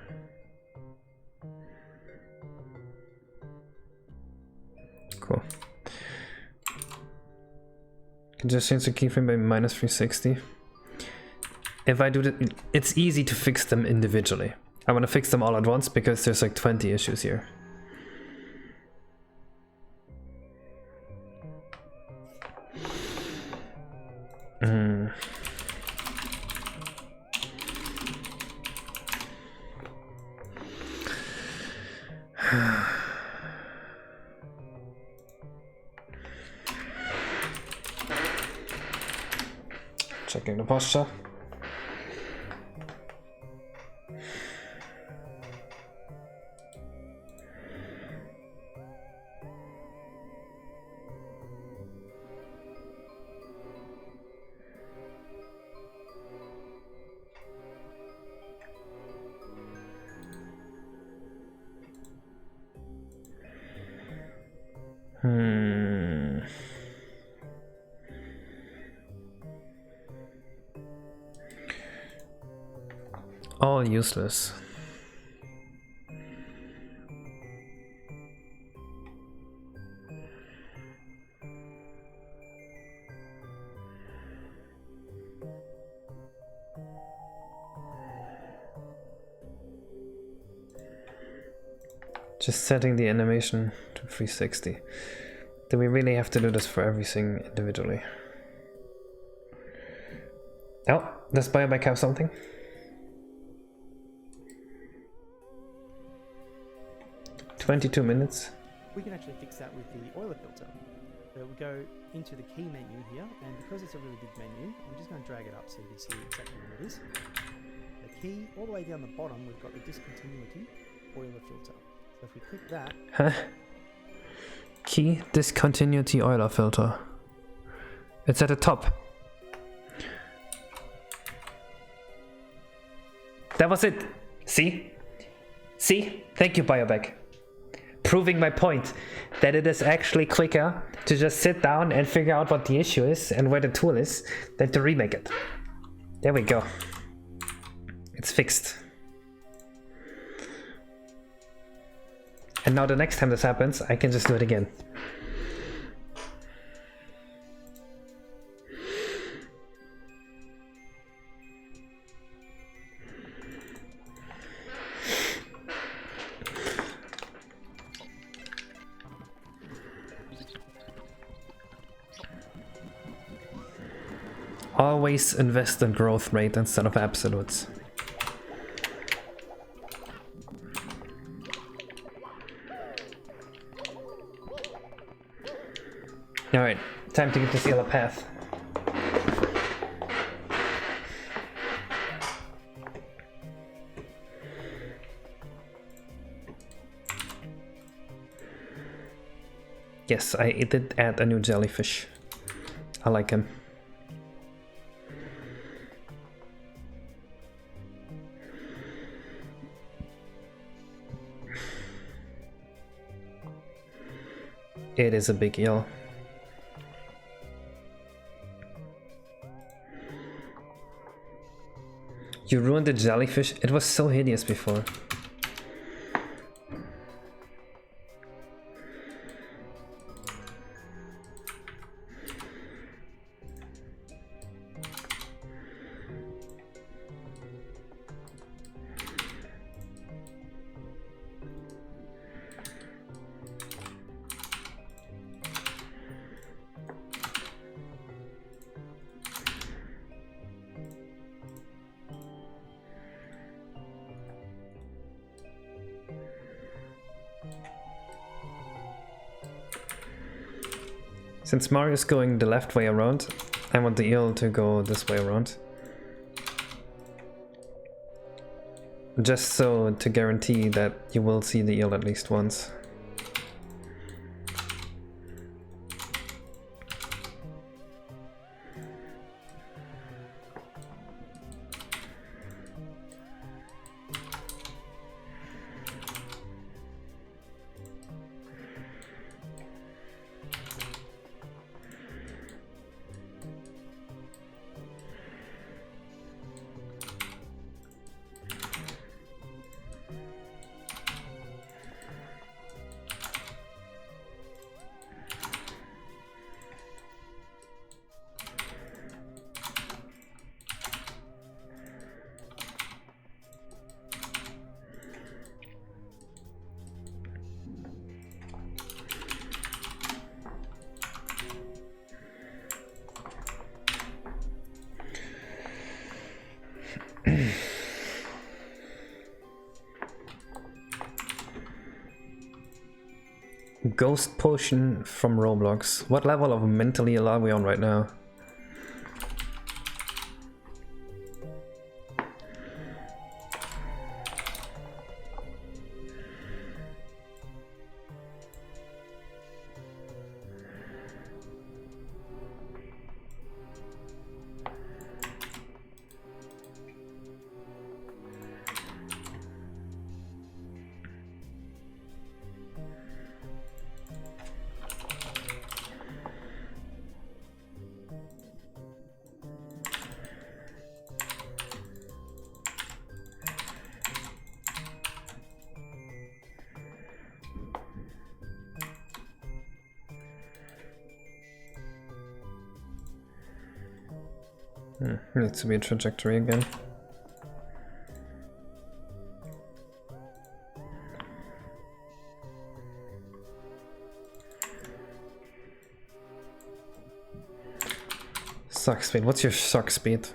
Cool. Can just change the keyframe by minus 360. If I do that, it's easy to fix them individually. I want to fix them all at once because there's like 20 issues here. Checking the posture. All useless. Just setting the animation to 360. Do we really have to do this for everything individually? Oh, does Bioback have something? "22 minutes. We can actually fix that with the oiler filter. So we go into the key menu here, and because it's a really big menu, I'm just going to drag it up so you can see exactly what it is. The key, all the way down the bottom, we've got the discontinuity oiler filter. So if we click that... Huh? Key discontinuity oiler filter. It's at the top. That was it. See? See? Thank you, Bioback. Proving my point that it is actually quicker to just sit down and figure out what the issue is and where the tool is than to remake it. There we go. It's fixed. And now the next time this happens, I can just do it again. Always invest in growth rate instead of absolutes. Alright, time to get to seal a path. Yes, I did add a new jellyfish. I like him. It is a big eel. You ruined the jellyfish? It was so hideous before. Since Mario's going the left way around, I want the eel to go this way around. Just so to guarantee that you will see the eel at least once. Ghost potion from Roblox. What level of mentally ill are we on right now? Needs to be a trajectory again. Suck speed. What's your suck speed?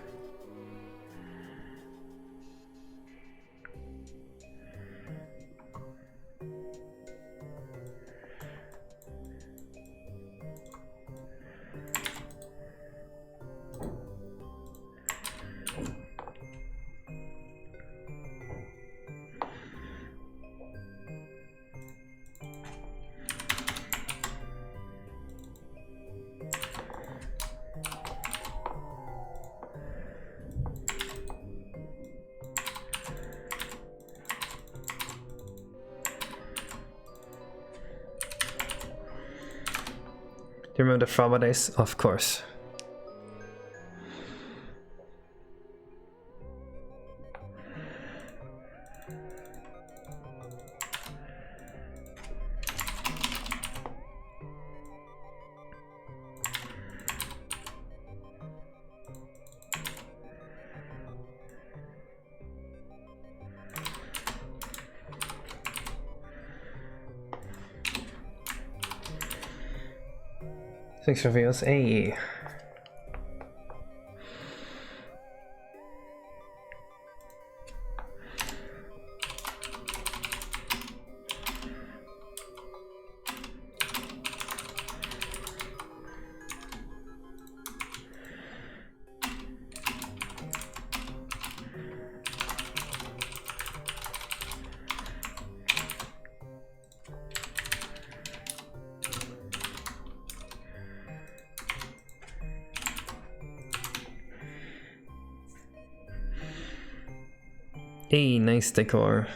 Do you remember the Fraba days? Of course. Thanks for viewers. Hey. Hey, nice decor.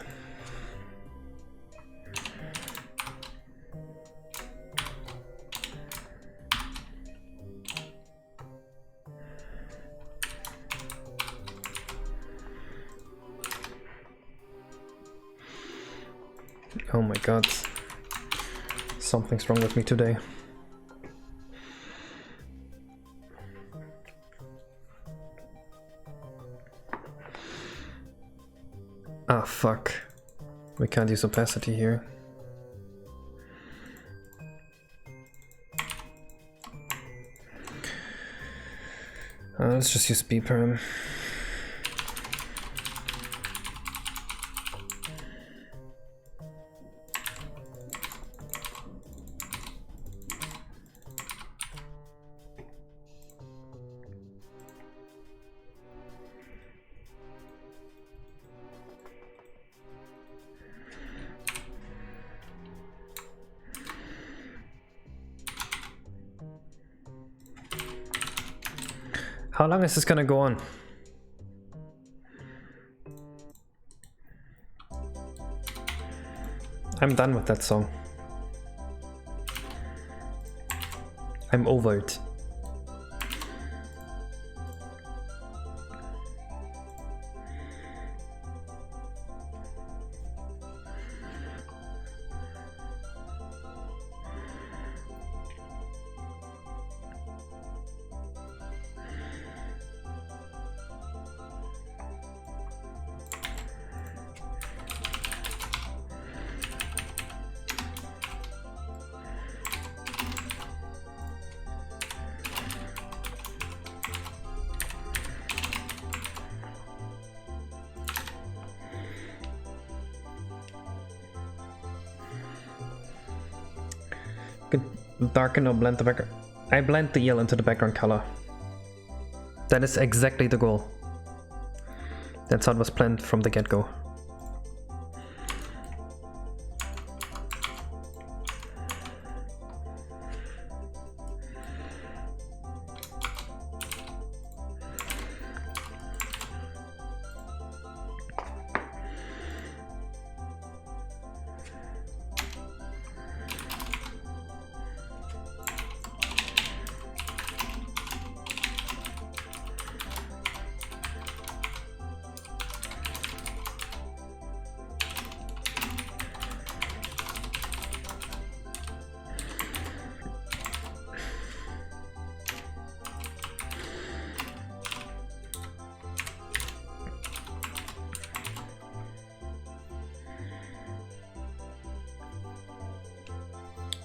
Oh my god. Something's wrong with me today. Ah, fuck. We can't use opacity here. Let's just use speed perm. How long is this gonna go on? I'm done with that song. I'm over it. Darken or blend the background. I blend the yellow into the background color. That is exactly the goal. That's how it was planned from the get-go.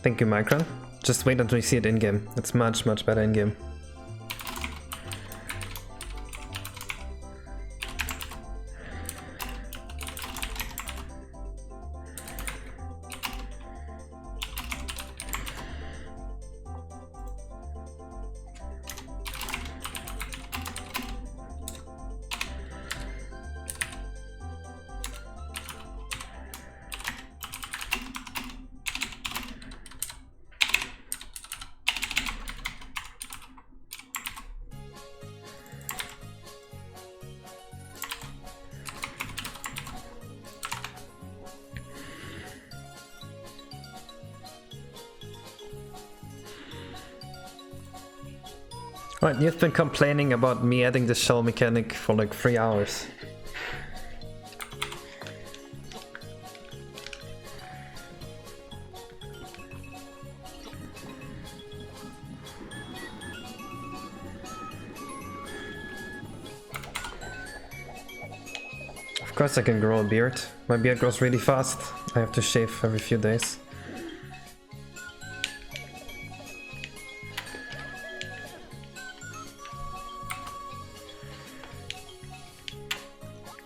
Thank you, Micron. Just wait until you see it in-game. It's much better in-game. Right, you've been complaining about me adding this shell mechanic for like 3 hours. Of course I can grow a beard. My beard grows really fast. I have to shave every few days.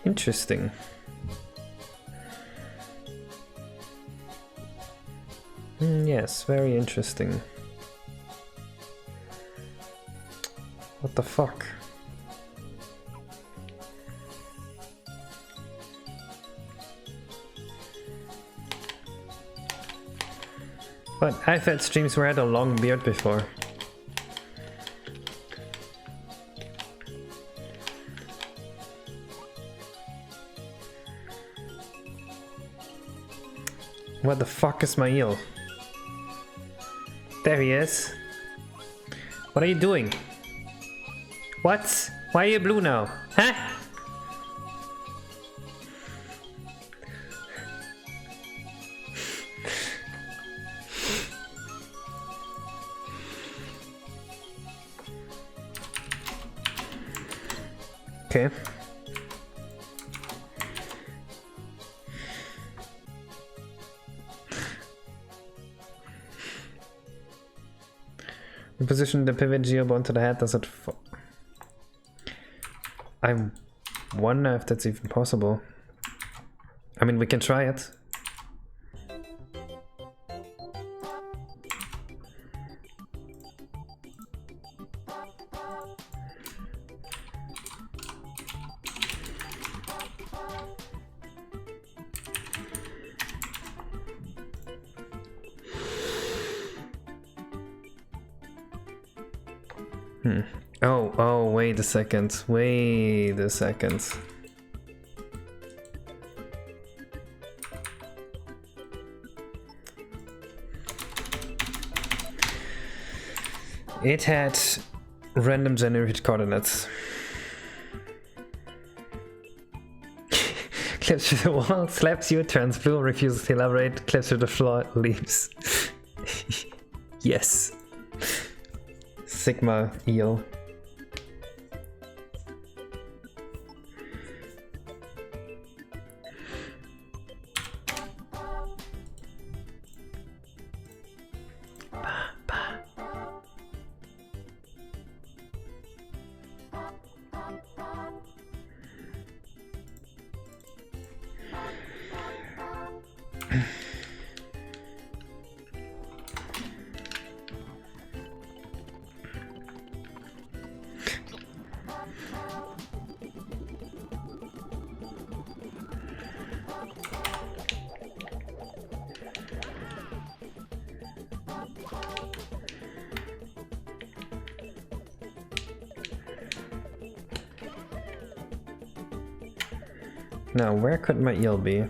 Interesting. Yes, very interesting. What the fuck? But I've had streams where I had a long beard before. What the fuck is my eel? There he is. What are you doing? What? Why are you blue now? Huh? Okay. We position the pivot geobone to the head. Does it? I wonder if that's even possible. I mean, we can try it. Oh, wait a second. Wait a second. It had random generated coordinates. Clips to the wall, slaps you, turns blue, refuses to elaborate, clips to the floor, leaves. Yes. Sigma eel. Now, where could my eel be?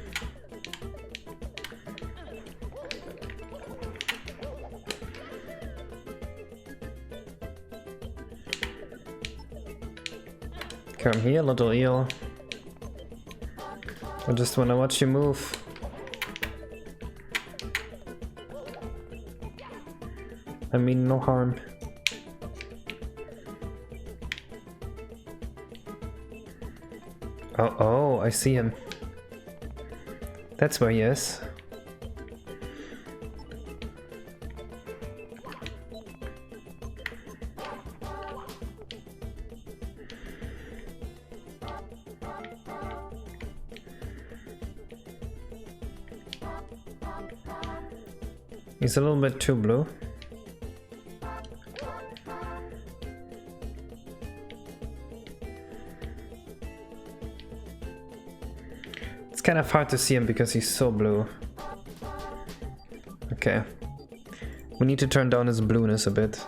Come here, little eel. I just wanna watch you move. I mean no harm. Oh, I see him. That's where he is. He's a little bit too blue. It's kind of hard to see him because he's so blue. Okay. We need to turn down his blueness a bit.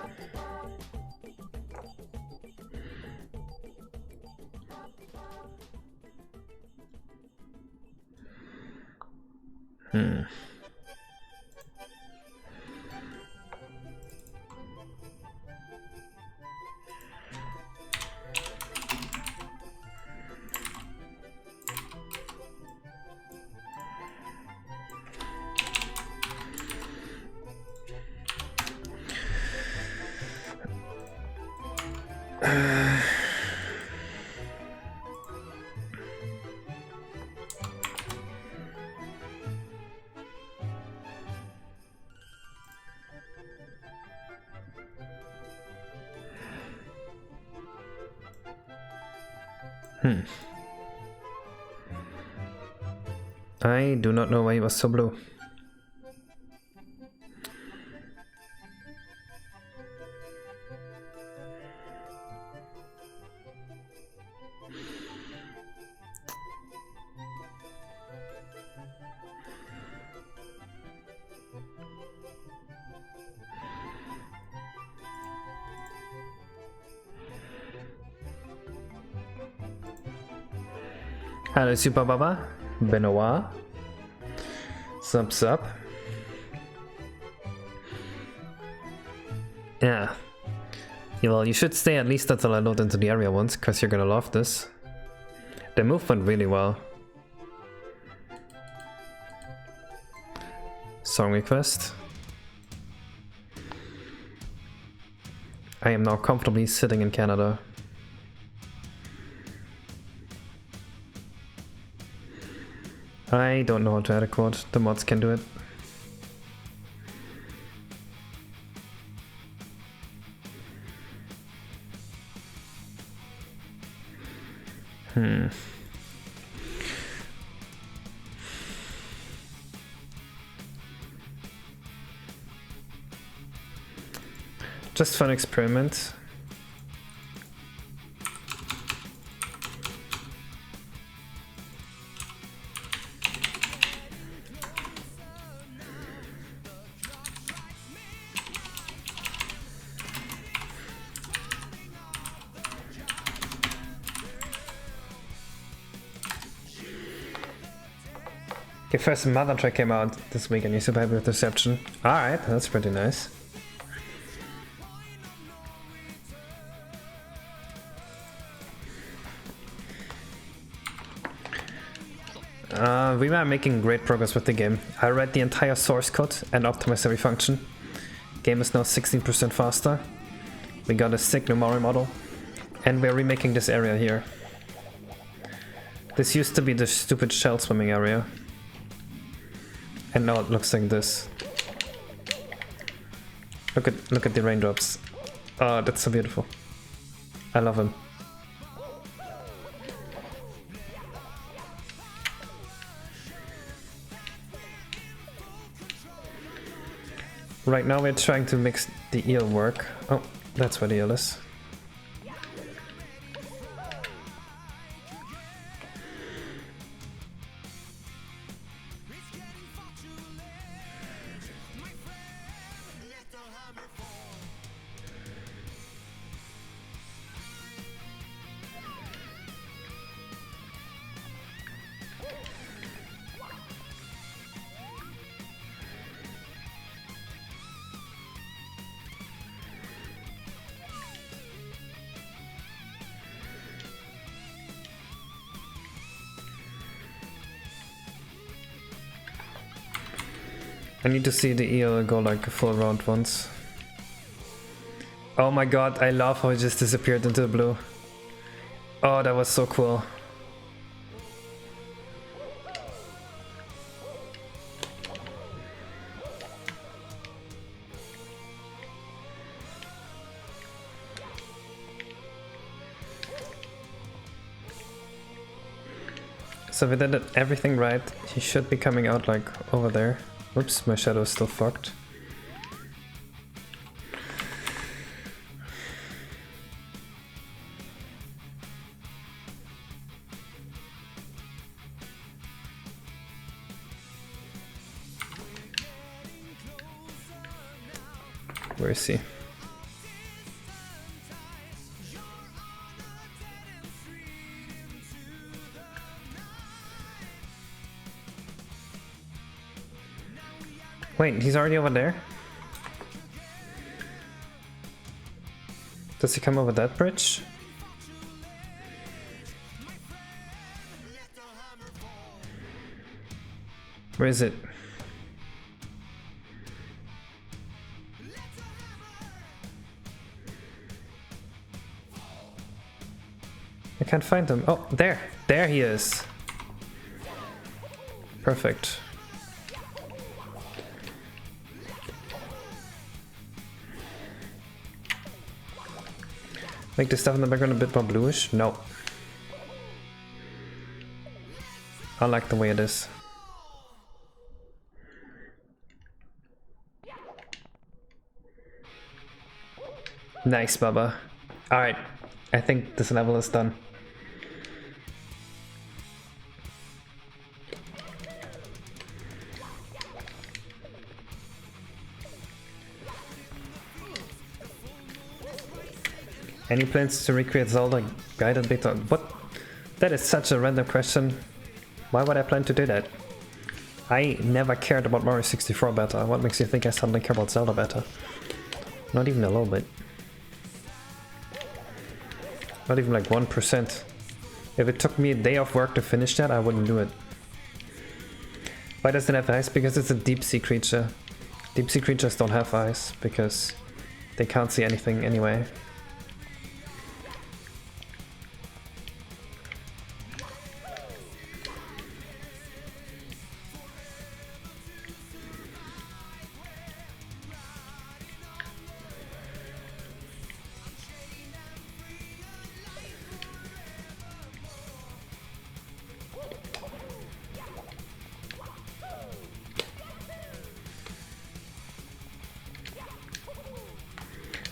I do not know why he was so blue. Hello, Super Baba. Benoit. Sup, sup. Yeah. Well, you should stay at least until I load into the area once, because you're gonna love this. The move went really well. Song request. I am now comfortably sitting in Canada. I don't know how to add a quote. The mods can do it. Just fun experiment. Okay, first Mother Track came out this week and you're super happy with the reception. Alright, that's pretty nice. We were making great progress with the game. I read the entire source code and optimized every function. Game is now 16% faster. We got a sick memory model. And we're remaking this area here. This used to be the stupid shell swimming area. And now it looks like this. Look at the raindrops. Oh, that's so beautiful. I love them. Right now we're trying to mix the eel work. Oh, that's where the eel is. I need to see the eel go like a full round once. Oh my god, I love how it just disappeared into the blue. Oh, that was so cool. So we did everything right. He should be coming out like over there. Oops, my shadow is still fucked. Where is he? Wait, he's already over there? Does he come over that bridge? Where is it? I can't find him. Oh, there! There he is! Perfect. Make the stuff in the background a bit more bluish? No. I like the way it is. Nice, Baba. Alright, I think this level is done. Any plans to recreate Zelda Guided Beta? What? That is such a random question. Why would I plan to do that? I never cared about Mario 64 beta. What makes you think I suddenly care about Zelda beta? Not even a little bit. Not even like 1%. If it took me a day of work to finish that, I wouldn't do it. Why does it have eyes? Because it's a deep sea creature. Deep sea creatures don't have eyes because they can't see anything anyway.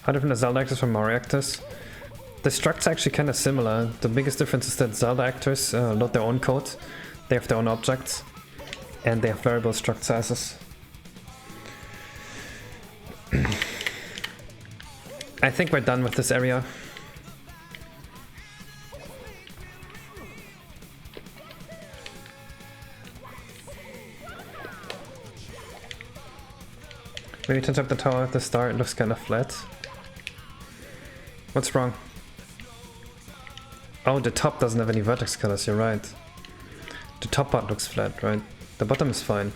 How different are Zelda actors from Mario actors? The structs are actually kind of similar. The biggest difference is that Zelda actors load their own code, they have their own objects, and they have variable struct sizes. I think we're done with this area. Maybe touch up the tower at the start, it looks kind of flat. What's wrong? Oh, the top doesn't have any vertex colors, you're right. The top part looks flat, right? The bottom is fine.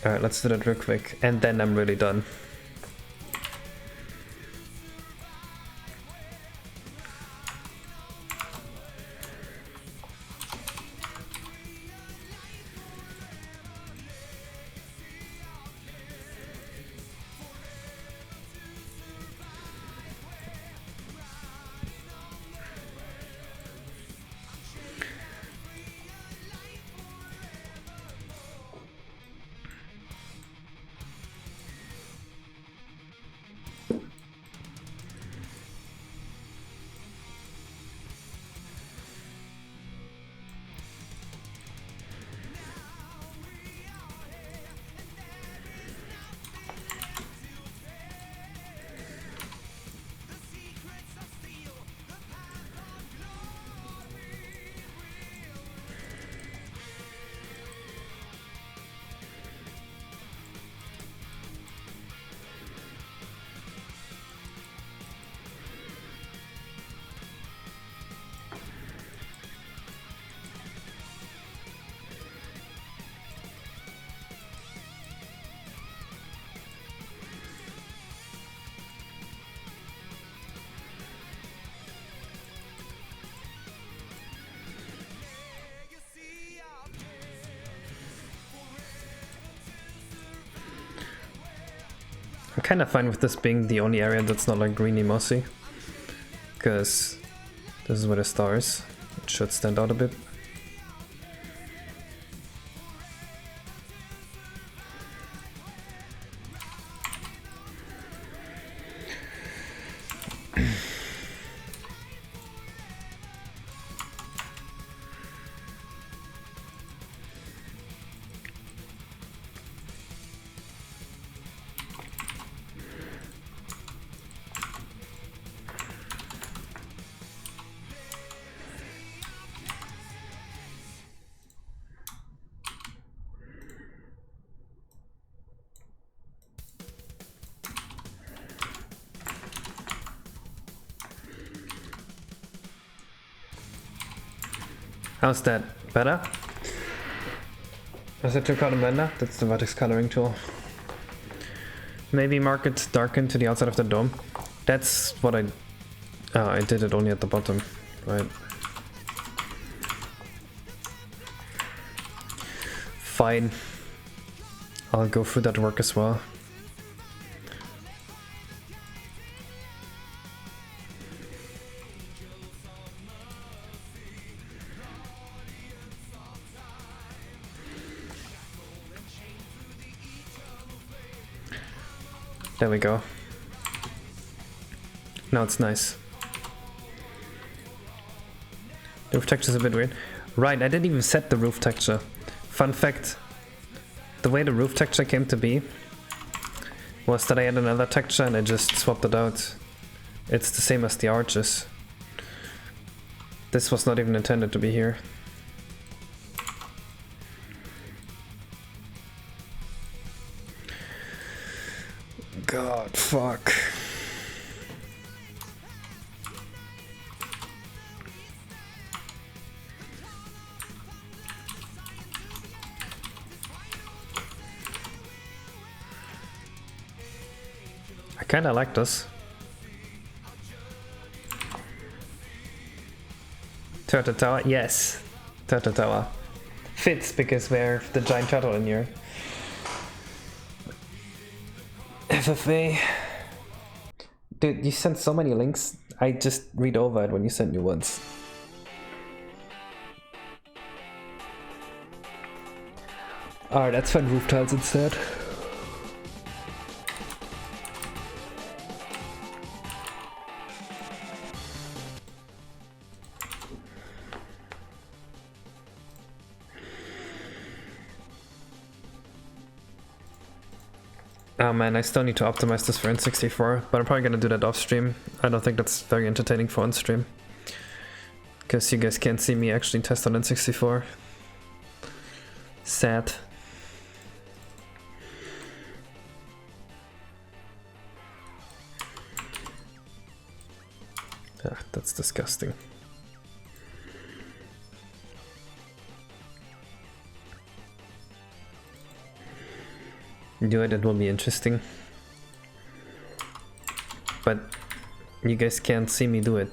Alright, let's do that real quick, and then I'm really done. I'm kind of fine with this being the only area that's not like greeny mossy, because this is where the star is. It should stand out a bit. How's that? Better? Is it too color blender? That's the vertex coloring tool. Maybe mark it darken to the outside of the dome. That's what I did it only at the bottom, right? Fine. I'll go through that work as well. There we go. Now it's nice. The roof texture is a bit weird. Right, I didn't even set the roof texture. Fun fact, the way the roof texture came to be was that I had another texture and I just swapped it out. It's the same as the arches. This was not even intended to be here. Kinda like this. Turtle Tower, yes. Turtle Tower. Fits because we have the giant turtle in here. FFA. Dude, you sent so many links. I just read over it when you send new ones. Alright, let's find roof tiles instead. Oh man, I still need to optimize this for N64, but I'm probably gonna do that off stream. I don't think that's very entertaining for on stream. Because you guys can't see me actually test on N64. Sad. Ah, that's disgusting. Do it, it will be interesting. But you guys can't see me do it.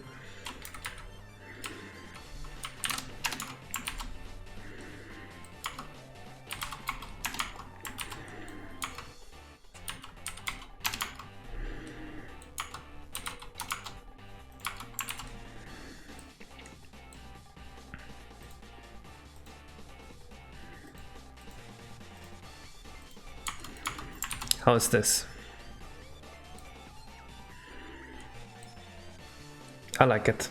How's this? I like it.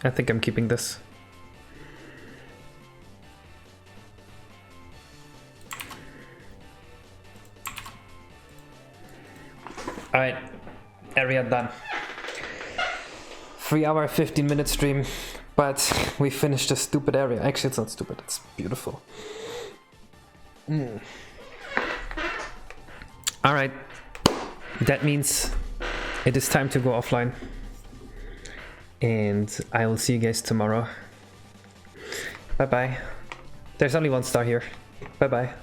I think I'm keeping this. Alright, area done. 3 hour 15-minute stream, but we finished a stupid area. Actually, it's not stupid, it's beautiful. Alright, that means it is time to go offline. And I will see you guys tomorrow. Bye bye. There's only 1 star here. Bye bye.